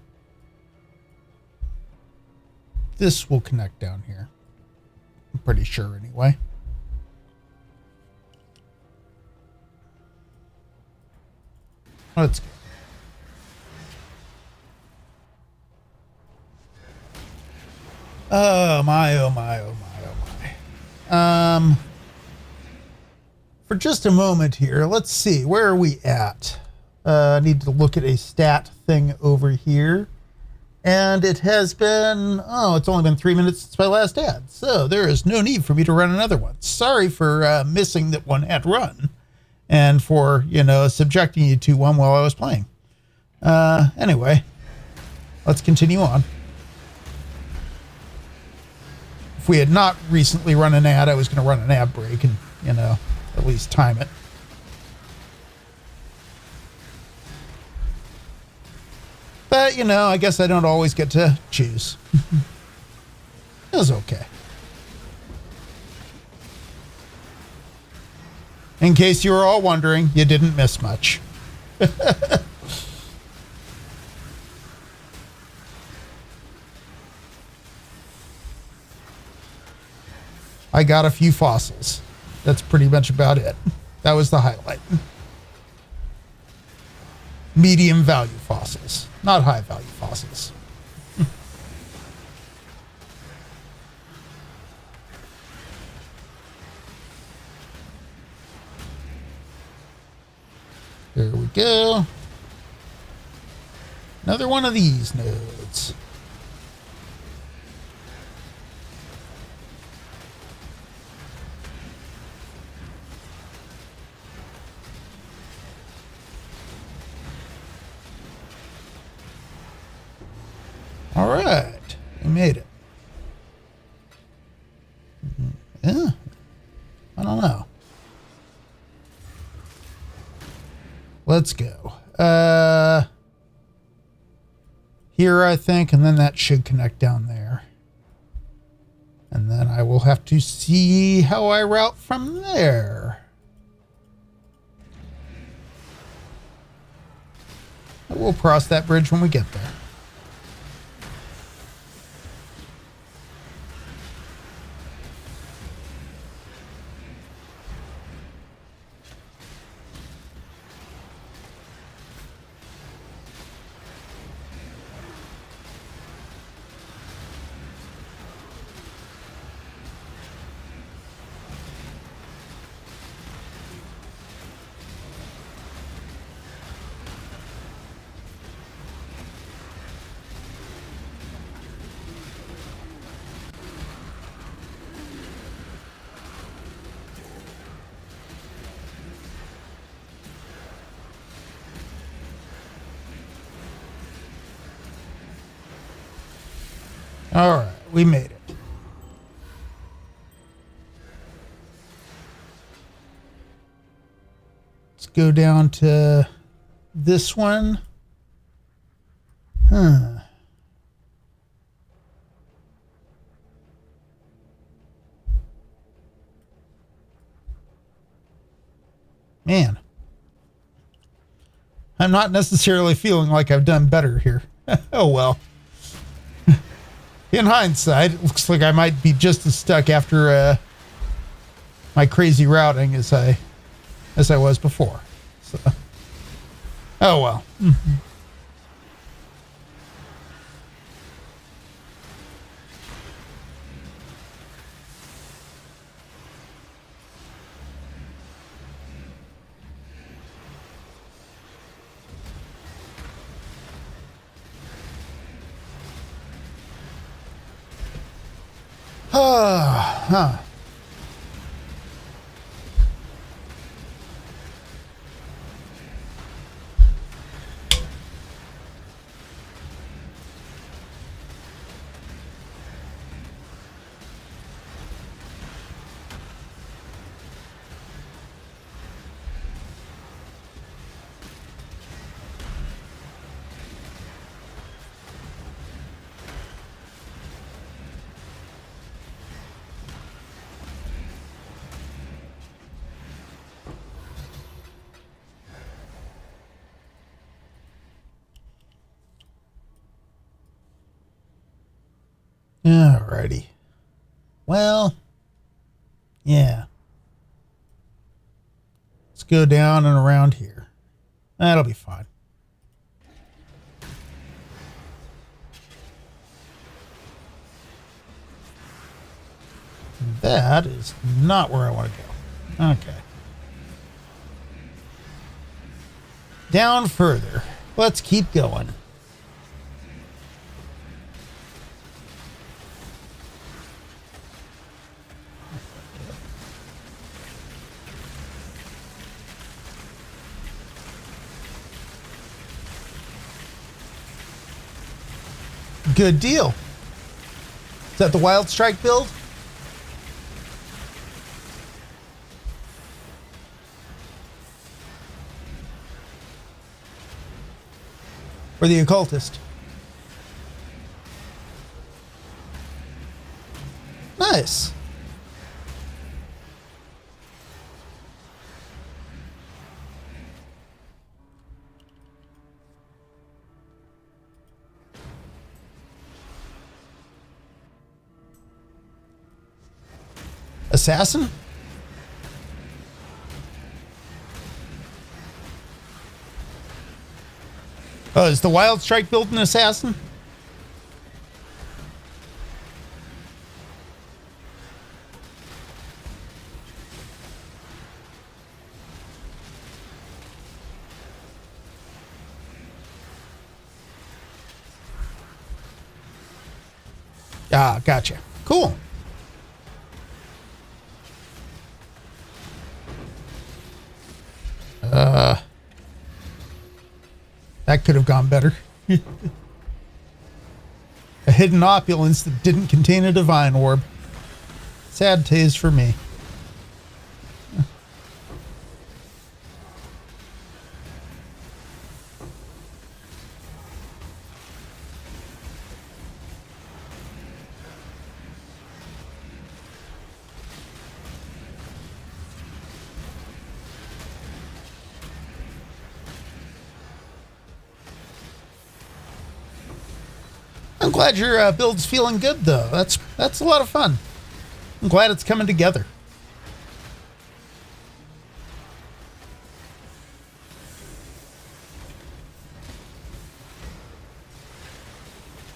This will connect down here. I'm pretty sure anyway. Let's go. Oh my, oh my, oh my, oh my. For just a moment here, let's see, where are we at? I need to look at a stat thing over here. And it has been, it's only been 3 minutes since my last ad. So there is no need for me to run another one. Sorry for missing that one had run. And for, subjecting you to one while I was playing. Anyway, let's continue on. If we had not recently run an ad, I was going to run an ad break and, at least time it. But, I guess I don't always get to choose. It was okay. In case you were all wondering, you didn't miss much. I got a few fossils. That's pretty much about it. That was the highlight. Medium value fossils, not high value fossils. There we go. Another one of these nodes. All right, we made it. Yeah, I don't know. Let's go. Here, I think, and then that should connect down there. And then I will have to see how I route from there. We'll cross that bridge when we get there. All right, we made it. Let's go down to this one. Man, I'm not necessarily feeling like I've done better here. Oh well. In hindsight, it looks like I might be just as stuck after my crazy routing as I was before. So, oh well. Huh. Alrighty. Well, yeah. Let's go down and around here. That'll be fine. That is not where I want to go. Okay. Down further. Let's keep going. Good deal. Is that the Wild Strike build? Or the Occultist? Nice. Assassin? Oh, is the Wild Strike build an assassin? Ah, gotcha. Cool. That could have gone better. A hidden opulence that didn't contain a divine orb. Sad taste for me. I'm glad your build's feeling good, though. That's a lot of fun. I'm glad it's coming together.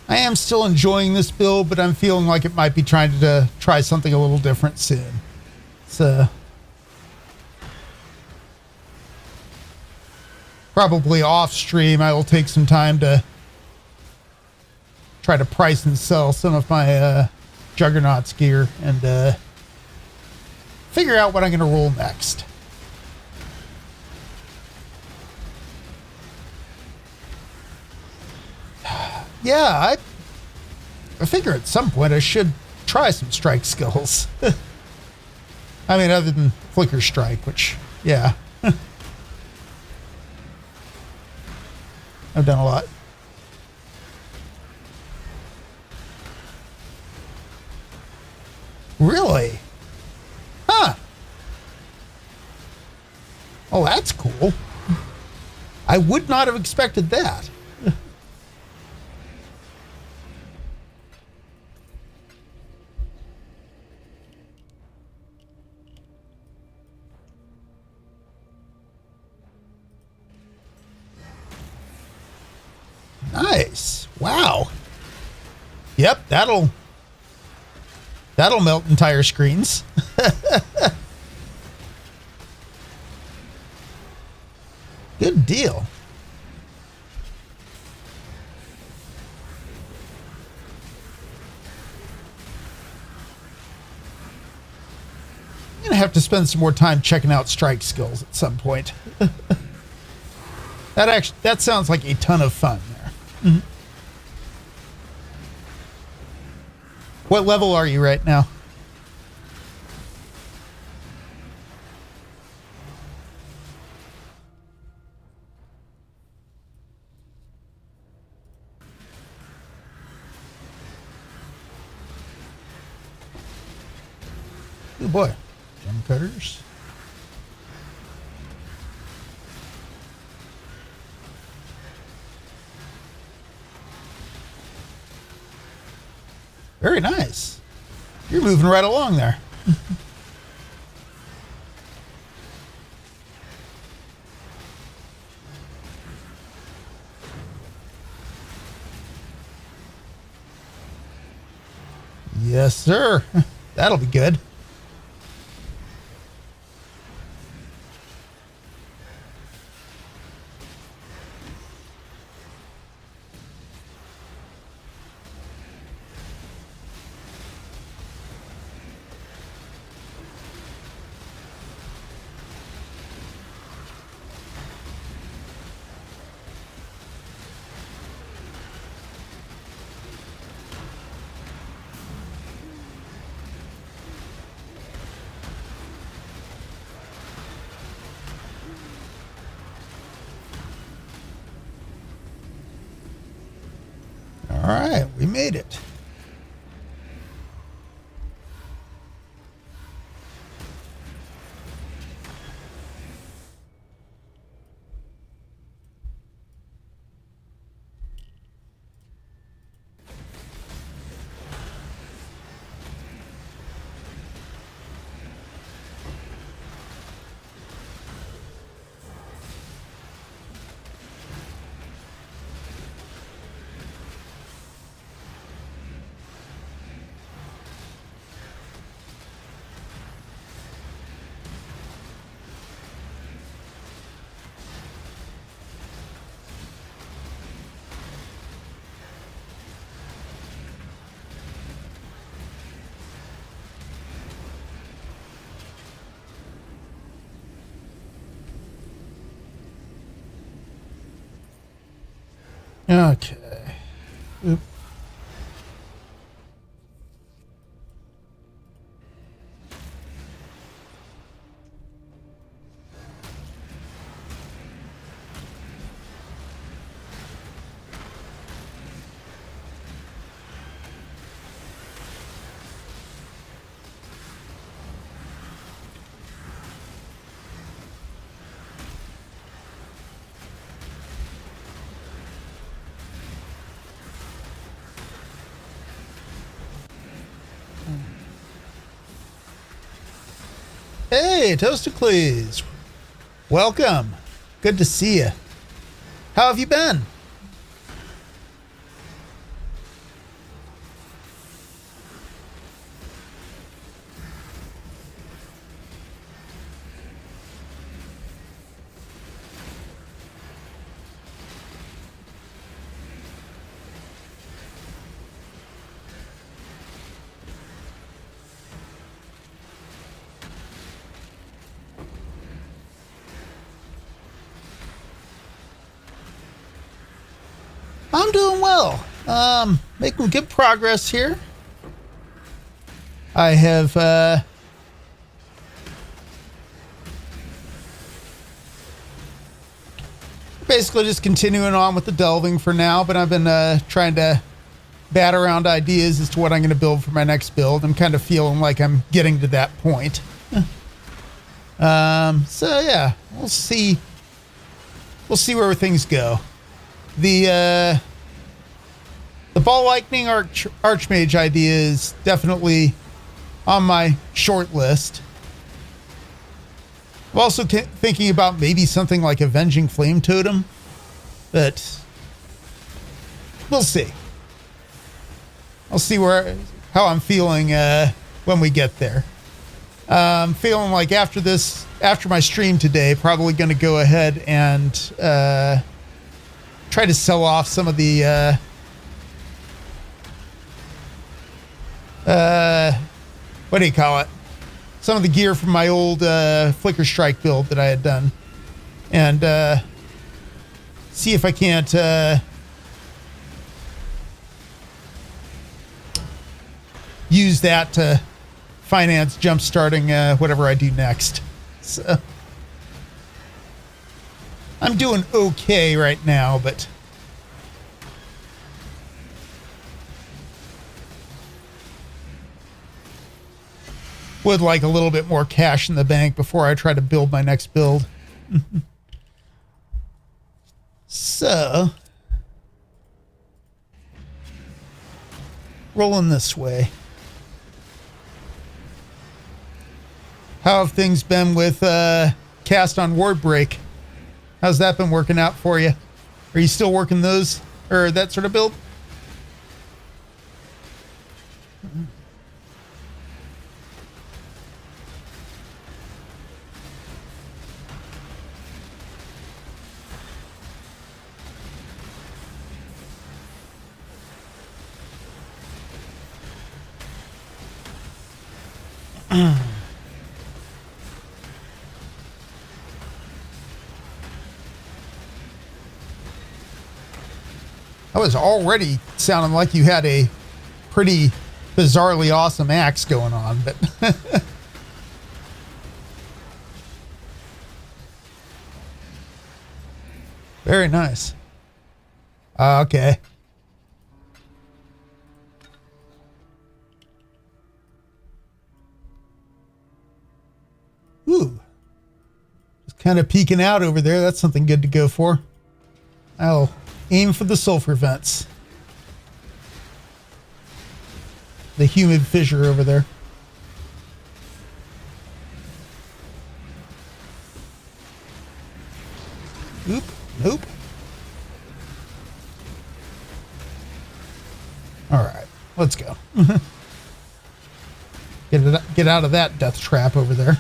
I am still enjoying this build, but I'm feeling like it might be trying to try something a little different soon. So probably off stream, I will take some time to try to price and sell some of my Juggernauts gear and figure out what I'm going to roll next. Yeah, I figure at some point I should try some strike skills. I mean, other than Flicker Strike, which, yeah. I've done a lot. Really? Huh. Oh, that's cool. I would not have expected that. Nice. Wow. Yep, that'll melt entire screens. Good deal. gonna have to spend some more time checking out strike skills at some point. That sounds like a ton of fun there. What level are you right now? Oh boy, gem cutters. Very nice. You're moving right along there. Yes, sir. That'll be good. All right, we made it. Okay. Oop. Hey, Toastacles. Welcome. Good to see you. How have you been? I'm doing well. Making good progress here. I have basically just continuing on with the delving for now, but I've been trying to bat around ideas as to what I'm going to build for my next build. I'm kind of feeling like I'm getting to that point. So yeah, we'll see. We'll see where things go. The Ball Lightning Archmage idea is definitely on my short list. I'm also thinking about maybe something like Avenging Flame Totem, but we'll see. I'll see how I'm feeling when we get there. I'm feeling like after my stream today, probably going to go ahead and try to sell off some of the what do you call it? some of the gear from my old Flicker Strike build that I had done, and see if I can't use that to finance jump starting whatever I do next. So I'm doing okay right now, but would like a little bit more cash in the bank before I try to build my next build. So, rolling this way. How have things been with Cast on Warbreak? How's that been working out for you? Are you still working those or that sort of build? That was already sounding like you had a pretty bizarrely awesome axe going on, but very nice. Okay. Ooh. Just kind of peeking out over there. That's something good to go for. I'll aim for the sulfur vents. The humid fissure over there. Oop. Nope. All right. Let's go. Get out of that death trap over there.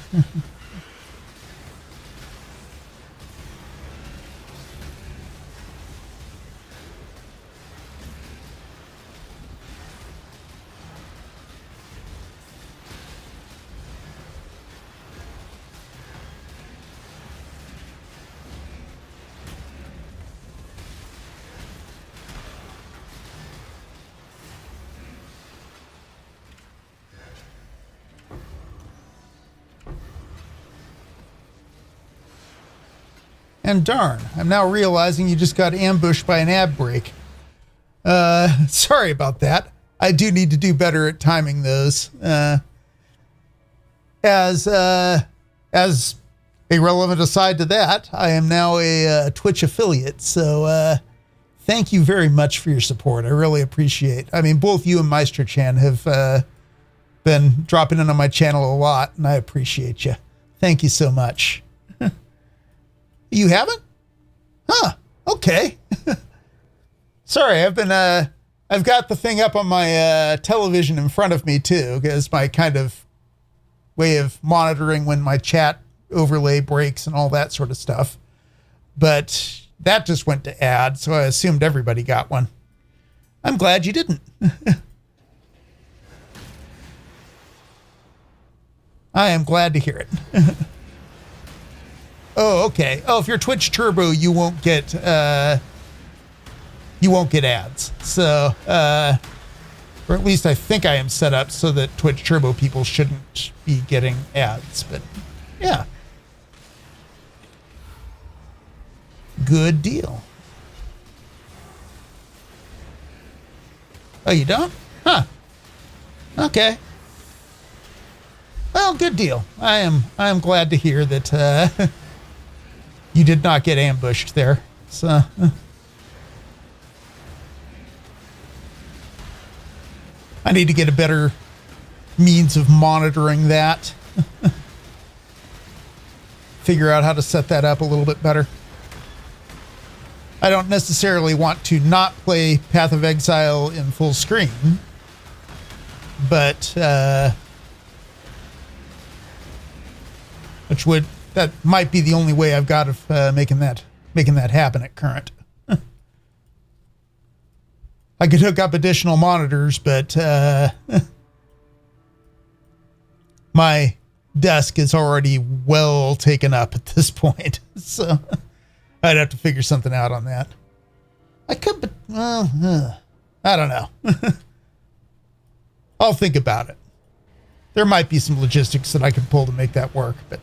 And darn, I'm now realizing you just got ambushed by an ab break. Sorry about that. I do need to do better at timing those. As a relevant aside to that, I am now a Twitch affiliate. So thank you very much for your support. I really appreciate. I mean, both you and Meister Chan have been dropping in on my channel a lot, and I appreciate you. Thank you so much. You haven't? Huh. Okay. Sorry, I've got the thing up on my television in front of me too, because my kind of way of monitoring when my chat overlay breaks and all that sort of stuff. But that just went to ad, so I assumed everybody got one. I'm glad you didn't. I am glad to hear it. Oh, okay. Oh, if you're Twitch Turbo, you won't get ads. So, or at least I think I am set up so that Twitch Turbo people shouldn't be getting ads. But yeah, good deal. Oh, you don't? Huh. Okay. Well, good deal. I am glad to hear that you did not get ambushed there. So I need to get a better means of monitoring that. Figure out how to set that up a little bit better. I don't necessarily want to not play Path of Exile in full screen, but that might be the only way I've got of making that happen at current. I could hook up additional monitors, but my desk is already well taken up at this point. So I'd have to figure something out on that. I could, but, well, I don't know. I'll think about it. There might be some logistics that I could pull to make that work, but.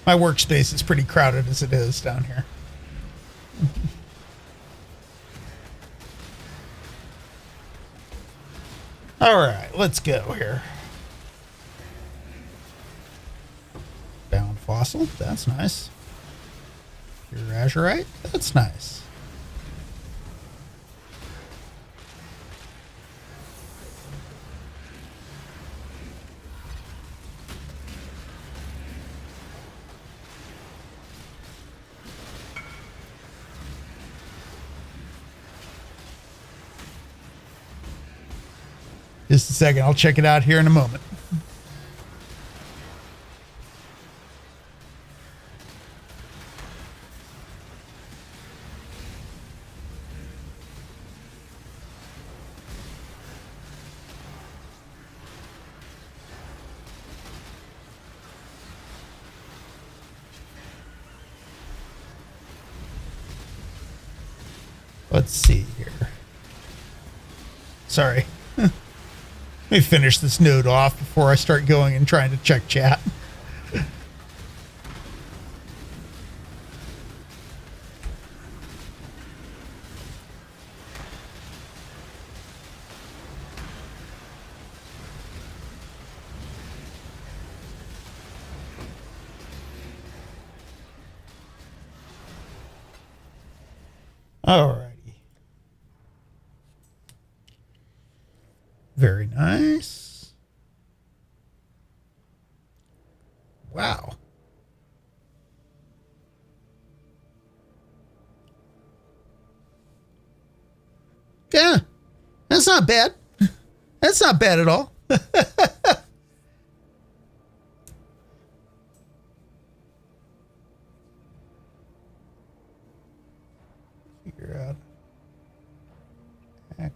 My workspace is pretty crowded as it is down here. All right, let's go here. Bound fossil, that's nice. Pure azurite, that's nice. Just a second, I'll check it out here in a moment. Let's see here. Sorry. Let me finish this node off before I start going and trying to check chat. Alrighty. Very nice. Wow. Yeah, that's not bad. That's not bad at all. Figure out X.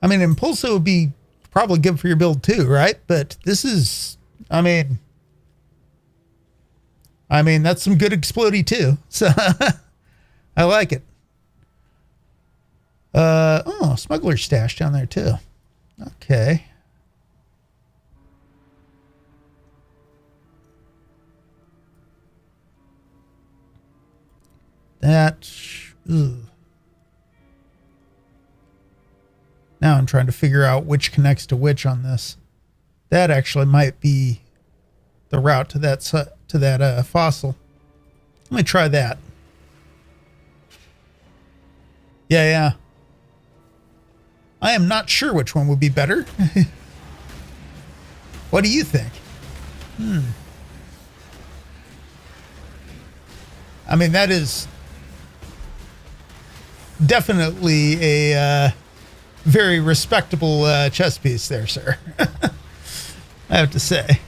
I mean, Impulso would be probably good for your build too, right? But this is, I mean, that's some good explodey too. So I like it. Oh, smuggler stash down there too. Okay. That, ugh. Now I'm trying to figure out which connects to which on this. That actually might be the route to that fossil. Let me try that. Yeah. I am not sure which one would be better. What do you think? I mean, that is definitely a very respectable chess piece there, sir. I have to say.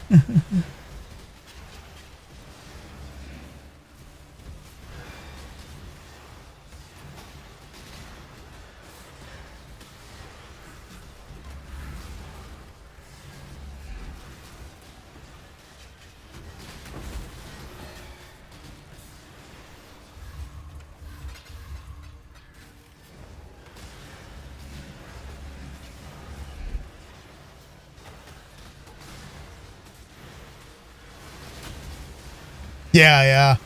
Yeah.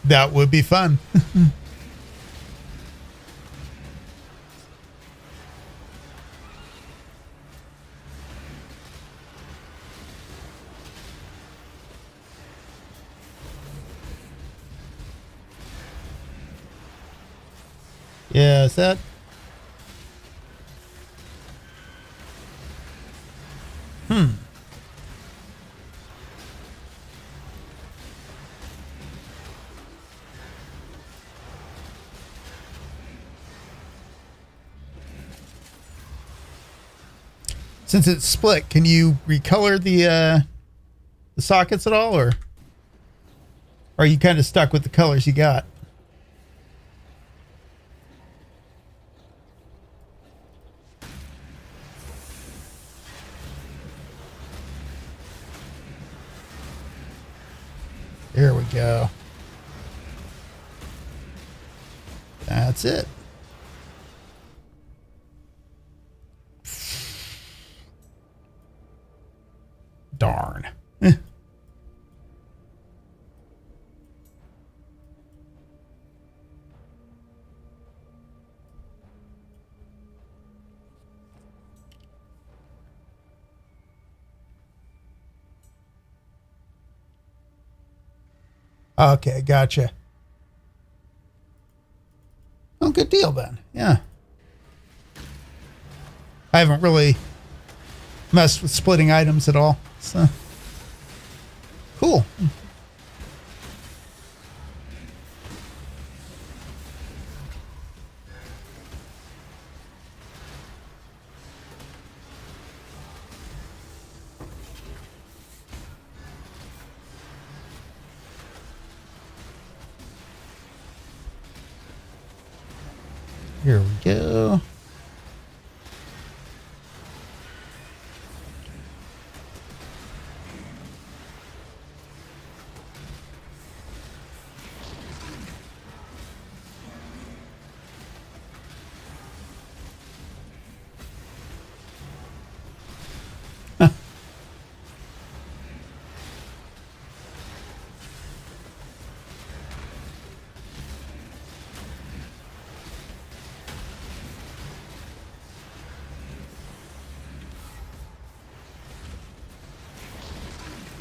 That would be fun. Yeah, is that? Since it's split, can you recolor the sockets at all, or are you kind of stuck with the colors you got? There we go. That's it. Darn. Okay, gotcha. Oh, good deal then. Yeah. I haven't really messed with splitting items at all. So cool. Here we go.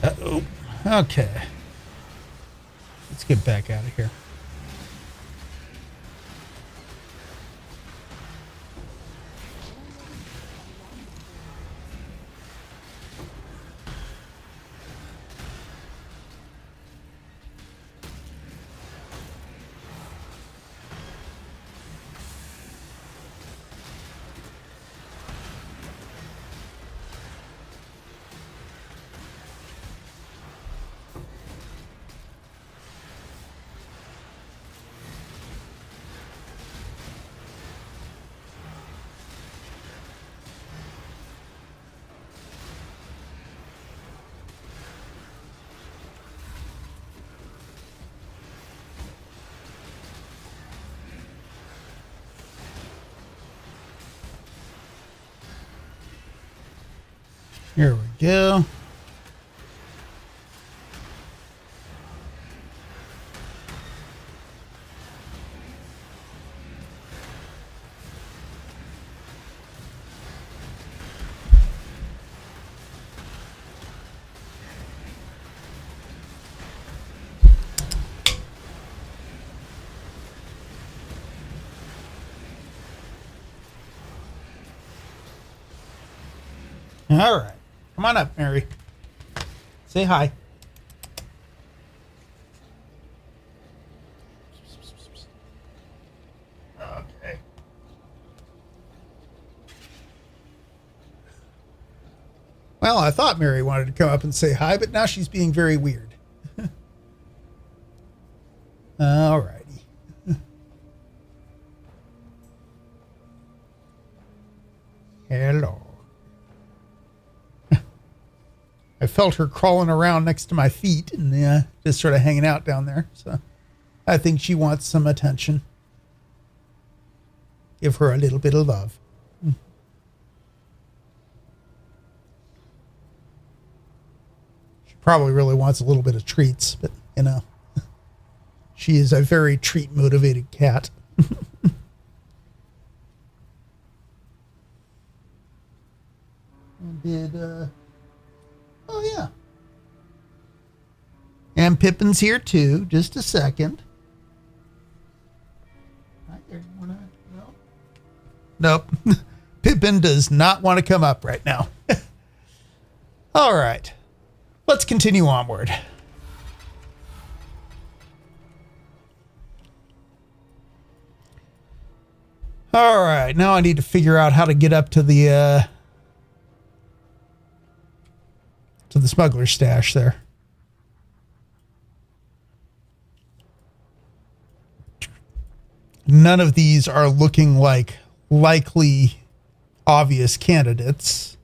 Uh-oh. Okay. Let's get back out of here. Here we go. All right. Come on up, Mary. Say hi. Okay. Well, I thought Mary wanted to come up and say hi, but now she's being very weird. All righty. Hello. I felt her crawling around next to my feet and just sort of hanging out down there. So I think she wants some attention. Give her a little bit of love. She probably really wants a little bit of treats, but you know, she is a very treat motivated cat. Oh, yeah. And Pippin's here, too. Just a second. Hi there. You wanna, no? Nope. Pippin does not want to come up right now. All right. Let's continue onward. All right. Now I need to figure out how to get up to the to the smuggler's stash there. None of these are looking like likely obvious candidates.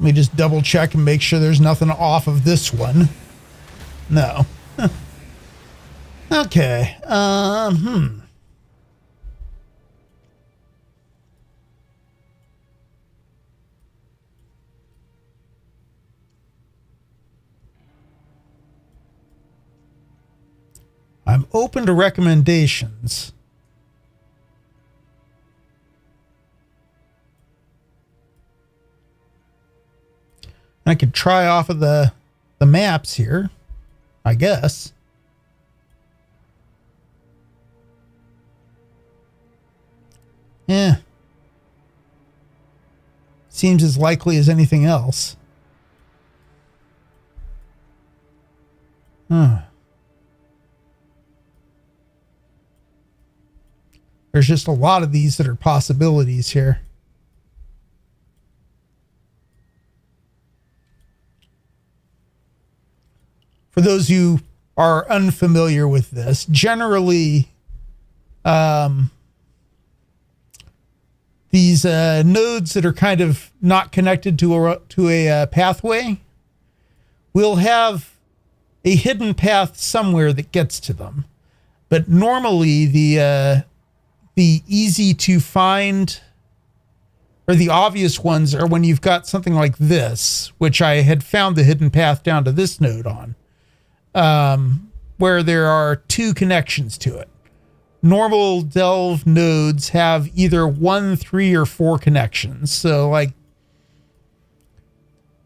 Let me just double check and make sure there's nothing off of this one. No. Okay. I'm open to recommendations. I could try off of the maps here, I guess. Yeah. Seems as likely as anything else. There's just a lot of these that are possibilities here. For those who are unfamiliar with this, generally, these nodes that are kind of not connected to a pathway will have a hidden path somewhere that gets to them. But normally, the easy to find or the obvious ones are when you've got something like this, which I had found the hidden path down to this node on. Where there are two connections to it. Normal Delve nodes have either 1, 3, or 4 connections. So, like,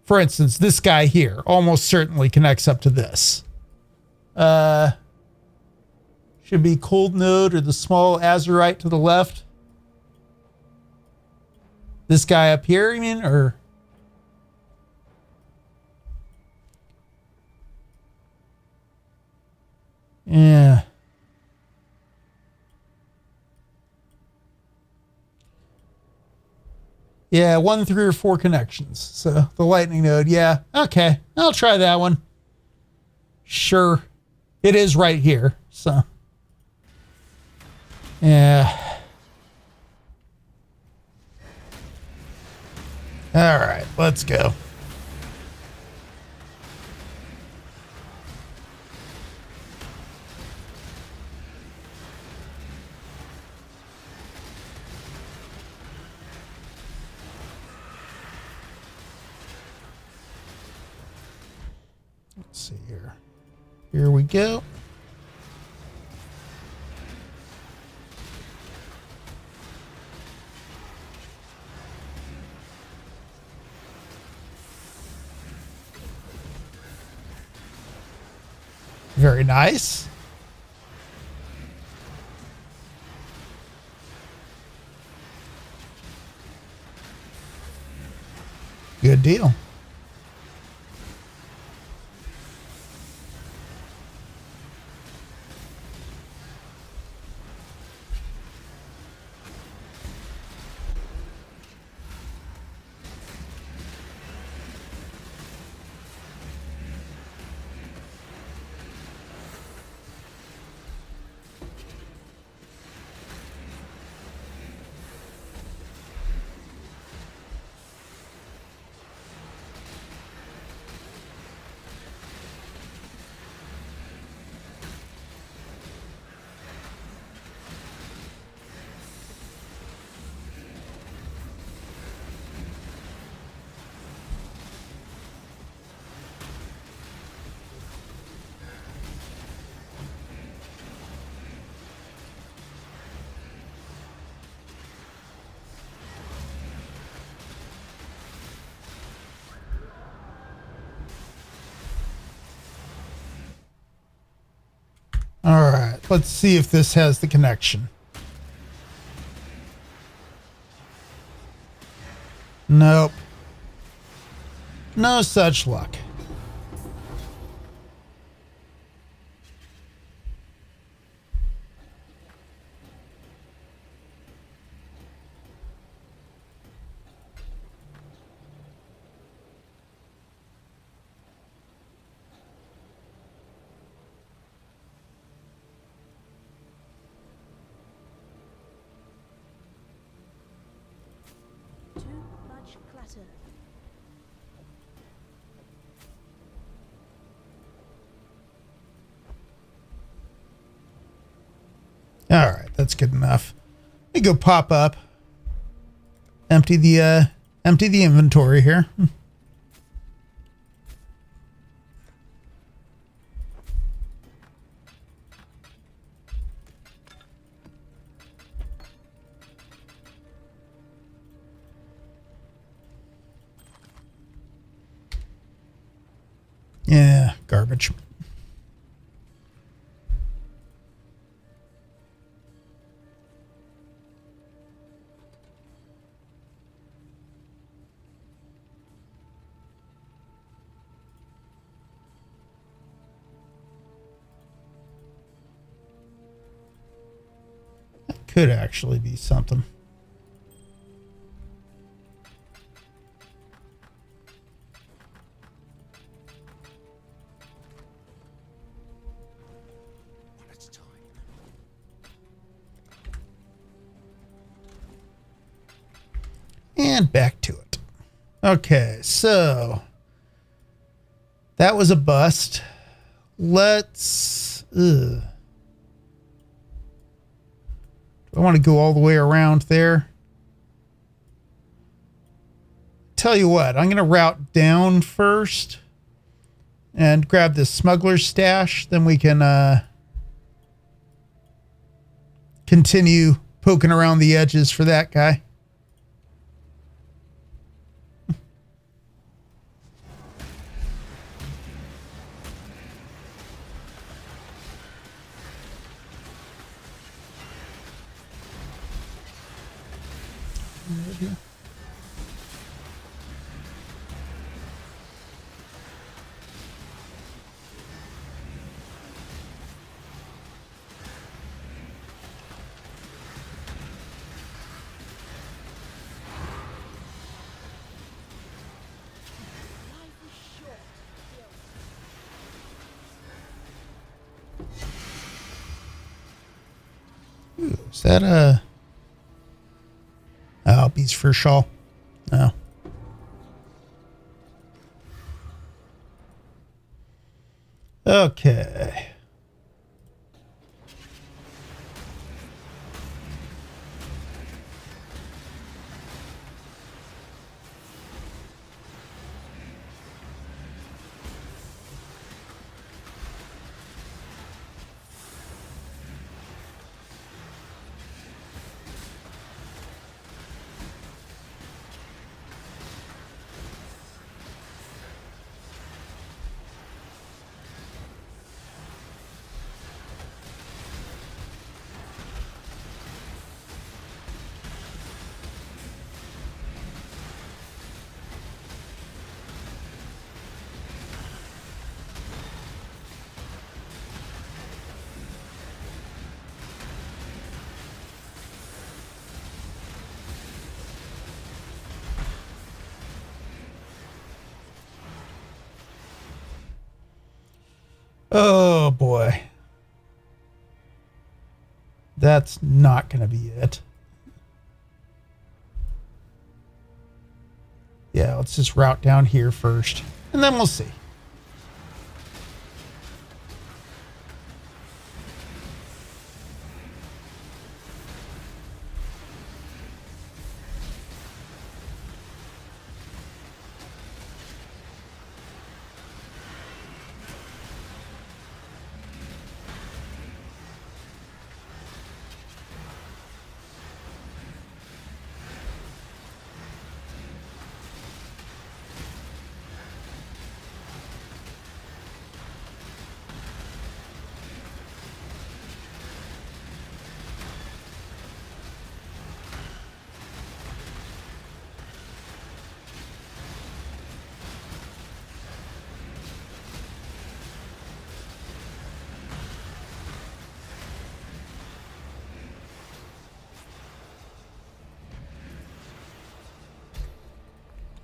for instance, this guy here almost certainly connects up to this. Should be Cold Node or the small Azurite to the left. This guy up here, you mean, or... Yeah. Yeah, 1, 3, or 4 connections. So the lightning node, yeah. Okay, I'll try that one. Sure. It is right here, so. Yeah. All right, let's go. Let's see here. Here we go. Very nice. Good deal. All right, let's see if this has the connection. Nope. No such luck. matter. All right, that's good enough. Let me go pop up. Empty the inventory here. Yeah, garbage. That could actually be something. And back to it. Okay, so that was a bust. Let's... Do I want to go all the way around there? Tell you what, I'm going to route down first and grab this smuggler's stash. Then we can continue poking around the edges for that guy. Ooh, is that a... Oh, Beast for Shawl. No. Okay. Oh boy. That's not going to be it. Yeah, let's just route down here first, and then we'll see.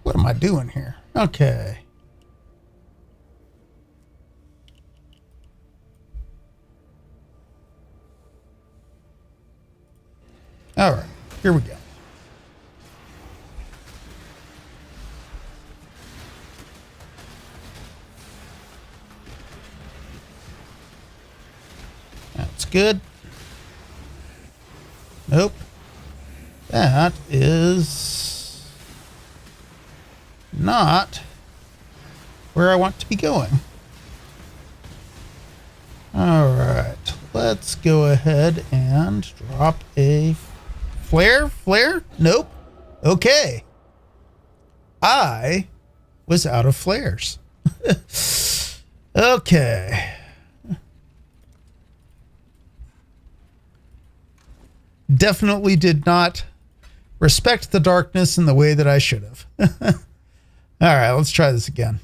What am I doing here? Okay. All right, here we go. good. Nope. That is not where I want to be going. All right. Let's go ahead and drop a flare. Flare? Nope. Okay. I was out of flares. Okay. Definitely did not respect the darkness in the way that I should have. All right, let's try this again.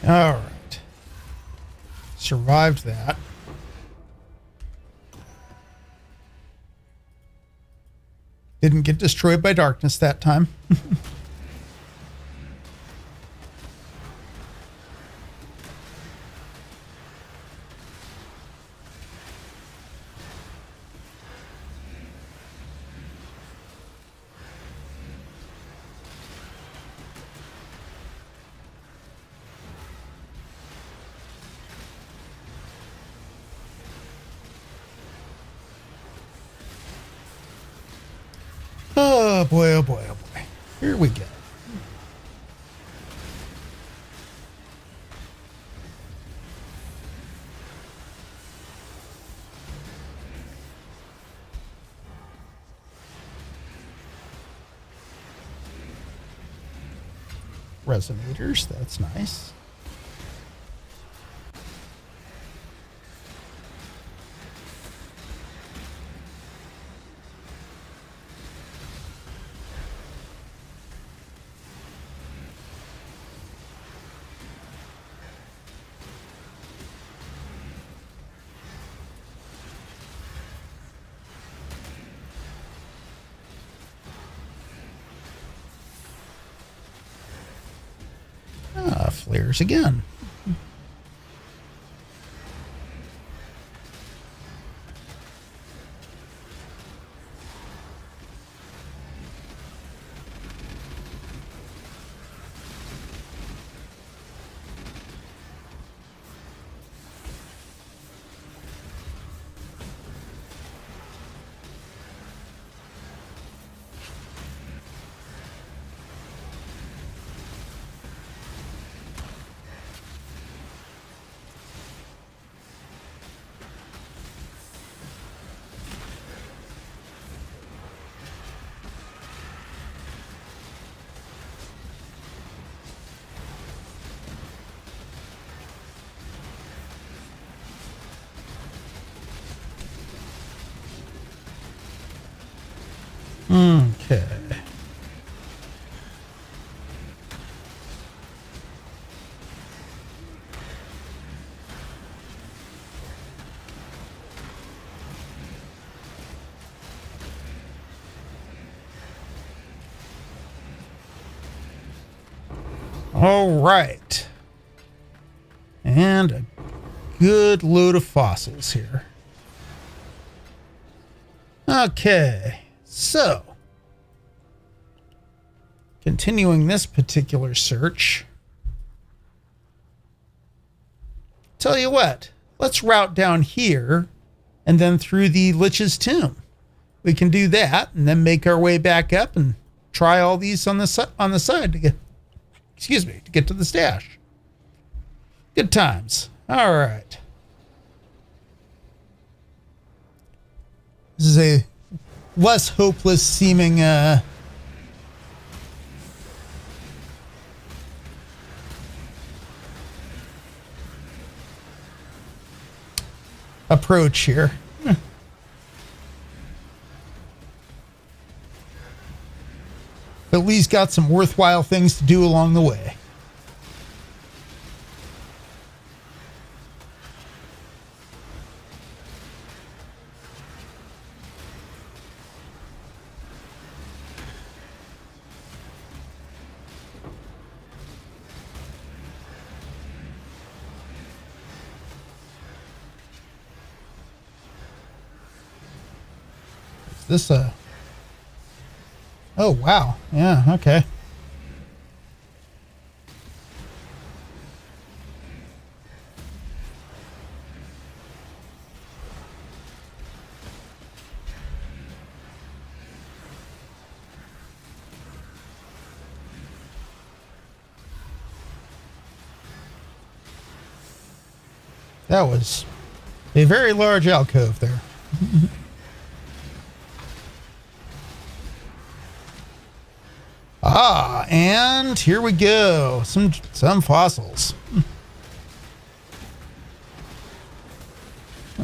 All right. Survived that. Didn't get destroyed by darkness that time. Oh boy, oh boy, oh boy. Here we go. Resonators, that's nice. Flares again. Okay. All right. And a good load of fossils here. Okay. So, continuing this particular search, tell you what, let's route down here and then through the Lich's Tomb. We can do that and then make our way back up and try all these on the side to get, to get to the stash. Good times. All right. This is a less hopeless seeming approach here. But Lee's got some worthwhile things to do along the way. Is this a... Oh, wow. Yeah, okay. That was a very large alcove there. Ah, and here we go. Some fossils.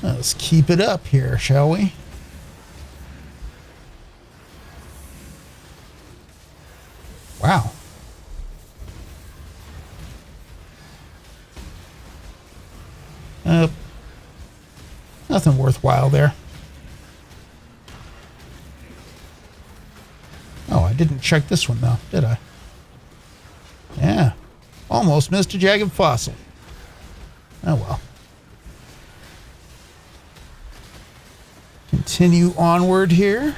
Let's keep it up here, shall we? Wow. Nothing worthwhile there. Oh, I didn't check this one though, did I? Yeah. Almost missed a jagged fossil. Oh well. Continue onward here.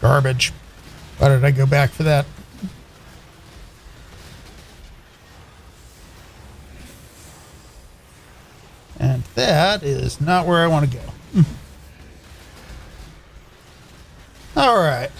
Garbage. Why did I go back for that? And that is not where I want to go. All right.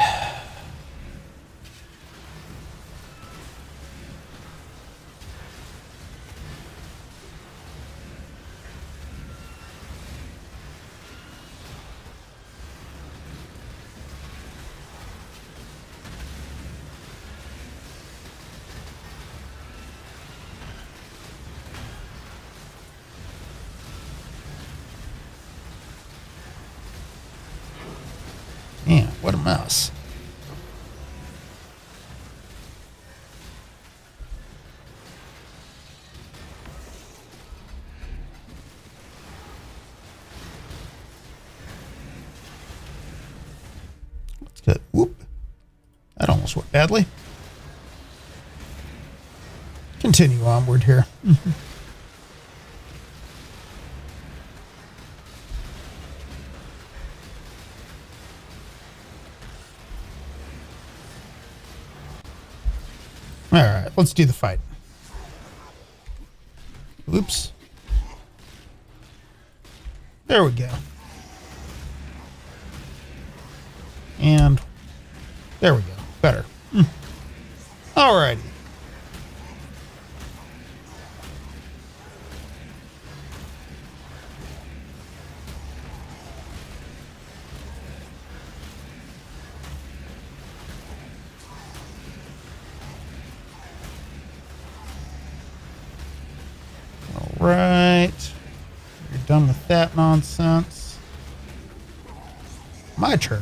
Man, what a mess. Let's get, whoop. That almost went badly. Continue onward here. All right, let's do the fight. Oops. There we go. And there we go. Better. All righty. Right. You're done with that nonsense. My turn.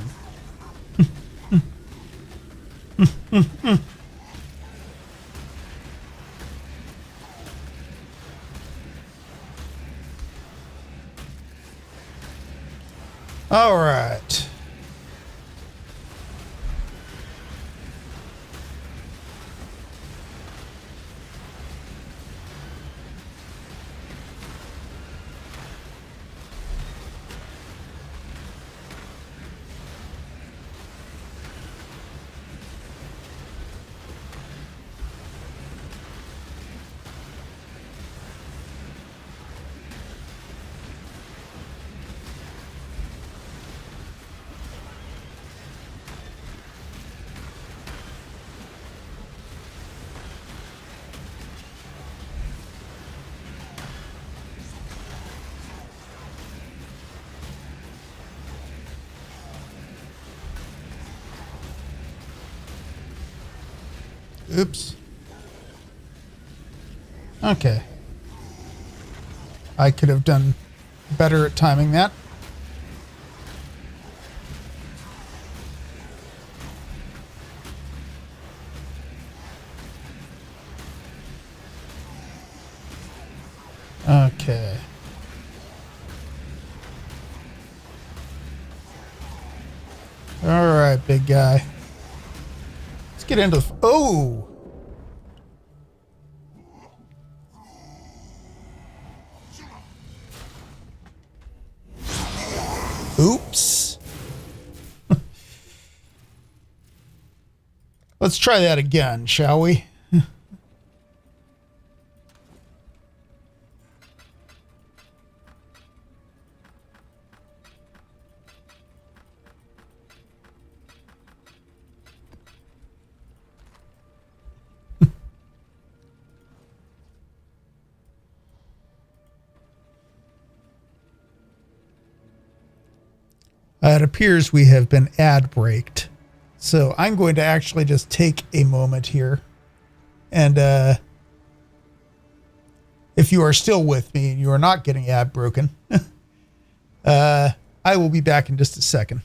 All right. Oops. Okay. I could have done better at timing that. Okay. All right, big guy. Let's get into the... Oh! Oops. Let's try that again, shall we? It appears we have been ad braked. So I'm going to actually just take a moment here. And if you are still with me and you are not getting ad broken, I will be back in just a second.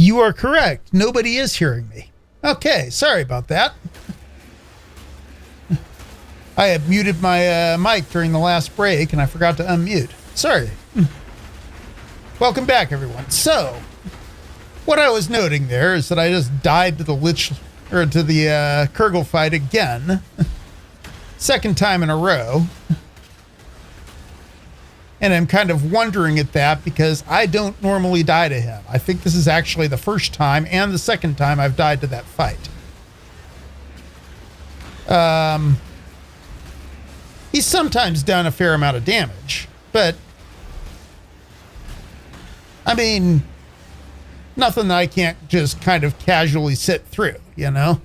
You are correct. Nobody is hearing me. Okay, sorry about that. I had muted my mic during the last break, and I forgot to unmute. Sorry. Welcome back, everyone. So, what I was noting there is that I just died to the Kurgle fight again. Second time in a row. And I'm kind of wondering at that because I don't normally die to him. I think this is actually the first time and the second time I've died to that fight. He's sometimes done a fair amount of damage, but I mean, nothing that I can't just kind of casually sit through, you know?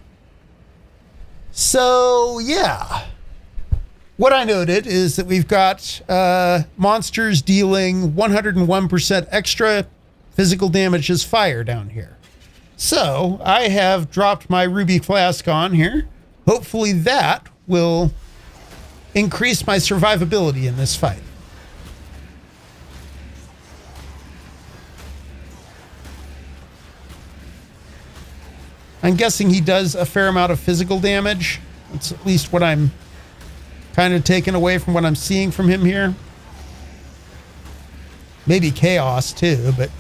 So, yeah. What I noted is that we've got monsters dealing 101% extra physical damage as fire down here. So I have dropped my ruby flask on here. Hopefully that will increase my survivability in this fight. I'm guessing he does a fair amount of physical damage. That's at least what I'm kind of taken away from what I'm seeing from him here. Maybe chaos too, but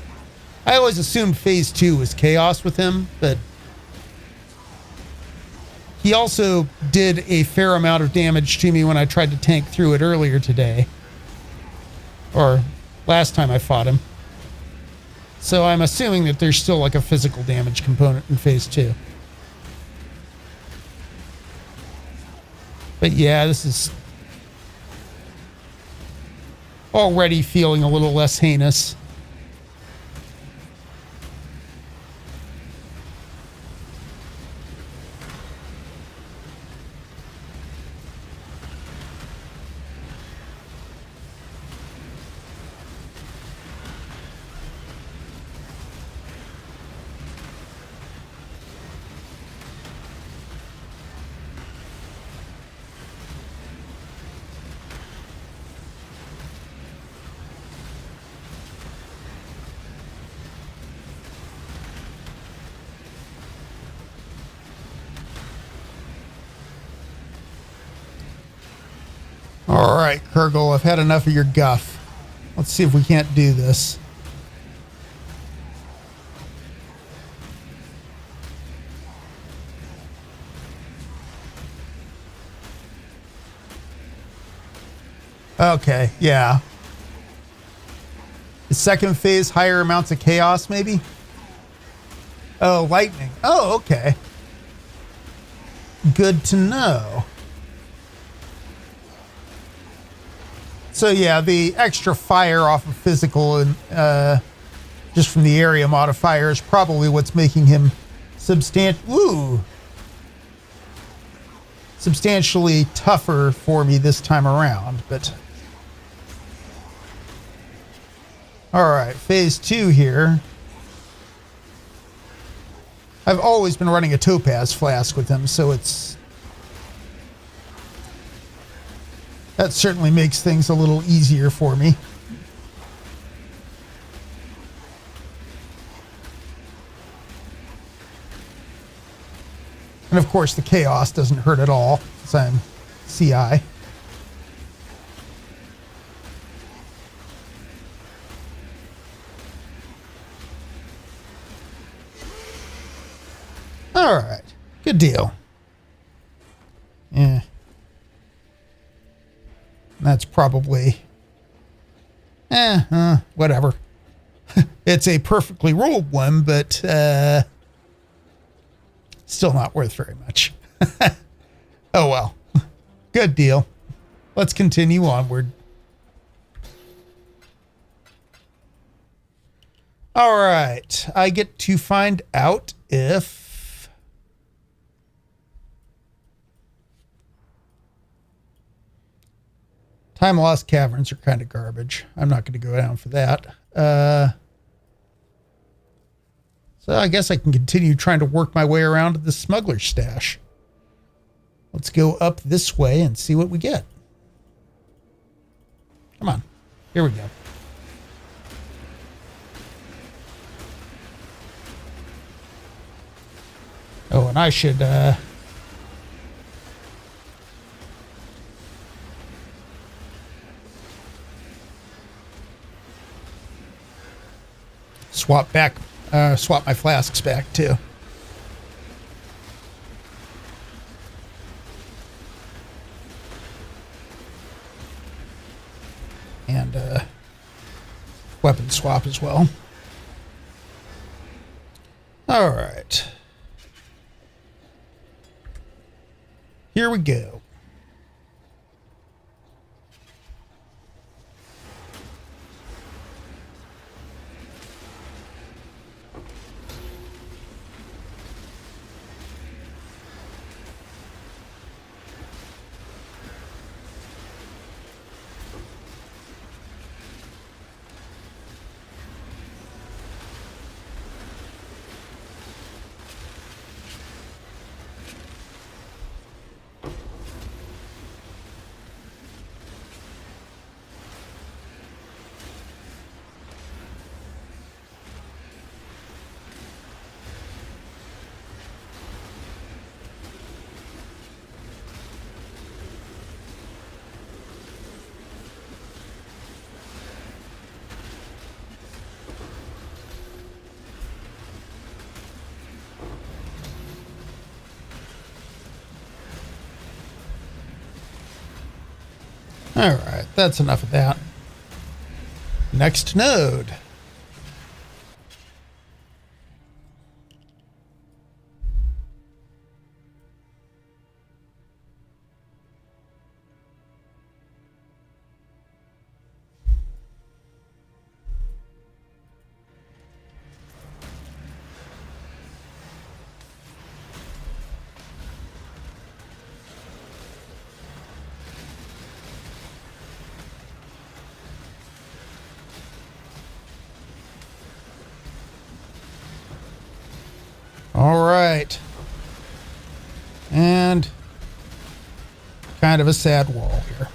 I always assumed phase 2 was chaos with him, but he also did a fair amount of damage to me when I tried to tank through it earlier today. Or last time I fought him. So I'm assuming that there's still like a physical damage component in phase 2. But yeah, this is already feeling a little less heinous. All right, Kurgle, I've had enough of your guff. Let's see if we can't do this. Okay, yeah. The second phase, higher amounts of chaos, maybe? Oh, lightning. Oh, okay. Good to know. So yeah, the extra fire off of physical and just from the area modifier is probably what's making him substantially tougher for me this time around. But all right, phase 2 here. I've always been running a topaz flask with him, so that certainly makes things a little easier for me. And of course, the chaos doesn't hurt at all, because I'm CI. All right, good deal. Yeah. That's probably, whatever. It's a perfectly rolled one, but still not worth very much. Oh well, good deal. Let's continue onward. All right, I get to find out if Time Lost Caverns are kind of garbage. I'm not going to go down for that. So I guess I can continue trying to work my way around to the smuggler's stash. Let's go up this way and see what we get. Come on. Here we go. Oh, and I should swap my flasks back too. And weapon swap as well. All right. Here we go. All right, that's enough of that. Next node. All right. And kind of a sad wall here.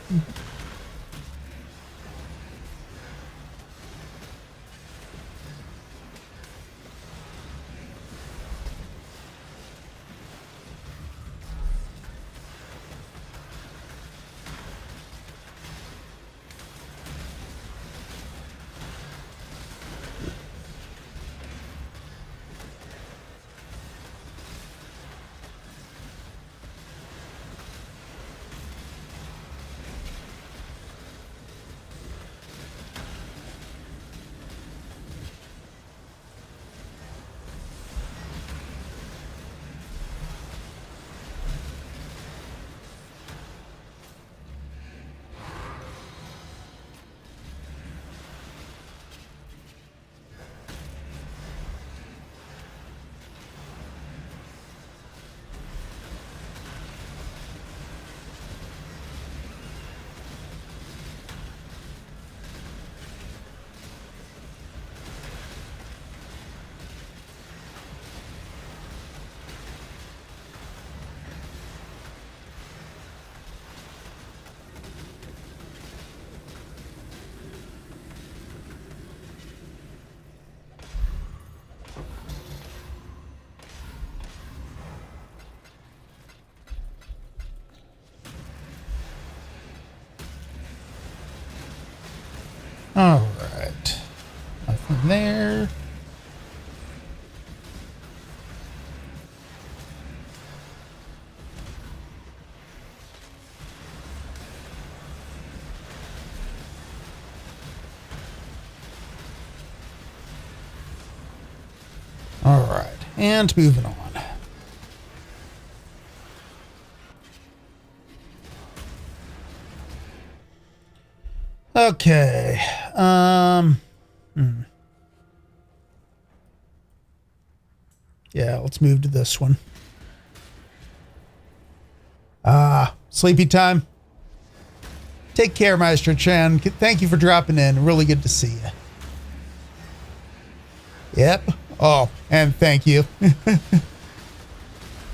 All right. Nothing there. All right. And moving on. Okay. Yeah, let's move to this one. Sleepy time. Take care, Maestro Chen. Thank you for dropping in. Really good to see you. Yep. Oh, and thank you.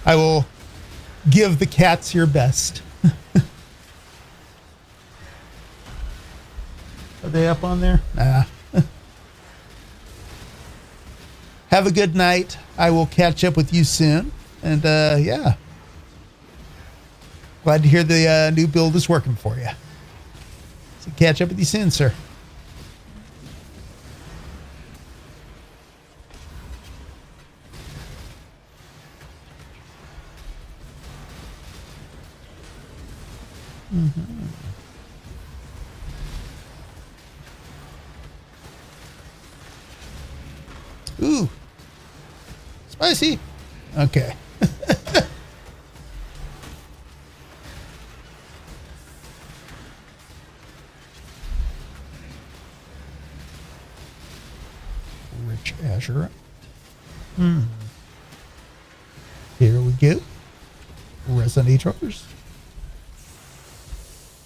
I will give the cats your best. Are they up on there? Nah. Have a good night. I will catch up with you soon. And yeah, glad to hear the new build is working for you. So catch up with you soon, sir. Ooh, spicy. Okay. Rich azure. Here we go. Resonators.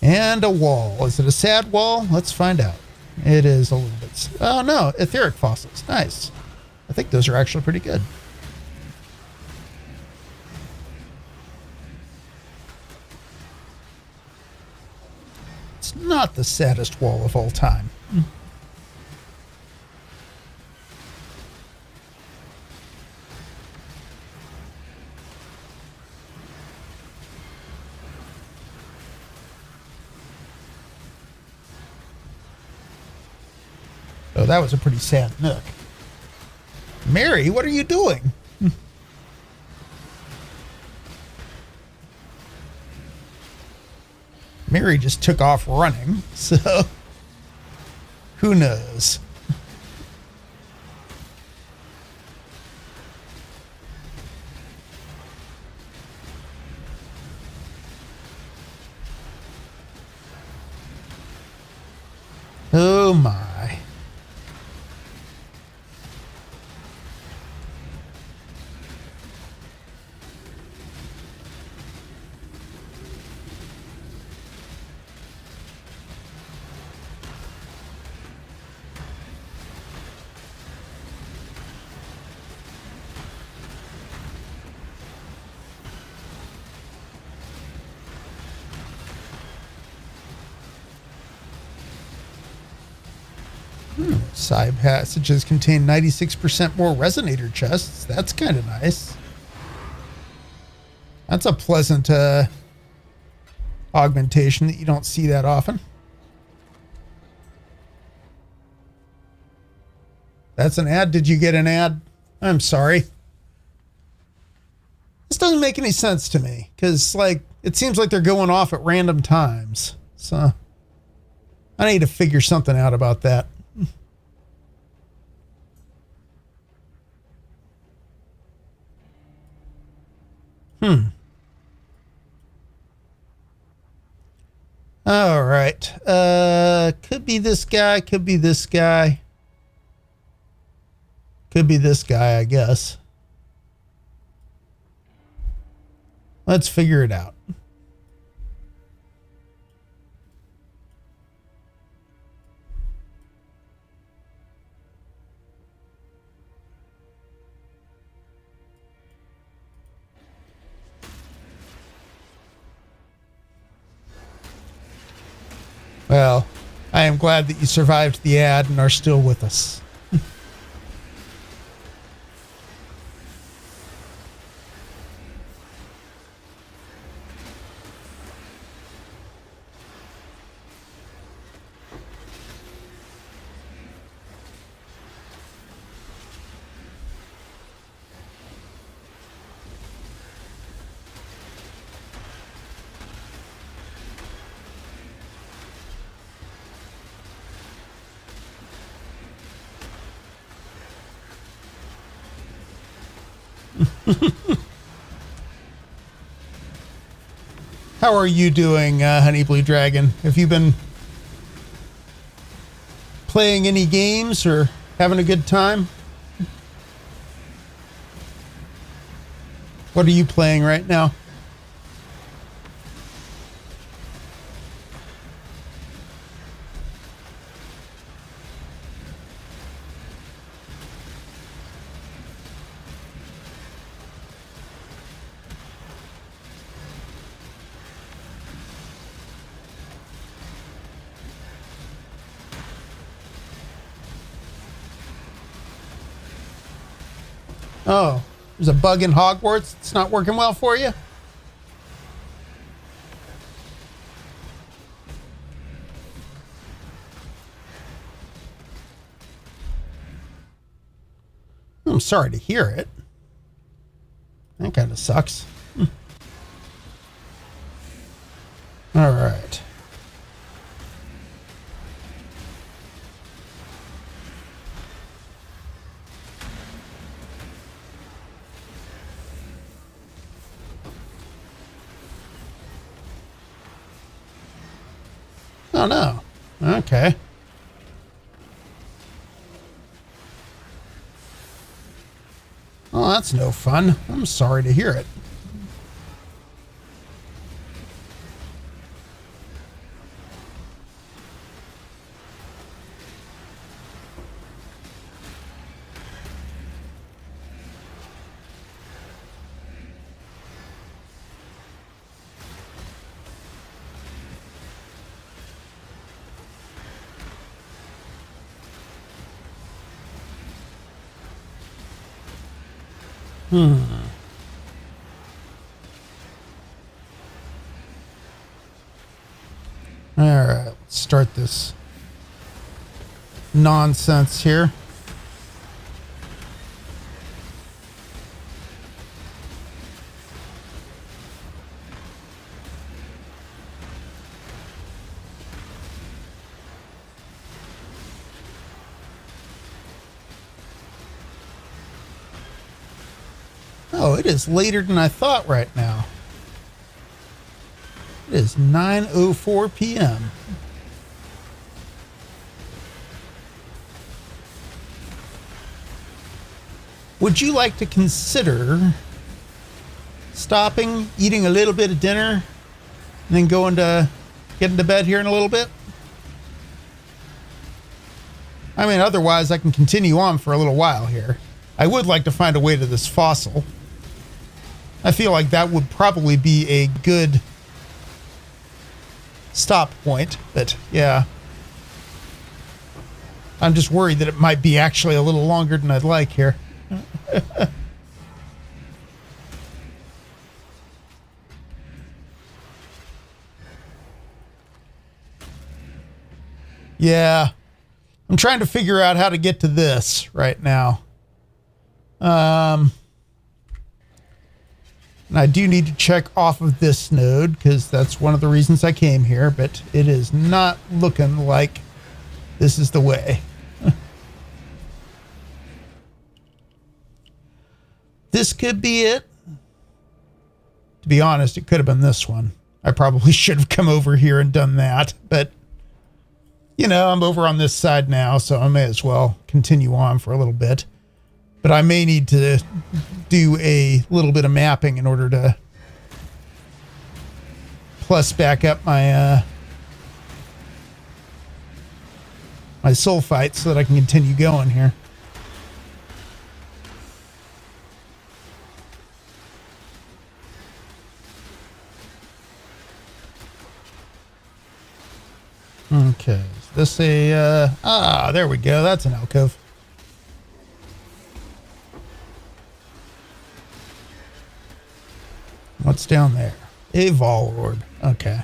And a wall. Is it a sad wall? Let's find out. It is a little bit. Oh no, etheric fossils. Nice. I think those are actually pretty good. It's not the saddest wall of all time. Oh, that was a pretty sad nook. Mary, what are you doing? Mary just took off running, so who knows? Oh my. Side passages contain 96% more resonator chests. That's kind of nice. That's a pleasant augmentation that you don't see that often. That's an ad. Did you get an ad? I'm sorry. This doesn't make any sense to me because, like, it seems like they're going off at random times. So I need to figure something out about that. All right. Could be this guy. Could be this guy. Could be this guy, I guess. Let's figure it out. Well, I am glad that you survived the ad and are still with us. How are you doing, Honey Blue Dragon? Have you been playing any games or having a good time? What are you playing right now? Oh, There's a bug in Hogwarts. It's not working well for you. I'm sorry to hear it. That kind of sucks. All right. Oh, no. Okay. Oh, that's no fun. I'm sorry to hear it. All right, let's start this nonsense here. Oh, it is later than I thought right now. It is 9:04 p.m. Would you like to consider stopping, eating a little bit of dinner, and then getting to bed here in a little bit? I mean, otherwise I can continue on for a little while here. I would like to find a way to this fossil. I feel like that would probably be a good stop point, but yeah. I'm just worried that it might be actually a little longer than I'd like here. Yeah. I'm trying to figure out how to get to this right now. And I do need to check off of this node because that's one of the reasons I came here, but it is not looking like this is the way. This could be it. To be honest, it could have been this one. I probably should have come over here and done that, but you know, I'm over on this side now, so I may as well continue on for a little bit. But I may need to do a little bit of mapping in order to plus back up my my sulfite so that I can continue going here. Okay, is this a there we go. That's an alcove. What's down there? A vol orb. Okay.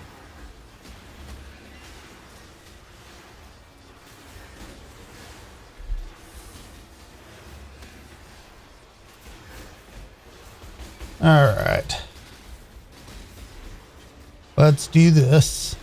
All right. Let's do this.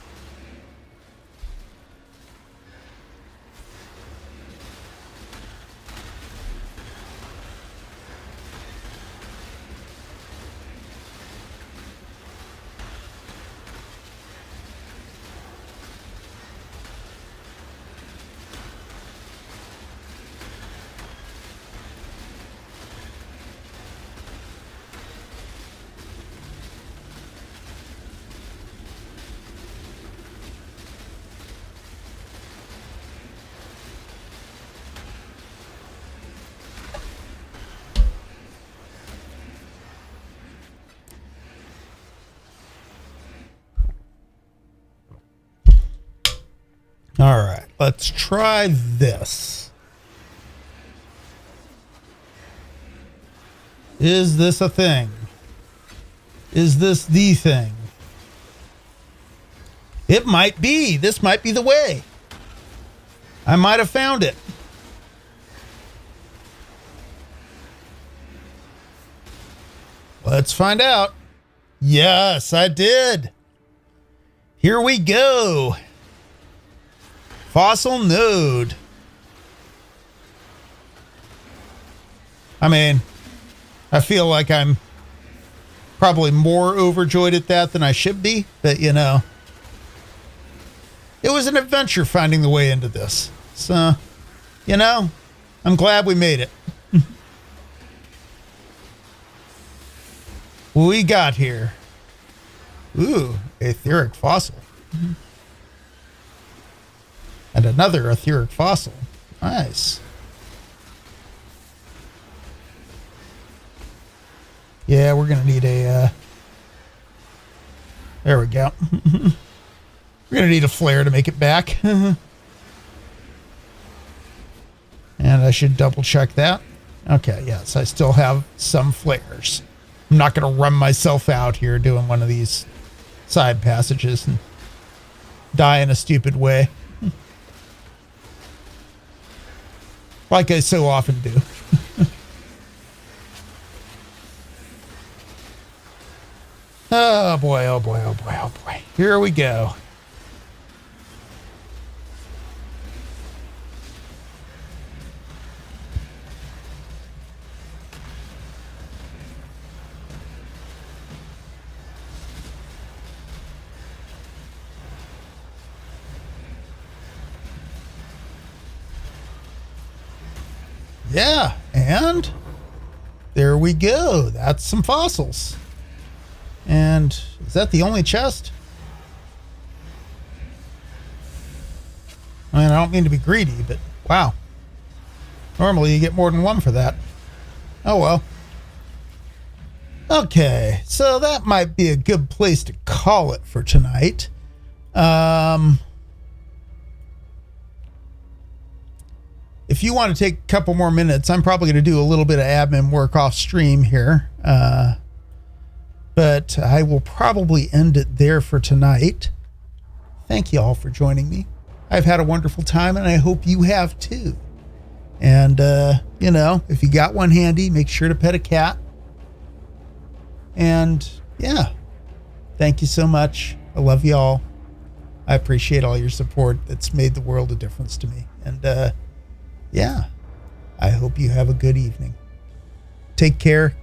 All right, let's try this. Is this a thing? Is this the thing? It might be. This might be the way. I might have found it. Let's find out. Yes, I did. Here we go. Fossil node. I mean, I feel like I'm probably more overjoyed at that than I should be, but you know, it was an adventure finding the way into this. So, you know, I'm glad we made it. What we got here? Ooh, etheric fossil. And another etheric fossil. Nice. Yeah, we're going to need a... there we go. We're going to need a flare to make it back. And I should double check that. Okay, yes, I still have some flares. I'm not going to run myself out here doing one of these side passages and die in a stupid way. Like I so often do. Oh boy, oh boy, oh boy, oh boy. Here we go. Yeah, and there we go. That's some fossils. And is that the only chest? I mean, I don't mean to be greedy, but wow. Normally you get more than one for that. Oh well. Okay, so that might be a good place to call it for tonight. If you want to take a couple more minutes, I'm probably going to do a little bit of admin work off stream here. But I will probably end it there for tonight. Thank you all for joining me. I've had a wonderful time, and I hope you have too. And, you know, if you got one handy, make sure to pet a cat. And, yeah, thank you so much. I love you all. I appreciate all your support. It's made the world a difference to me. And, yeah, I hope you have a good evening. Take care.